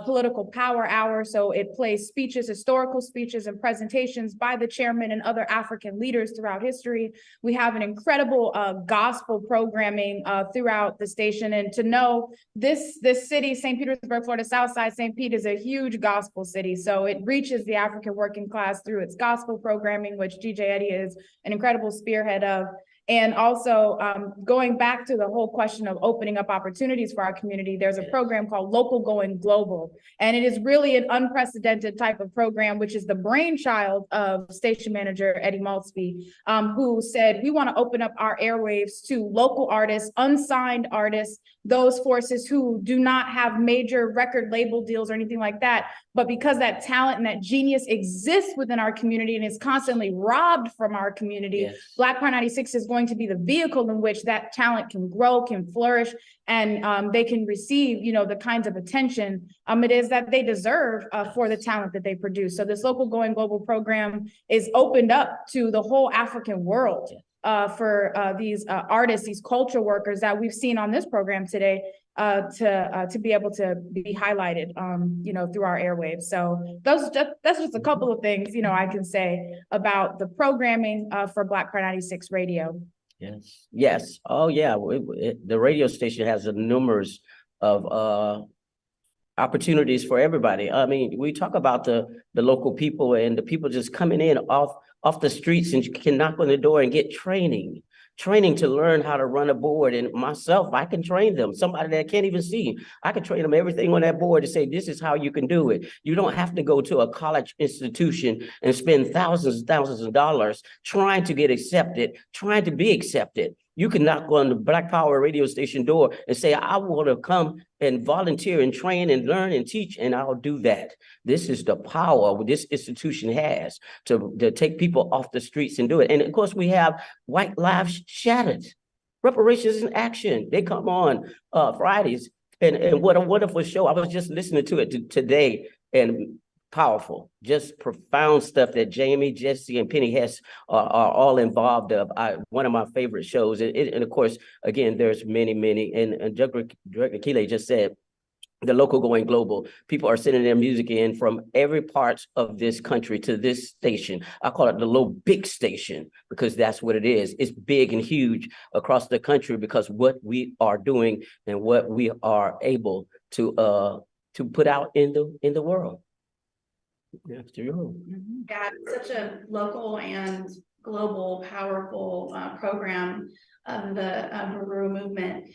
Political Power Hour. So it plays speeches, historical speeches, and presentations by the chairman and other African leaders throughout history. We have an incredible gospel programming throughout the station. And to know this city, St. Petersburg, Florida, Southside St. Pete, is a huge gospel city. So it reaches the African working class through its gospel programming, which DJ Eddie is an incredible spearhead of. And also going back to the whole question of opening up opportunities for our community, there's a program called Local Going Global. And it is really an unprecedented type of program, which is the brainchild of station manager Eddie Maltzby, who said, we want to open up our airwaves to local artists, unsigned artists, those forces who do not have major record label deals or anything like that. But because that talent and that genius exists within our community and is constantly robbed from our community, Yes. Black Power 96 is going to be the vehicle in which that talent can grow, can flourish, and they can receive, the kinds of attention it is that they deserve for the talent that they produce. So this local going global program is opened up to the whole African world for these artists, these culture workers that we've seen on this program today to be able to be highlighted, through our airwaves. So that's just a couple of things, I can say about the programming for Black Power 96 Radio. Yes. Yes. Oh, yeah. The radio station has a numerous of opportunities for everybody. I mean, we talk about the local people and the people just coming in off the streets, and you can knock on the door and get training to learn how to run a board. And myself, I can train them. Somebody that can't even see, I can train them everything on that board to say, this is how you can do it. You don't have to go to a college institution and spend thousands of dollars trying to get accepted, trying to be accepted. You can knock on the Black Power radio station door and say, I want to come and volunteer and train and learn and teach, and I'll do that. This is the power this institution has to take people off the streets and do it. And of course, we have White Lives Shattered, Reparations in Action. They come on Fridays, and what a wonderful show. I was just listening to it today, and powerful, just profound stuff that Jamie, Jesse, and Penny Hess are all involved of. One of my favorite shows. And of course, again, there's many, and Director Kulea just said, the local going global. People are sending their music in from every part of this country to this station. I call it the little big station because that's what it is. It's big and huge across the country because what we are doing and what we are able to put out in the world. Yeah, such a local and global, powerful program of the Uhuru movement.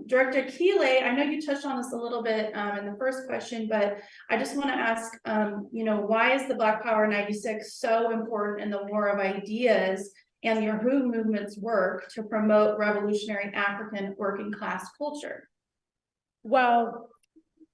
Director Kulea, I know you touched on this a little bit in the first question, but I just want to ask, why is the Black Power 96 so important in the war of ideas and the Uhuru movement's work to promote revolutionary African working class culture? Well,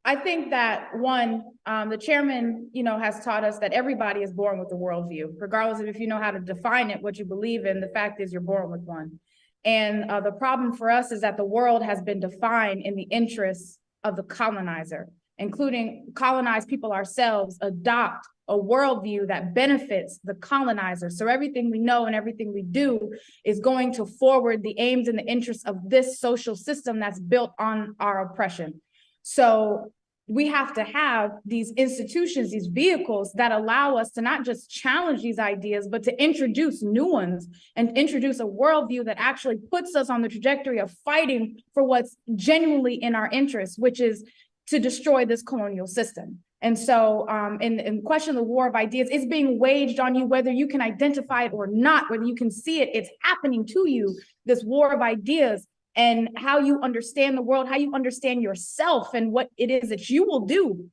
I think that one, the chairman, has taught us that everybody is born with a worldview, regardless of if you know how to define it, what you believe in. The fact is you're born with one. And the problem for us is that the world has been defined in the interests of the colonizer, including colonized people ourselves adopt a worldview that benefits the colonizer. So everything we know and everything we do is going to forward the aims and the interests of this social system that's built on our oppression. So we have to have these institutions, these vehicles that allow us to not just challenge these ideas, but to introduce new ones and introduce a worldview that actually puts us on the trajectory of fighting for what's genuinely in our interests, which is to destroy this colonial system. And so in question, the war of ideas is being waged on you, whether you can identify it or not, whether you can see it, it's happening to you, this war of ideas. And how you understand the world, how you understand yourself and what it is that you will do,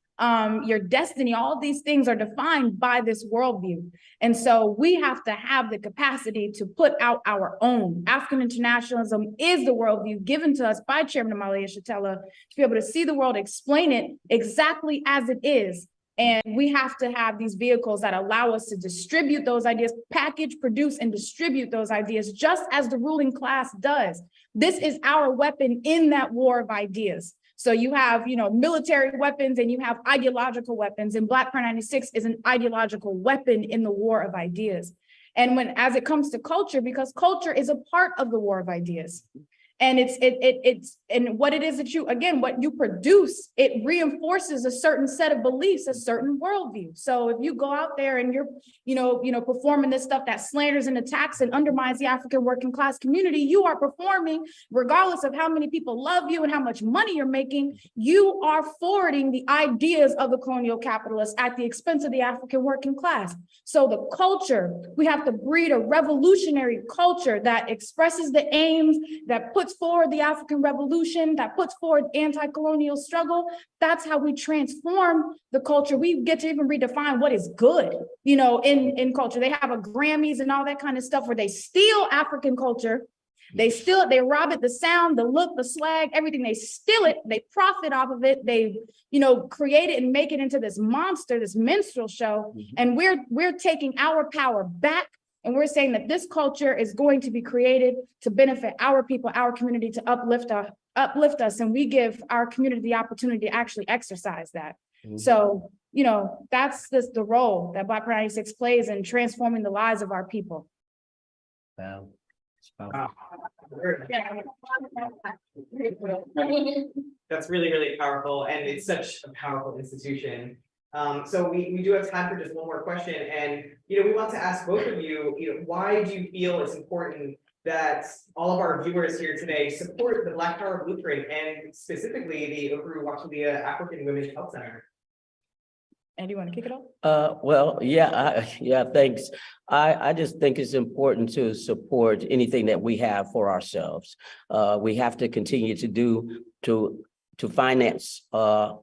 your destiny, all these things are defined by this worldview. And so we have to have the capacity to put out our own. African internationalism is the worldview given to us by Chairman Amalia Shatella to be able to see the world, explain it exactly as it is. And we have to have these vehicles that allow us to distribute those ideas, package, produce, and distribute those ideas, just as the ruling class does. This is our weapon in that war of ideas. So you have, military weapons and you have ideological weapons, and Black Power 96 is an ideological weapon in the war of ideas. And as it comes to culture, because culture is a part of the war of ideas. And it's what it is that what you produce, it reinforces a certain set of beliefs, a certain worldview. So if you go out there and you're, performing this stuff that slanders and attacks and undermines the African working class community, you are performing, regardless of how many people love you and how much money you're making, you are forwarding the ideas of the colonial capitalists at the expense of the African working class. So the culture, we have to breed a revolutionary culture that expresses the aims, that puts forward the African Revolution, that puts forward anti-colonial struggle. That's how we transform the culture. We get to even redefine what is good, in culture. They have a Grammys and all that kind of stuff where they steal African culture, They steal it, they rob it, the sound, the look, the swag, everything. They steal it, they profit off of it. They, create it and make it into this monster, this minstrel show. And we're taking our power back. And we're saying that this culture is going to be created to benefit our people, our community, to uplift us. And we give our community the opportunity to actually exercise that. So, that's the role that Black Power 96 plays in transforming the lives of our people. Wow. That's really, really powerful, and it's such a powerful institution. So we do have time for just one more question, and we want to ask both of you, why do you feel it's important that all of our viewers here today support the Black Power Blueprint and specifically the Uhuru African Women's Health Center? And do you want to kick it off? Well, yeah, thanks. I just think it's important to support anything that we have for ourselves. We have to continue to finance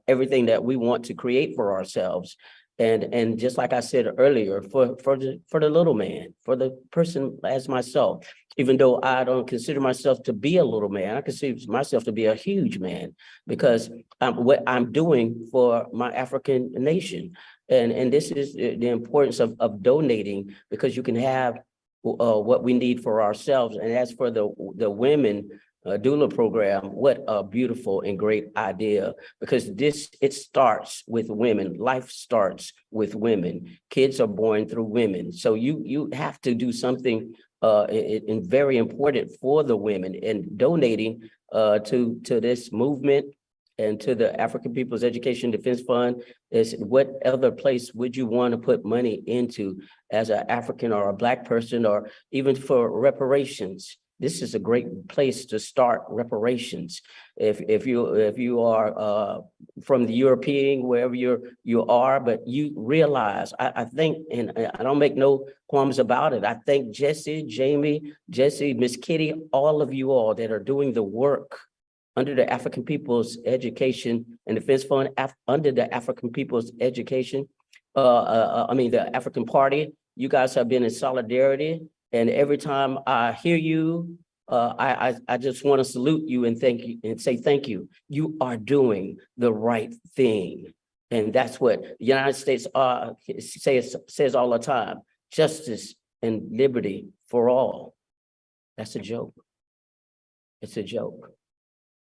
everything that we want to create for ourselves. And just like I said earlier, for the little man, for the person as myself, even though I don't consider myself to be a little man, I consider myself to be a huge man, because what I'm doing for my African nation. And this is the importance of donating, because you can have what we need for ourselves. And as for the women doula program, what a beautiful and great idea, because it starts with women. Life starts with women. Kids are born through women. So you have to do something and very important for the women, and donating to this movement and to the African People's Education Defense Fund is what other place would you want to put money into as an African or a Black person, or even for reparations. This is a great place to start reparations. If you are from the European, wherever you are, but you realize, I think, and I don't make no qualms about it. I think Jesse, Jamie, Miss Kitty, all of you all that are doing the work under the African People's Education and Defense Fund, under the African People's Education, the African Party, you guys have been in solidarity. And every time I hear you, I just want to salute you and thank you and say thank you. You are doing the right thing. And that's what the United States says all the time: justice and liberty for all. That's a joke. It's a joke.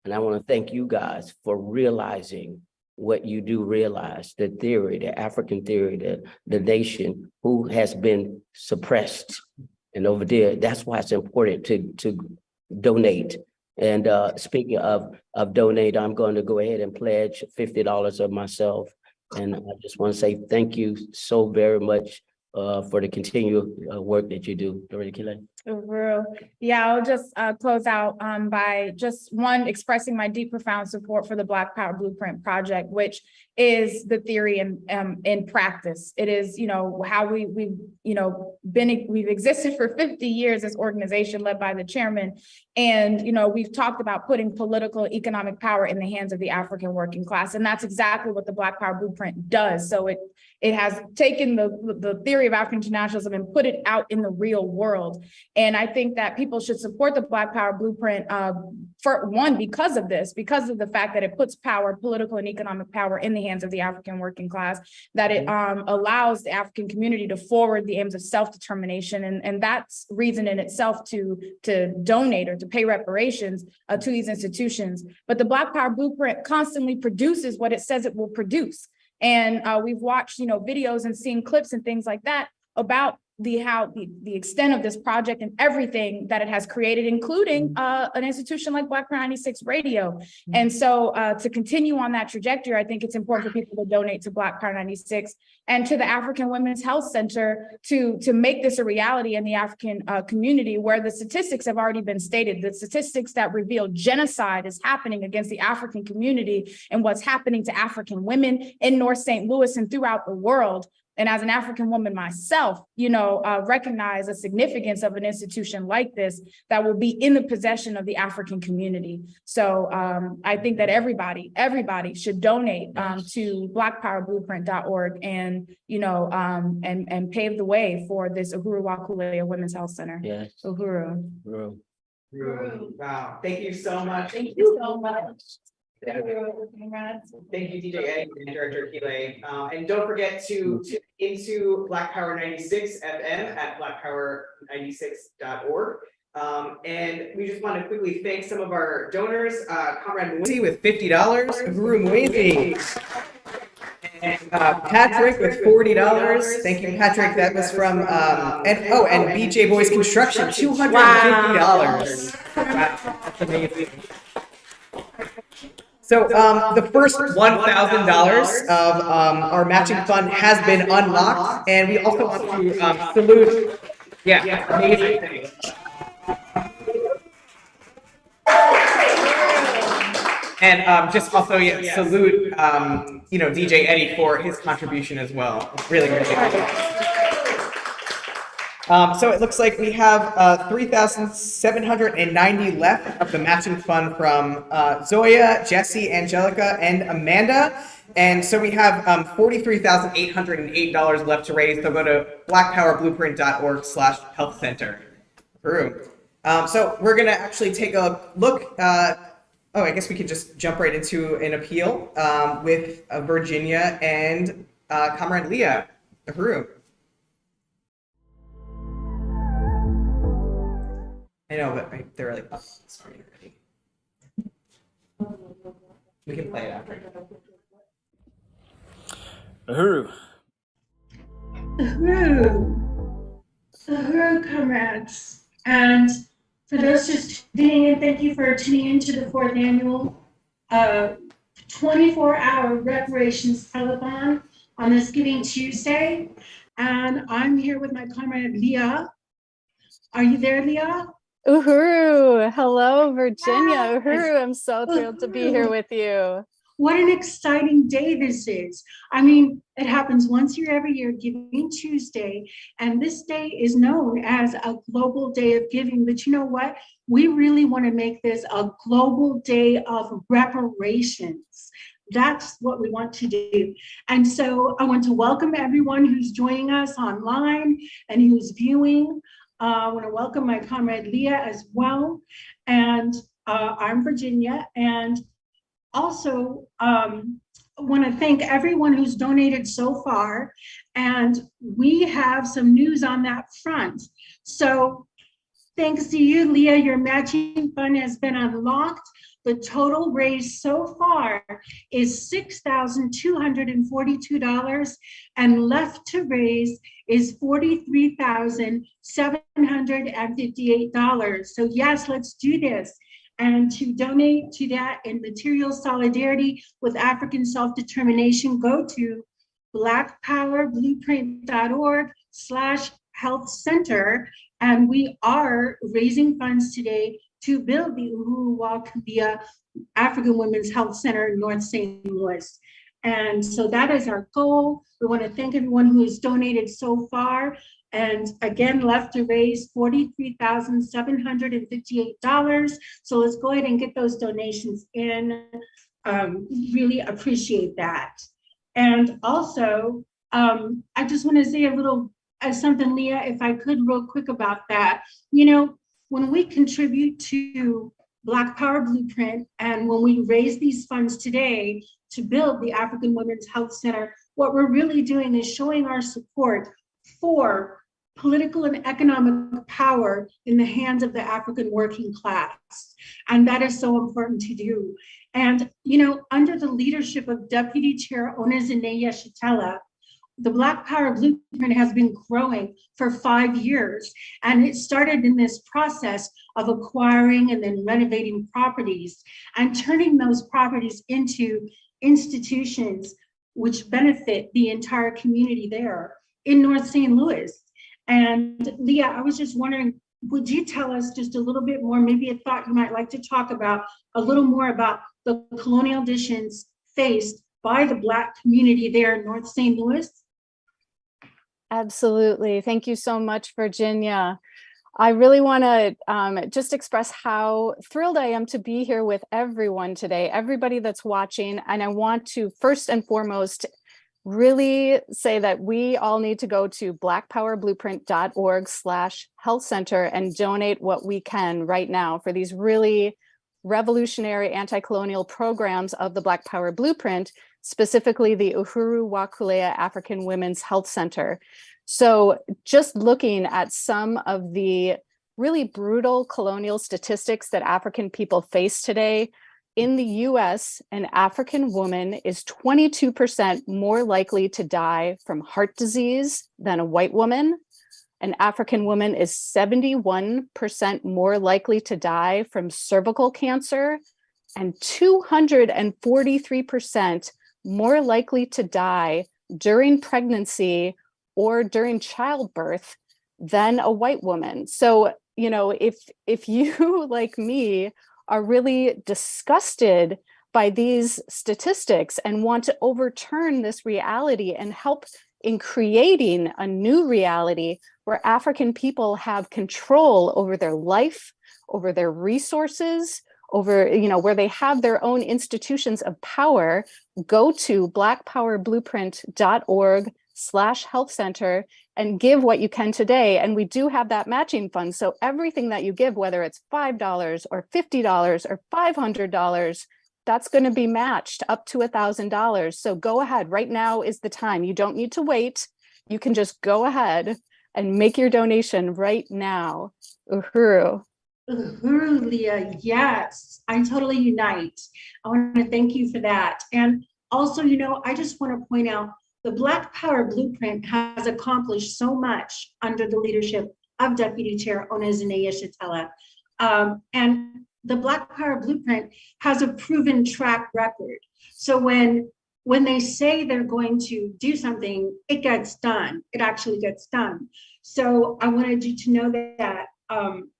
And I want to thank you guys for realizing what you do realize, the theory, the African theory, the nation who has been suppressed. And over there, that's why it's important to donate. And speaking of donate, I'm going to go ahead and pledge $50 of myself. And I just want to say thank you so very much for the continued work that you do. Uhuru. Yeah, I'll just close out by just expressing my deep, profound support for the Black Power Blueprint Project, which is the theory in practice. It is, how we've existed for 50 years as organization led by the chairman. And, we've talked about putting political, economic power in the hands of the African working class. And that's exactly what the Black Power Blueprint does. So it has taken the theory of African internationalism and put it out in the real world. And I think that people should support the Black Power Blueprint for one, because of the fact that it puts power, political and economic power, in the hands of the African working class, that it allows the African community to forward the aims of self-determination. And that's reason in itself to donate or to pay reparations to these institutions. But the Black Power Blueprint constantly produces what it says it will produce. And we've watched, videos and seen clips and things like that about the extent of this project and everything that it has created, including an institution like Black Power 96 Radio. And so to continue on that trajectory, I think it's important for people to donate to Black Power 96 and to the African Women's Health Center to make this a reality in the African community, where the statistics have already been stated. The statistics that reveal genocide is happening against the African community and what's happening to African women in North St. Louis and throughout the world. And as an African woman myself, recognize the significance of an institution like this that will be in the possession of the African community. So I think that everybody should donate to blackpowerblueprint.org and pave the way for this Uhuru Kulea Women's Health Center. Yes. Uhuru. Wow, thank you so much. Thank you so much. Thank you, DJ Eddie and Director Kulea. And don't forget to tune into Black Power 96 FM at blackpower96.org. And we just want to quickly thank some of our donors, Comrade Mwezi with $50, Uhuru Mwezi, and Patrick with $40. Thank you, Patrick. That was from and BJ Boys Construction, $250. Wow, that's amazing. So the first $1,000 of our matching fund has been unlocked, and we also want to salute. Yeah, amazing. And just also salute DJ Eddie for his contribution as well. It's really great. So it looks like we have 3,790 left of the matching fund from Zoya, Jesse, Angelica, and Amanda. And so we have $43,808 left to raise. So go to blackpowerblueprint.org/health center. So we're going to actually take a look. I guess we could just jump right into an appeal with Virginia and Comrade Leah. Uhuru. I know, but they're like, oh, sorry, already. We can play it after. Uhuru. Uhuru, comrades. And for those just tuning in, thank you for tuning into the 4th annual 24-hour Reparations Telethon on this Giving Tuesday. And I'm here with my comrade Leah. Are you there, Leah? Uhuru, hello, Virginia. Uhuru, I'm so thrilled to be here with you. What an exciting day this is. I mean, it happens once every year, Giving Tuesday, and this day is known as a global day of giving. But you know what? We really want to make this a global day of reparations. That's what we want to do. And so I want to welcome everyone who's joining us online and who's viewing. I want to welcome my comrade Leah as well. And I'm Virginia. And also want to thank everyone who's donated so far. And we have some news on that front. So thanks to you, Leah, your matching fund has been unlocked. The total raised so far is $6,242, and left to raise is $43,758. So yes, let's do this. And to donate to that in material solidarity with African self-determination, go to blackpowerblueprint.org/health center. And we are raising funds today to build the Uhuru Kulea African Women's Health Center in North St. Louis. And so that is our goal. We want to thank everyone who has donated so far. And again, left to raise $43,758. So let's go ahead and get those donations in. Really appreciate that. And also, I just want to say a little something, Leah, if I could real quick about that. You know, when we contribute to Black Power Blueprint and when we raise these funds today to build the African Women's Health Center, what we're really doing is showing our support for political and economic power in the hands of the African working class. And that is so important to do. And, you know, under the leadership of Deputy Chair Onezine Yeshitela, the Black Power Blueprint has been growing for 5 years. And it started in this process of acquiring and then renovating properties and turning those properties into institutions which benefit the entire community there in North St. Louis. And Leah, I was just wondering, would you tell us just a little bit more, maybe a thought you might like to talk about, a little more about the colonial additions faced by the Black community there in North St. Louis? Absolutely. Thank you so much, Virginia. I really want to just express how thrilled I am to be here with everyone today, everybody that's watching. And I want to first and foremost really say that we all need to go to blackpowerblueprint.org/health center and donate what we can right now for these really revolutionary anti-colonial programs of the Black Power Blueprint, specifically the Uhuru wa Kulea African Women's Health Center. So just looking at some of the really brutal colonial statistics that African people face today, in the US, an African woman is 22% more likely to die from heart disease than a white woman. An African woman is 71% more likely to die from cervical cancer and 243% more likely to die during pregnancy or during childbirth than a white woman. So, you know, if you, like me, are really disgusted by these statistics and want to overturn this reality and help in creating a new reality where African people have control over their life, over their resources, over, you know, where they have their own institutions of power, go to blackpowerblueprint.org/health center and give what you can today. And we do have that matching fund. So everything that you give, whether it's $5 or $50 or $500, that's going to be matched up to $1,000. So go ahead. Right now is the time. You don't need to wait. You can just go ahead and make your donation right now. Uhuru. Uhuru, Leah, yes, I totally unite. I want to thank you for that. And also, you know, I just want to point out the Black Power Blueprint has accomplished so much under the leadership of Deputy Chair Onezine Yeshitela. And the Black Power Blueprint has a proven track record. So when they say they're going to do something, it gets done. It actually gets done. So I wanted you to know that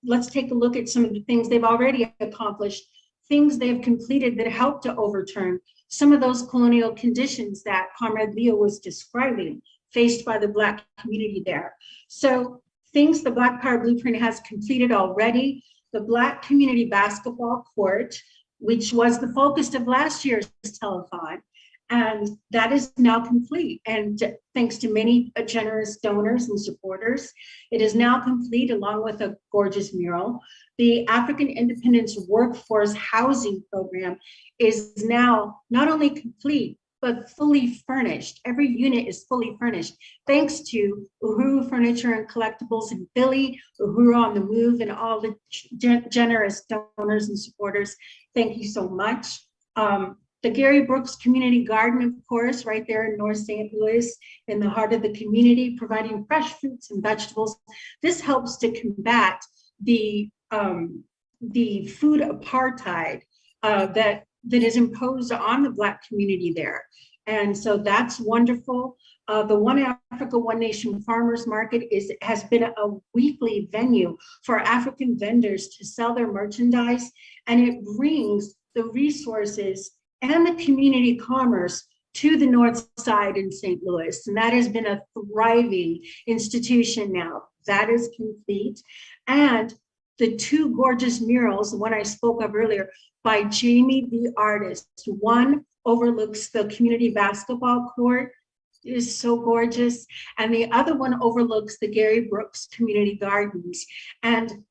let's take a look at some of the things they've already accomplished, things they've completed that helped to overturn some of those colonial conditions that Comrade Leo was describing, faced by the Black community there. So things the Black Power Blueprint has completed already: the Black Community Basketball Court, which was the focus of last year's telethon, and that is now complete. And thanks to many generous donors and supporters, it is now complete, along with a gorgeous mural. The African Independence Workforce Housing Program is now not only complete, but fully furnished. Every unit is fully furnished, thanks to Uhuru Furniture and Collectibles in Philly, Uhuru on the Move, and all the generous donors and supporters. Thank you so much. The Gary Brooks Community Garden, of course, right there in North St. Louis, in the heart of the community, providing fresh fruits and vegetables. This helps to combat the food apartheid that is imposed on the Black community there. And so that's wonderful. The One Africa, One Nation Farmers Market has been a weekly venue for African vendors to sell their merchandise, and it brings the resources and the community commerce to the North Side in St. Louis. And that has been a thriving institution now. That is complete. And the two gorgeous murals, the one I spoke of earlier, by Jamie the artist. One overlooks the community basketball court. It is so gorgeous. And the other one overlooks the Gary Brooks Community Gardens. And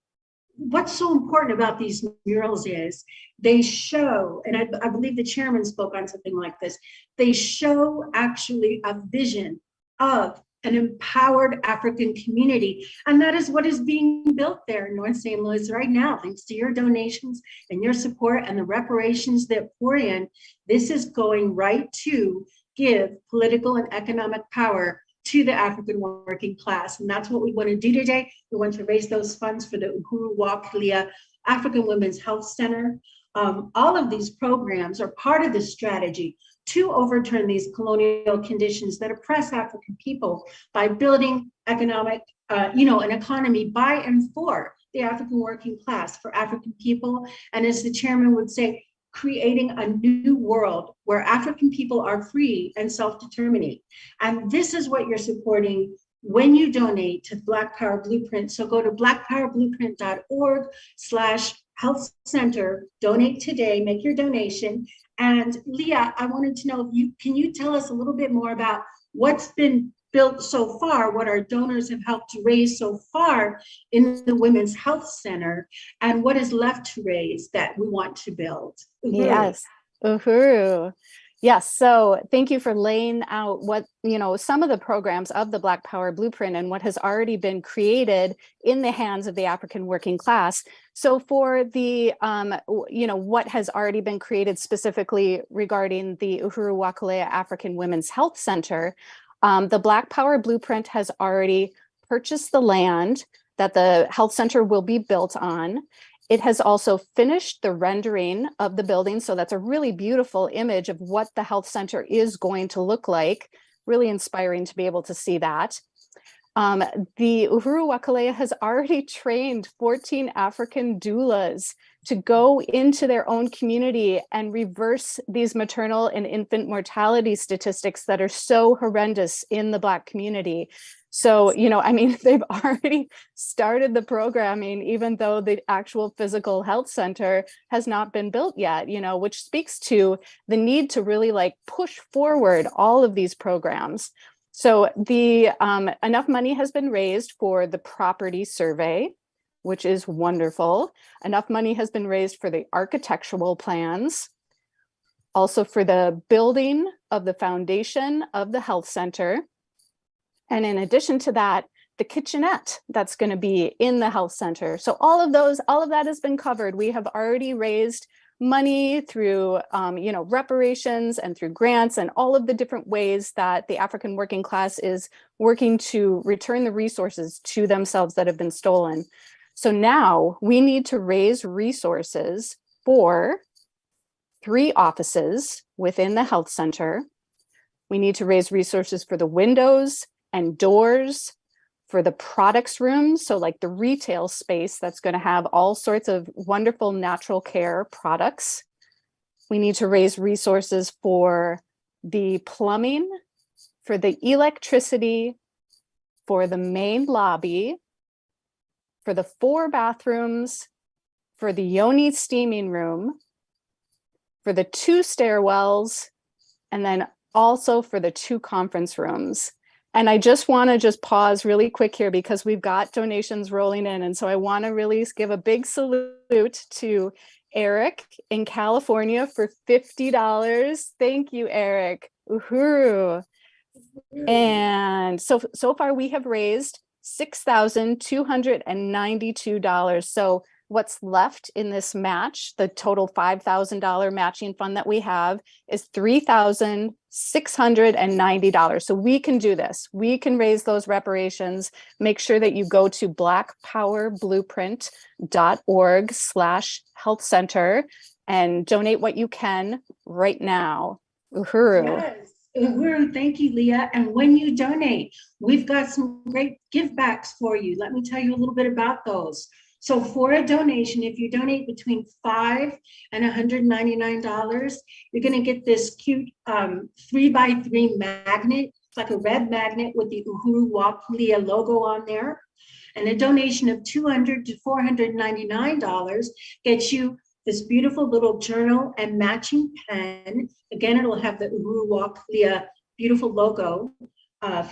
what's so important about these murals is they show, and I believe the chairman spoke on something like this, they show actually a vision of an empowered African community. And that is what is being built there in North St. Louis right now, thanks to your donations and your support and the reparations that pour in. This is going right to give political and economic power to the African working class. And that's what we want to do today. We want to raise those funds for the Uhuru wa Kulea African Women's Health Center. All of these programs are part of the strategy to overturn these colonial conditions that oppress African people by building economic, an economy by and for the African working class, for African people. And as the chairman would say, creating a new world where African people are free and self-determining. And this is what you're supporting when you donate to Black Power Blueprint. So go to blackpowerblueprint.org/health center, donate today, make your donation. And Leah, I wanted to know if can you tell us a little bit more about what's been built so far, what our donors have helped to raise so far in the Women's Health Center, and what is left to raise that we want to build? Uhuru. Yes, Uhuru. Yes, so thank you for laying out what, some of the programs of the Black Power Blueprint and what has already been created in the hands of the African working class. So for the, what has already been created specifically regarding the Uhuru wa Kulea African Women's Health Center, the Black Power Blueprint has already purchased the land that the health center will be built on. It has also finished the rendering of the building. So that's a really beautiful image of what the health center is going to look like. Really inspiring to be able to see that. The Uhuru wa Kulea has already trained 14 African doulas to go into their own community and reverse these maternal and infant mortality statistics that are so horrendous in the Black community. So, they've already started the programming, even though the actual physical health center has not been built yet, which speaks to the need to really push forward all of these programs. So enough money has been raised for the property survey, which is wonderful. Enough money has been raised for the architectural plans, also for the building of the foundation of the health center. And in addition to that, the kitchenette that's going to be in the health center. So all of that has been covered. We have already raised money through, reparations and through grants and all of the different ways that the African working class is working to return the resources to themselves that have been stolen. So now we need to raise resources for 3 offices within the health center. We need to raise resources for the windows and doors, for the products room, so like the retail space that's going to have all sorts of wonderful natural care products. We need to raise resources for the plumbing, for the electricity, for the main lobby, for the 4 bathrooms, for the Yoni steaming room, for the 2 stairwells, and then also for the 2 conference rooms. And I just want to pause really quick here because we've got donations rolling in. And so I want to really give a big salute to Eric in California for $50. Thank you, Eric. Uhuru. And so far we have raised $6,292. So what's left in this match, the total $5,000 matching fund that we have, is $3,690. So we can do this. We can raise those reparations. Make sure that you go to blackpowerblueprint.org/health center and donate what you can right now. Uhuru. Yes. Uhuru, thank you, Leah. And when you donate, we've got some great give backs for you. Let me tell you a little bit about those. So for a donation, if you donate between $5 and $199, you're going to get this cute 3x3 magnet. It's like a red magnet with the Uhuru wa Kulea logo on there. And a donation of $200 to $499 gets you this beautiful little journal and matching pen. Again, it'll have the Uhuru wa Kulea beautiful logo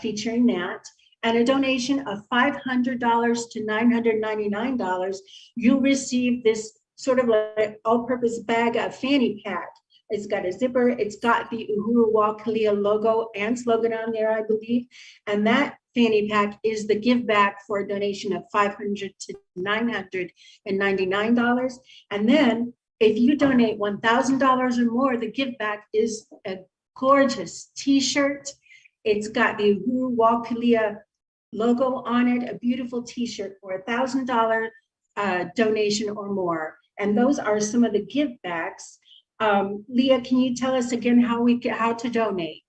featuring that. And a donation of $500 to $999, you'll receive this sort of like all-purpose bag of fanny pack. It's got a zipper. It's got the Uhuru wa Kulea logo and slogan on there, I believe. And that fanny pack is the give back for a donation of $500 to $999. And then if you donate $1,000 or more, the give back is a gorgeous t-shirt. It's got the Uhuru wa Kulea logo on it, a beautiful t-shirt for $1,000 donation or more. And those are some of the give backs. Leah, can you tell us again how to donate?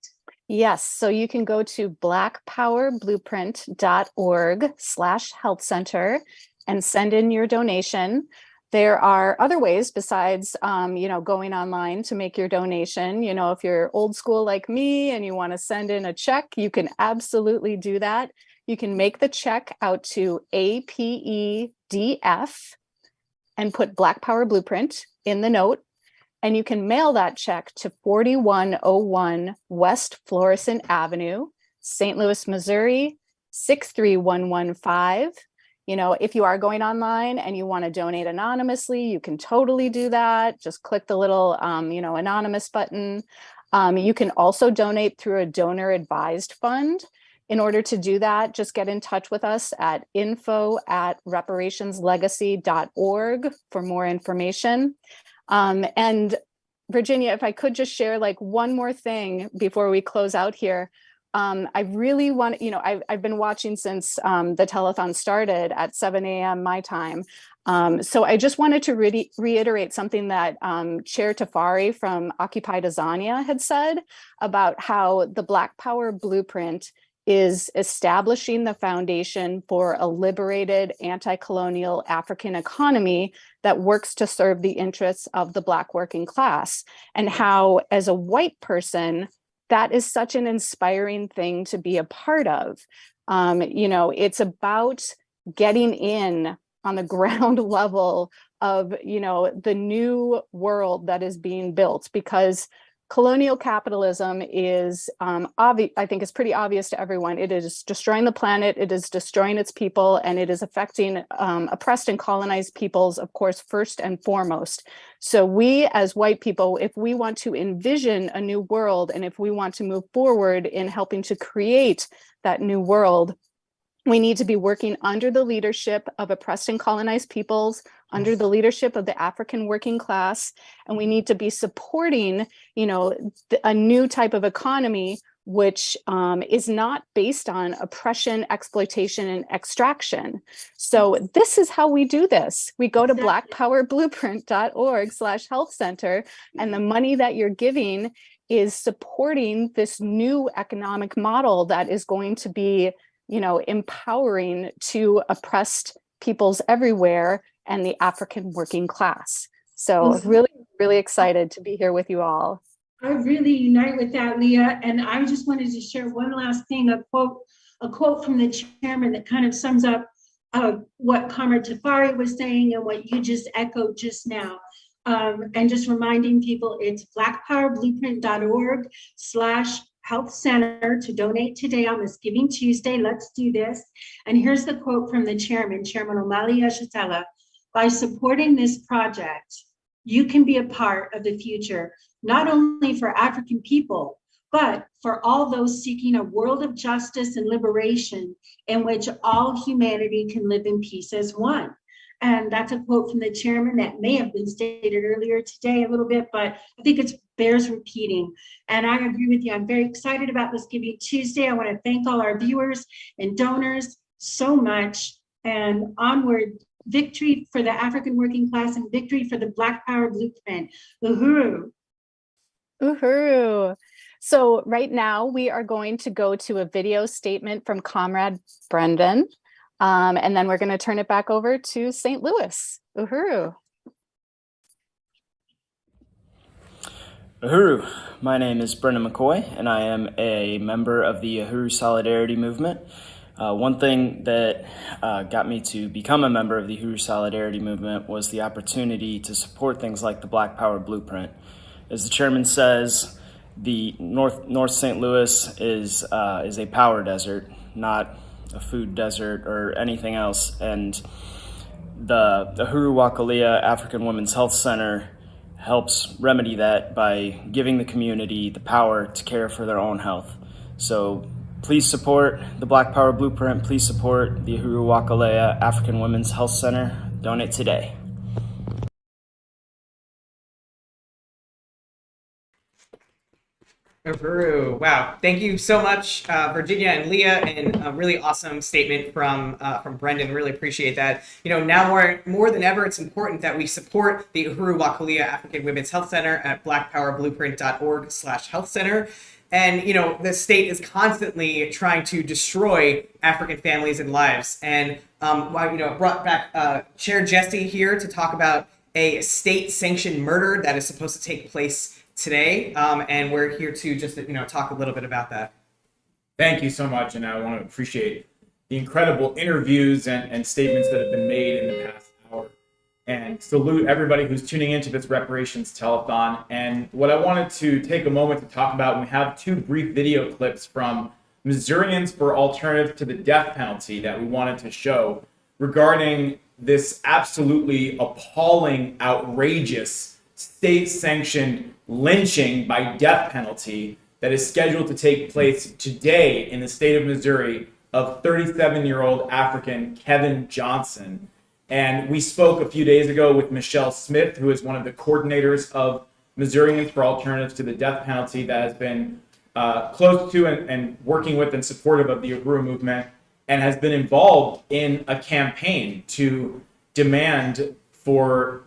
Yes, so you can go to blackpowerblueprint.org/health center and send in your donation. There are other ways besides, going online to make your donation. If you're old school like me and you want to send in a check, you can absolutely do that. You can make the check out to APEDF and put Black Power Blueprint in the note. And you can mail that check to 4101 West Florissant Avenue, St. Louis, Missouri, 63115. You know, if you are going online and you want to donate anonymously, you can totally do that. Just click the little, anonymous button. You can also donate through a donor advised fund. In order to do that, just get in touch with us at info@reparationslegacy.org for more information. And Virginia, if I could just share like one more thing before we close out here. I really want, I've been watching since the telethon started at 7 a.m. my time. So I just wanted to reiterate something that Chair Tafari from Occupy Tanzania had said about how the Black Power Blueprint is establishing the foundation for a liberated anti-colonial African economy that works to serve the interests of the Black working class, and how as a white person, that is such an inspiring thing to be a part of. It's about getting in on the ground level of, the new world that is being built, because colonial capitalism is, I think it's pretty obvious to everyone. It is destroying the planet, it is destroying its people, and it is affecting oppressed and colonized peoples, of course, first and foremost. So we as white people, if we want to envision a new world, and if we want to move forward in helping to create that new world, we need to be working under the leadership of oppressed and colonized peoples, under the leadership of the African working class, and we need to be supporting, a new type of economy which is not based on oppression, exploitation, and extraction. So this is how we do this. We go to blackpowerblueprint.org/health center, and the money that you're giving is supporting this new economic model that is going to be empowering to oppressed peoples everywhere and the African working class. So really, really excited to be here with you all. I really unite with that, Leah. And I just wanted to share one last thing, a quote from the chairman that kind of sums up what Comrade Tafari was saying and what you just echoed just now. And just reminding people, it's blackpowerblueprint.org/health center to donate today on this Giving Tuesday. Let's do this. And here's the quote from the chairman, Chairman Omali Yeshitela. By supporting this project, you can be a part of the future, not only for African people, but for all those seeking a world of justice and liberation in which all humanity can live in peace as one. And that's a quote from the chairman that may have been stated earlier today a little bit, but I think it bears repeating. And I agree with you. I'm very excited about this Giving Tuesday. I want to thank all our viewers and donors so much. And onward, victory for the African working class and victory for the Black Power Blueprint. Uhuru. Uhuru. So right now we are going to go to a video statement from Comrade Brendan. And then we're going to turn it back over to St. Louis. Uhuru. Uhuru. My name is Brendan McCoy, and I am a member of the Uhuru Solidarity Movement. One thing that got me to become a member of the Uhuru Solidarity Movement was the opportunity to support things like the Black Power Blueprint. As the chairman says, the North St. Louis is a power desert, not a food desert or anything else. And the Uhuru Kulea African Women's Health Center helps remedy that by giving the community the power to care for their own health. So please support the Black Power Blueprint. Please support the Uhuru Kulea African Women's Health Center. Donate today. Uhuru. Wow. Thank you so much, Virginia and Leah, and a really awesome statement from Brendan. Really appreciate that. Now more than ever, it's important that we support the Uhuru Kulea African Women's Health Center at blackpowerblueprint.org/health center. And, the state is constantly trying to destroy African families and lives. And, brought back Chair Jesse here to talk about a state-sanctioned murder that is supposed to take place today. And we're here to just, talk a little bit about that. Thank you so much. And I want to appreciate the incredible interviews and statements that have been made in the past hour. and salute everybody who's tuning into this Reparations Telethon. And what I wanted to take a moment to talk about, we have two brief video clips from Missourians for Alternatives to the Death Penalty that we wanted to show regarding this absolutely appalling, outrageous, state-sanctioned lynching by death penalty that is scheduled to take place today in the state of Missouri of 37-year-old African Kevin Johnson. And we spoke a few days ago with Michelle Smith, who is one of the coordinators of Missourians for Alternatives to the Death Penalty, that has been close to and working with and supportive of the Uhuru movement, and has been involved in a campaign to demand for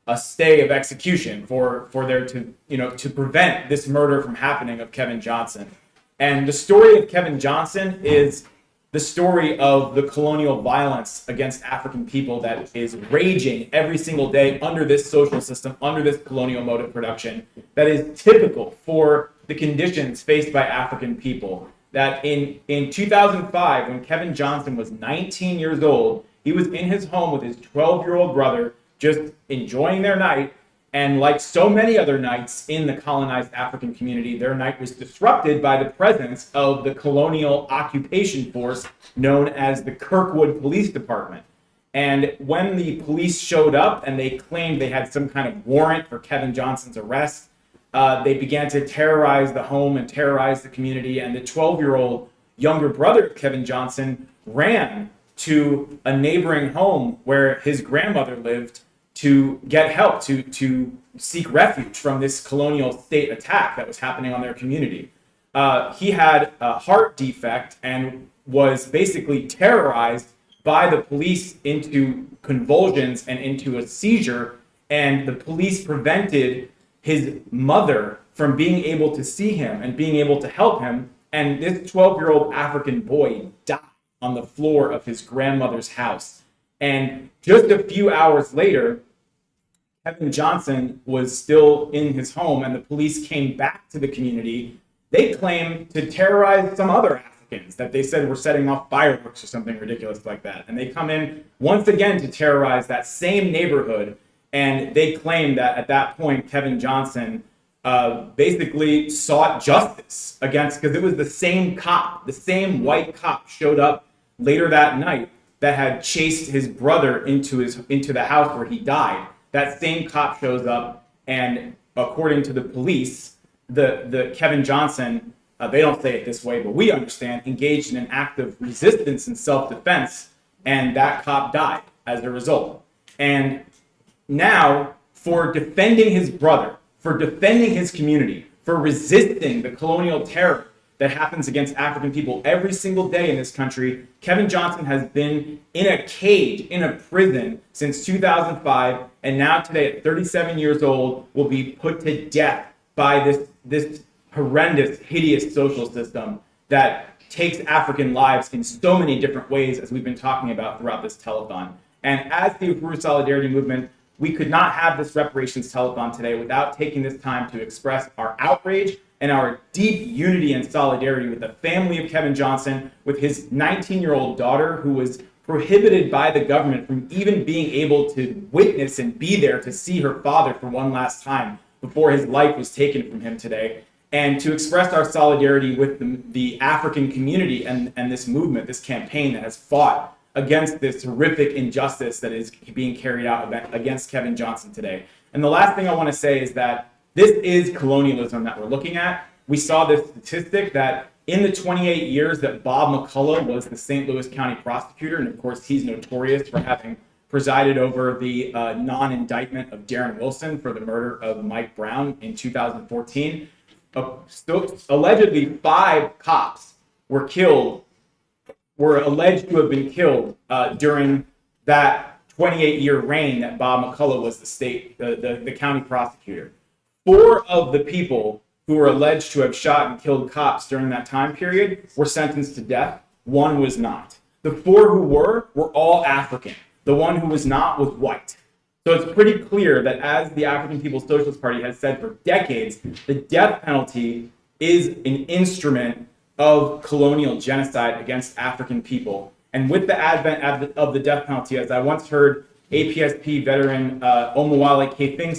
a stay of execution, for there to prevent this murder from happening of Kevin Johnson. And the story of Kevin Johnson is the story of the colonial violence against African people that is raging every single day under this social system, under this colonial mode of production, that is typical for the conditions faced by African people. That in 2005, when Kevin Johnson was 19 years old, he was in his home with his 12-year-old brother, just enjoying their night. And like so many other nights in the colonized African community, their night was disrupted by the presence of the colonial occupation force known as the Kirkwood Police Department. And when the police showed up and they claimed they had some kind of warrant for Kevin Johnson's arrest, they began to terrorize the home and terrorize the community. And the 12-year-old younger brother of Kevin Johnson ran to a neighboring home where his grandmother lived to get help, to seek refuge from this colonial state attack that was happening on their community. He had a heart defect and was basically terrorized by the police into convulsions and into a seizure, and the police prevented his mother from being able to see him and being able to help him, and this 12-year-old African boy died on the floor of his grandmother's house. And just a few hours later, Kevin Johnson was still in his home, and the police came back to the community. They claimed to terrorize some other Africans that they said were setting off fireworks or something ridiculous like that. And they come in once again to terrorize that same neighborhood. And they claimed that at that point, Kevin Johnson basically sought justice against, because it was the same cop, the same white cop showed up later that night that had chased his brother into the house where he died. That same cop shows up, and according to the police, the Kevin Johnson, they don't say it this way, but we understand, engaged in an act of resistance and self-defense, and that cop died as a result. And now, for defending his brother, for defending his community, for resisting the colonial terror that happens against African people every single day in this country, Kevin Johnson has been in a cage, in a prison since 2005, and now today at 37 years old will be put to death by this horrendous, hideous social system that takes African lives in so many different ways, as we've been talking about throughout this telethon. And as the Uhuru Solidarity Movement, we could not have this Reparations Telethon today without taking this time to express our outrage and our deep unity and solidarity with the family of Kevin Johnson, with his 19-year-old daughter, who was prohibited by the government from even being able to witness and be there to see her father for one last time before his life was taken from him today, and to express our solidarity with the African community and this movement, this campaign that has fought against this horrific injustice that is being carried out against Kevin Johnson today. And the last thing I want to say is that this is colonialism that we're looking at. We saw this statistic that in the 28 years that Bob McCullough was the St. Louis County prosecutor, and of course he's notorious for having presided over the non-indictment of Darren Wilson for the murder of Mike Brown in 2014, allegedly 5 cops were alleged to have been killed during that 28-year reign that Bob McCullough was the county prosecutor. 4 of the people who were alleged to have shot and killed cops during that time period were sentenced to death. 1 was not. The 4 who were all African. The one who was not was white. So it's pretty clear that, as the African People's Socialist Party has said for decades, the death penalty is an instrument of colonial genocide against African people. And with the advent of the death penalty, as I once heard APSP veteran Omowale Kefing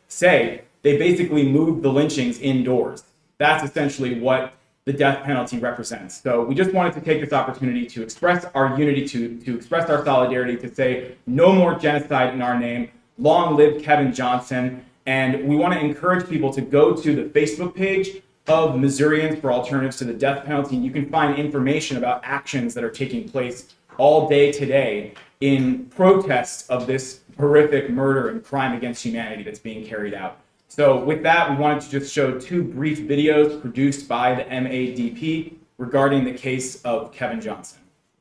say they basically moved the lynchings indoors. That's essentially what the death penalty represents. So we just wanted to take this opportunity to express our unity, to express our solidarity, to say no more genocide in our name. Long live Kevin Johnson. And we want to encourage people to go to the Facebook page of Missourians for Alternatives to the Death Penalty. And you can find information about actions that are taking place all day today in protest of this horrific murder and crime against humanity that's being carried out. So with that, we wanted to just show 2 brief videos produced by the MADP regarding the case of Kevin Johnson.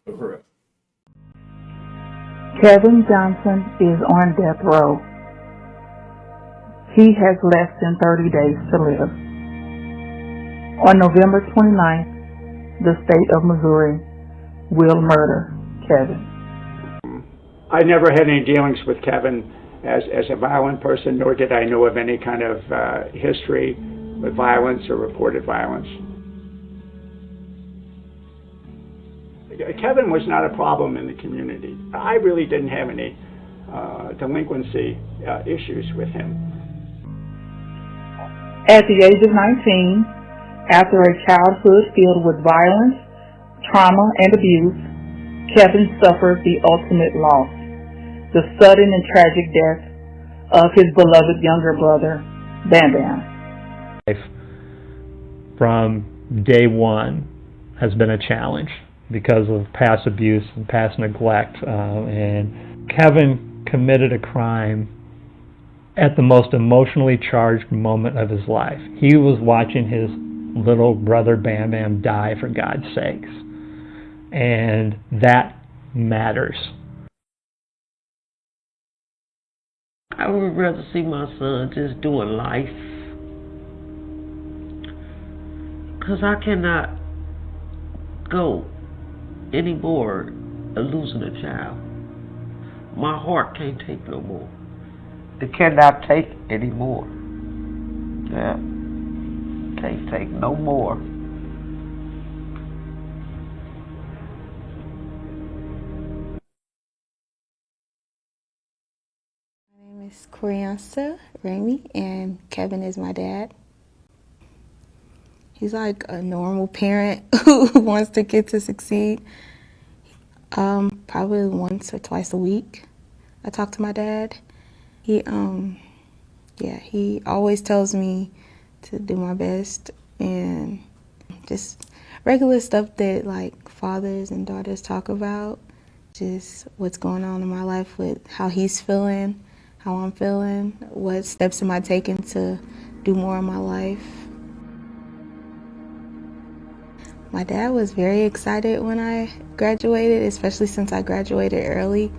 Uhuru. Kevin Johnson is on death row. He has less than 30 days to live. On November 29th, the state of Missouri will murder Kevin. I never had any dealings with Kevin as a violent person, nor did I know of any kind of history with violence or reported violence. Kevin was not a problem in the community. I really didn't have any delinquency issues with him. At the age of 19, after a childhood filled with violence, trauma, and abuse, Kevin suffered the ultimate loss, the sudden and tragic death of his beloved younger brother, Bam Bam. From day one has been a challenge because of past abuse and past neglect. And Kevin committed a crime at the most emotionally charged moment of his life. He was watching his little brother Bam Bam die, for God's sakes. And that matters. I would rather see my son just doing life, because I cannot go anymore losing a child. My heart can't take no more. It cannot take anymore. Yeah, can't take no more. It's Corianza Ramey, and Kevin is my dad. He's like a normal parent who wants their kid to succeed. Probably once or twice a week, I talk to my dad. He always tells me to do my best, and just regular stuff that like fathers and daughters talk about. Just what's going on in my life with how he's feeling, how I'm feeling, what steps am I taking to do more in my life. My dad was very excited when I graduated, especially since I graduated early.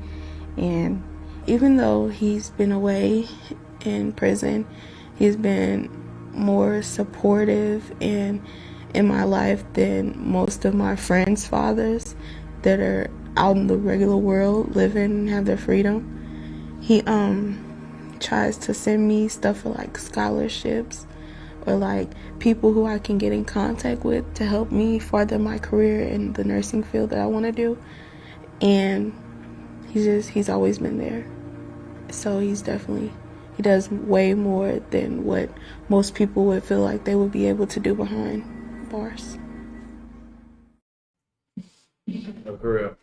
And even though he's been away in prison, he's been more supportive in my life than most of my friends' fathers that are out in the regular world living and have their freedom. He tries to send me stuff for like scholarships or like people who I can get in contact with to help me further my career in the nursing field that I want to do. And he's always been there. So he does way more than what most people would feel like they would be able to do behind bars. Uhuru.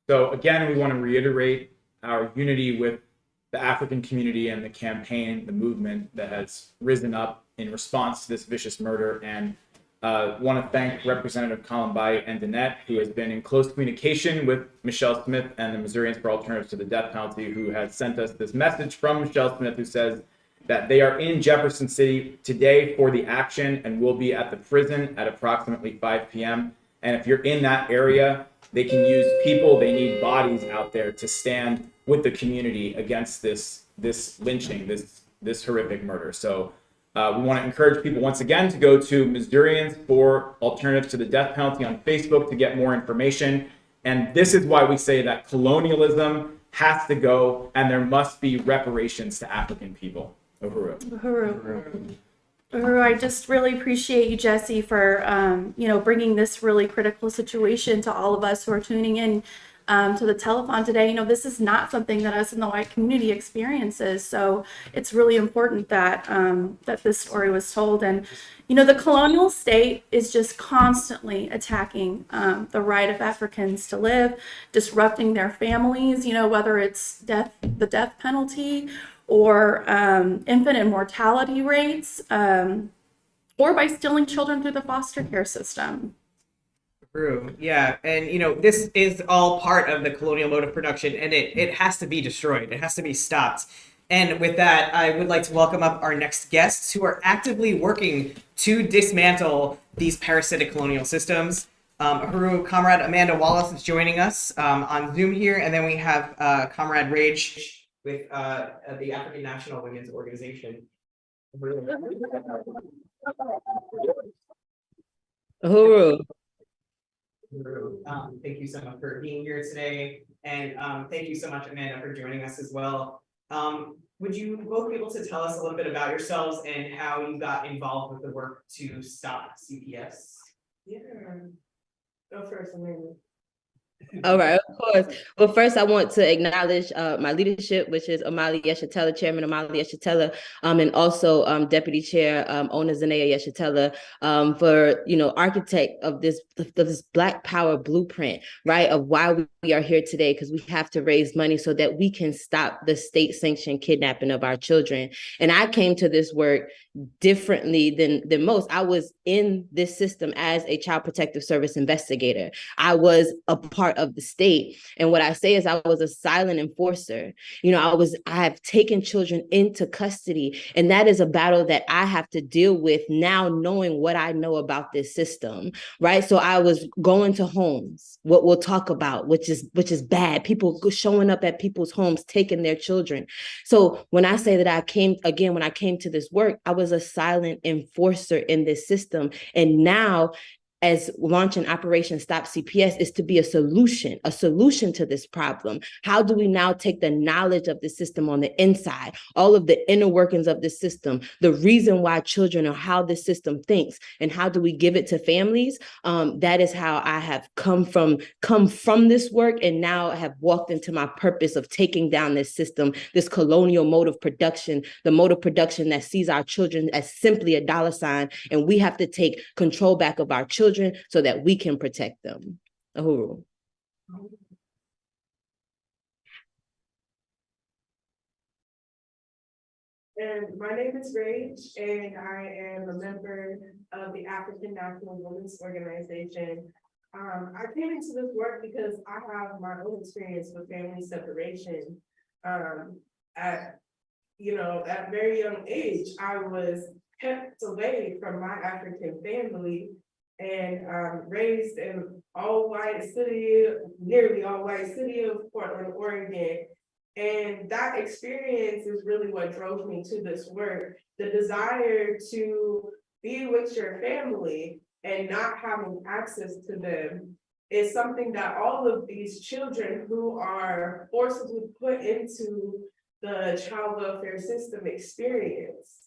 So again, we want to reiterate our unity with the African community and the campaign, the movement that has risen up in response to this vicious murder. And want to thank Representative Columbine and Danette, who has been in close communication with Michelle Smith and the Missourians for Alternatives to the Death Penalty, who has sent us this message from Michelle Smith, who says that they are in Jefferson City today for the action and will be at the prison at approximately 5 p.m. And if you're in that area, they can use people, they need bodies out there to stand with the community against this lynching, this horrific murder. So we want to encourage people once again to go to Missourians for Alternatives to the Death Penalty on Facebook to get more information. And this is why we say that colonialism has to go and there must be reparations to African people. Uhuru. Uhuru, I just really appreciate you, Jesse, for bringing this really critical situation to all of us who are tuning in. to the telethon today. You know, this is not something that us in the white community experiences. So it's really important that that this story was told. And you know, the colonial state is just constantly attacking the right of Africans to live, disrupting their families. You know, whether it's the death penalty, or infant and mortality rates, or by stealing children through the foster care system. True. Yeah. And, you know, this is all part of the colonial mode of production, and it has to be destroyed. It has to be stopped. And with that, I would like to welcome up our next guests who are actively working to dismantle these parasitic colonial systems. Uhuru Comrade Amanda Wallace is joining us on Zoom here. And then we have Comrade Rage with the African National Women's Organization. Uhuru. Thank you so much for being here today. And thank you so much, Amanda, for joining us as well. Would you both be able to tell us a little bit about yourselves and how you got involved with the work to stop CPS? Yeah. Go first, Amanda. All right, of course. Well, first I want to acknowledge my leadership, which is Omali Yeshatela, Chairman Omali Yeshatela, and also Deputy Chair Ona Zanea Yeshatela, for, you know, architect of this Black Power blueprint, right, of why we are here today, because we have to raise money so that we can stop the state-sanctioned kidnapping of our children. And I came to this work differently than most. I was in this system as a child protective service investigator. I was a part of the state. And what I say is I was a silent enforcer. You know, I have taken children into custody, and that is a battle that I have to deal with now, knowing what I know about this system, right? So I was going to homes, what we'll talk about, which is bad. People showing up at people's homes, taking their children. So when I say that when I came to this work, I was a silent enforcer in this system. And now, as launching Operation Stop CPS is to be a solution to this problem. How do we now take the knowledge of the system on the inside, all of the inner workings of the system, the reason why children or how the system thinks, and how do we give it to families? That is how I have come from this work, and now have walked into my purpose of taking down this system, this colonial mode of production, the mode of production that sees our children as simply a dollar sign, and we have to take control back of our children so that we can protect them. Uhuru. And my name is Rage, and I am a member of the African National Women's Organization. I came into this work because I have my own experience with family separation. At very young age, I was kept away from my African family and raised in nearly all white city of Portland, Oregon. And that experience is really what drove me to this work. The desire to be with your family and not having access to them is something that all of these children who are forcibly put into the child welfare system experience.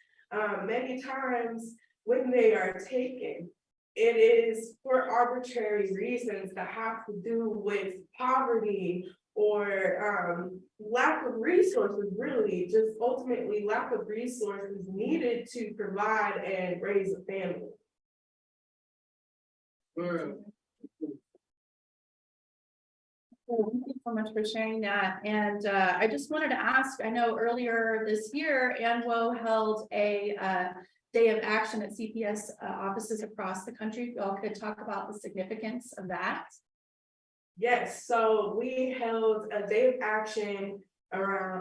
Many times when they are taken, it is for arbitrary reasons that have to do with poverty or lack of resources, really, just ultimately lack of resources needed to provide and raise a family. Thank you so much for sharing that. And I just wanted to ask, I know earlier this year, ANWO held a day of action at CPS offices across the country. Y'all could talk about the significance of that. Yes, so we held a day of action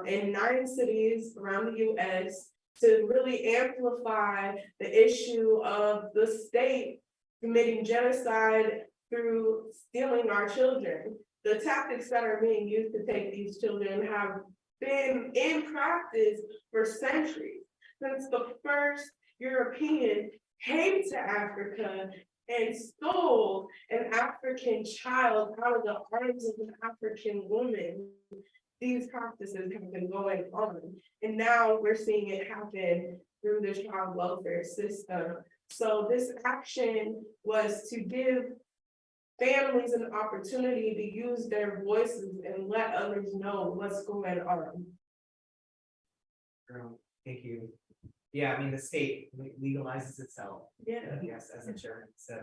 in 9 cities around the US to really amplify the issue of the state committing genocide through stealing our children. The tactics that are being used to take these children have been in practice for centuries, since the first European came to Africa and stole an African child out of the arms of an African woman. These practices have been going on, and now we're seeing it happen through the child welfare system. So this action was to give families an opportunity to use their voices and let others know what's going on. Thank you. Yeah, I mean, the state legalizes itself. Yeah. Yes, as it should. So,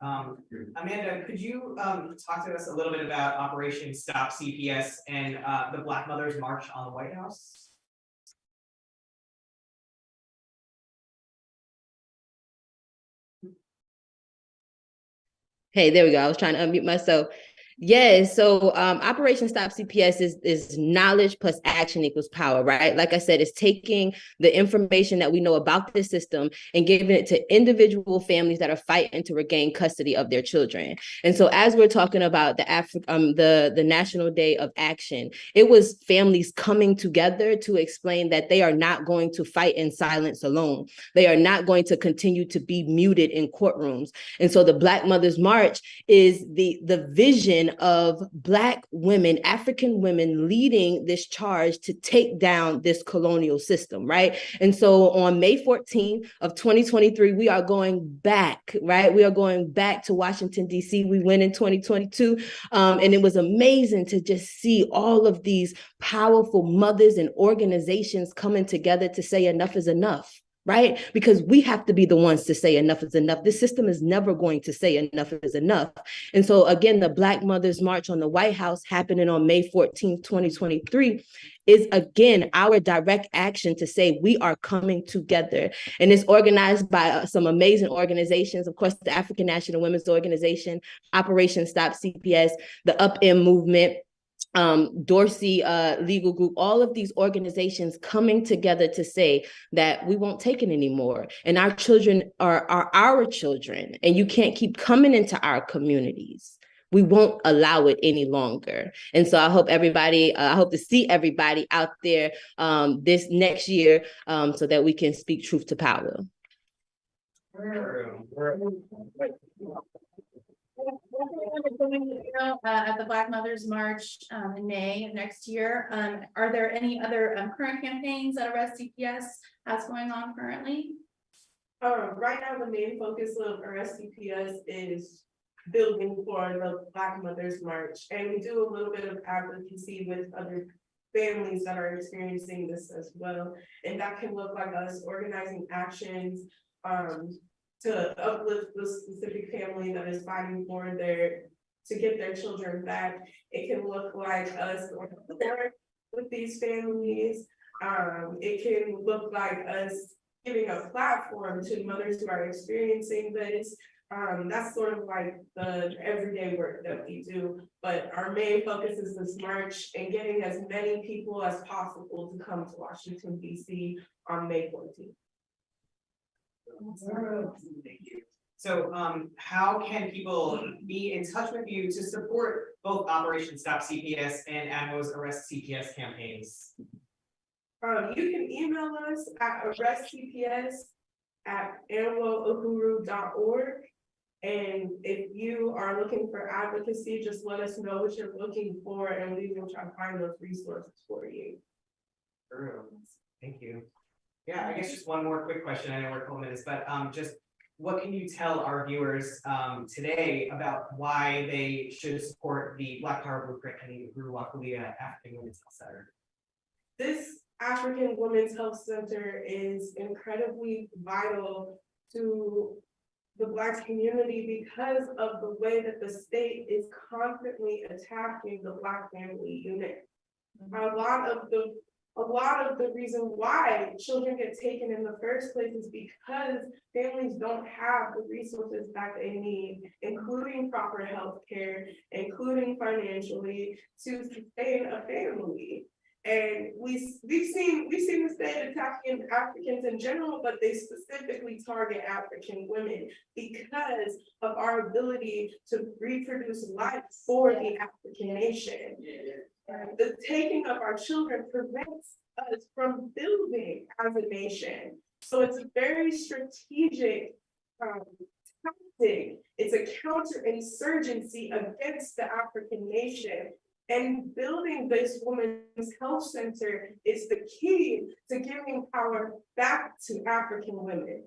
Amanda, could you talk to us a little bit about Operation Stop CPS and the Black Mothers March on the White House? Hey, there we go. I was trying to unmute myself. Yeah, so Operation Stop CPS is knowledge plus action equals power, right? Like I said, it's taking the information that we know about the system and giving it to individual families that are fighting to regain custody of their children. And so as we're talking about the National Day of Action, it was families coming together to explain that they are not going to fight in silence alone. They are not going to continue to be muted in courtrooms. And so the Black Mothers March is the vision of Black women, African women leading this charge to take down this colonial system, right? And so on May 14th of 2023, we are going back, right? We are going back to Washington, D.C. We went in 2022, and it was amazing to just see all of these powerful mothers and organizations coming together to say enough is enough. Right? Because we have to be the ones to say enough is enough. This system is never going to say enough is enough. And so again, the Black Mothers March on the White House happening on May 14th, 2023 is again our direct action to say we are coming together. And it's organized by some amazing organizations, of course, the African National Women's Organization, Operation Stop CPS, the Up In Movement, Dorsey Legal Group, all of these organizations coming together to say that we won't take it anymore. And our children are our children, and you can't keep coming into our communities. We won't allow it any longer. And so I hope everybody, I hope to see everybody out there this next year so that we can speak truth to power. At the Black Mothers March in May of next year. Are there any other current campaigns that Arrest CPS has going on currently? Right now, the main focus of Arrest CPS is building for the Black Mothers March. And we do a little bit of advocacy with other families that are experiencing this as well. And that can look like us organizing actions to uplift the specific family that is fighting for to get their children back. It can look like us working with these families. It can look like us giving a platform to mothers who are experiencing this. That's sort of like the everyday work that we do. But our main focus is this march and getting as many people as possible to come to Washington, D.C. on May 14th. Thank you. So how can people be in touch with you to support both Operation Stop CPS and AMO's Arrest CPS campaigns? You can email us at arrestcps@uhuru.org. And if you are looking for advocacy, just let us know what you're looking for and we will try to find those resources for you. Thank you. Yeah, I guess just one more quick question. I know we're a couple minutes, but just what can you tell our viewers today about why they should support the Black Power Blueprint and the Uhuru Kulea African Women's Health Center? This African Women's Health Center is incredibly vital to the Black community because of the way that the state is constantly attacking the Black family unit. A lot of the reason why children get taken in the first place is because families don't have the resources that they need, including proper health care, including financially, to sustain a family. And we've seen the state attacking Africans in general, but they specifically target African women because of our ability to reproduce life for the African nation. The taking of our children prevents us from building as a nation. So it's a very strategic tactic. It's a counterinsurgency against the African nation. And building this women's health center is the key to giving power back to African women.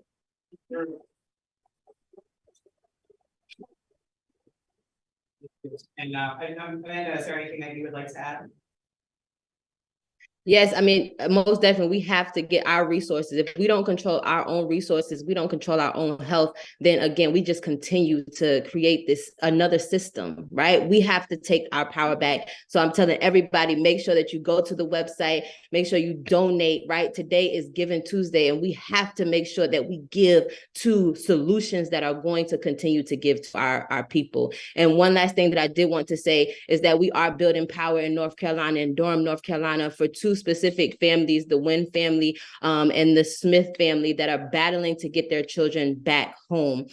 And Amanda, is there anything that you would like to add? Yes, I mean, most definitely, we have to get our resources. If we don't control our own resources, we don't control our own health, then again, we just continue to create another system, right? We have to take our power back. So I'm telling everybody, make sure that you go to the website, make sure you donate, right? Today is Giving Tuesday, and we have to make sure that we give to solutions that are going to continue to give to our people. And one last thing that I did want to say is that we are building power in North Carolina, in Durham, North Carolina, for two specific families, the Wynn family and the Smith family, that are battling to get their children back home.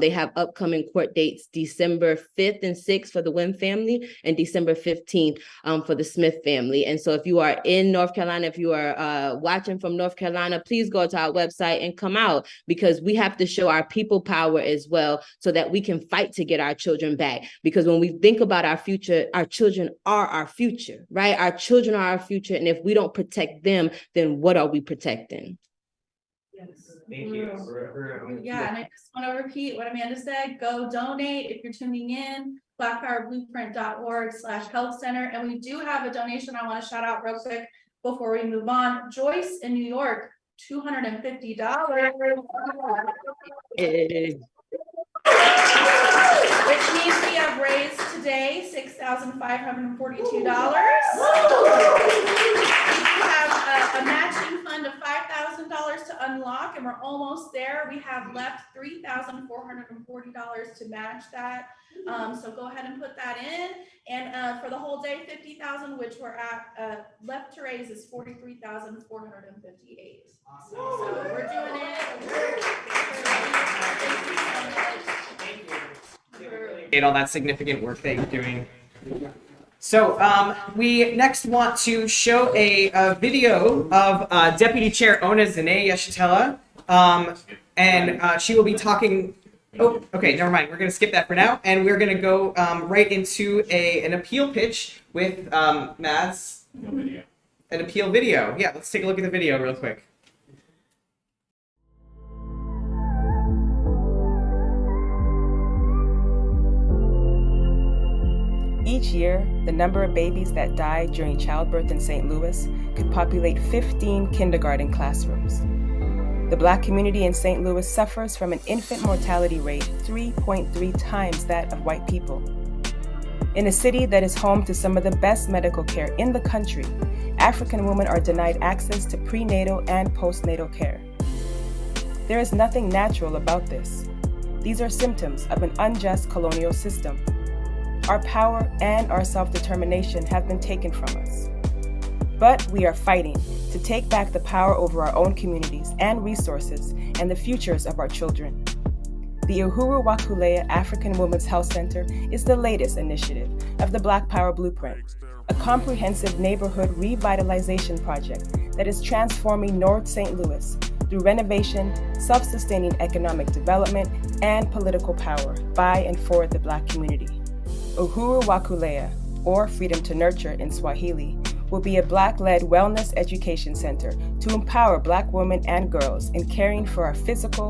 They have upcoming court dates, December 5th and 6th for the Wynn family and December 15th for the Smith family. And so if you are in North Carolina, if you are watching from North Carolina, please go to our website and come out, because we have to show our people power as well, so that we can fight to get our children back. Because when we think about our future, our children are our future, right? Our children are our future. And if we don't protect them, then what are we protecting? Thank you. Yeah, and I just want to repeat what Amanda said. Go donate if you're tuning in. blackpowerblueprint.org/health center. And we do have a donation I want to shout out real quick before we move on. Joyce in New York, $250. Which means we have raised today $6,542. We have a matching fund of $5,000 to unlock, and we're almost there. We have left $3,440 to match that. So go ahead and put that in. And for the whole day, $50,000, which we're at left to raise is $43,458. Awesome. So we're doing it. Appreciate all that significant work that you're doing. So we next want to show a video of Deputy Chair Ona Zene-Yeshitela, and she will be talking. Oh, okay, never mind. We're going to skip that for now, and we're going to go right into an appeal pitch with Mads. An appeal video. Yeah, let's take a look at the video real quick. Each year, the number of babies that die during childbirth in St. Louis could populate 15 kindergarten classrooms. The Black community in St. Louis suffers from an infant mortality rate 3.3 times that of white people. In a city that is home to some of the best medical care in the country, African women are denied access to prenatal and postnatal care. There is nothing natural about this. These are symptoms of an unjust colonial system. Our power and our self-determination have been taken from us. But we are fighting to take back the power over our own communities and resources and the futures of our children. The Uhuru wa Kulea African Women's Health Center is the latest initiative of the Black Power Blueprint, a comprehensive neighborhood revitalization project that is transforming North St. Louis through renovation, self-sustaining economic development, and political power by and for the Black community. Uhuru wa Kulea, or Freedom to Nurture in Swahili, will be a Black-led wellness education center to empower Black women and girls in caring for our physical,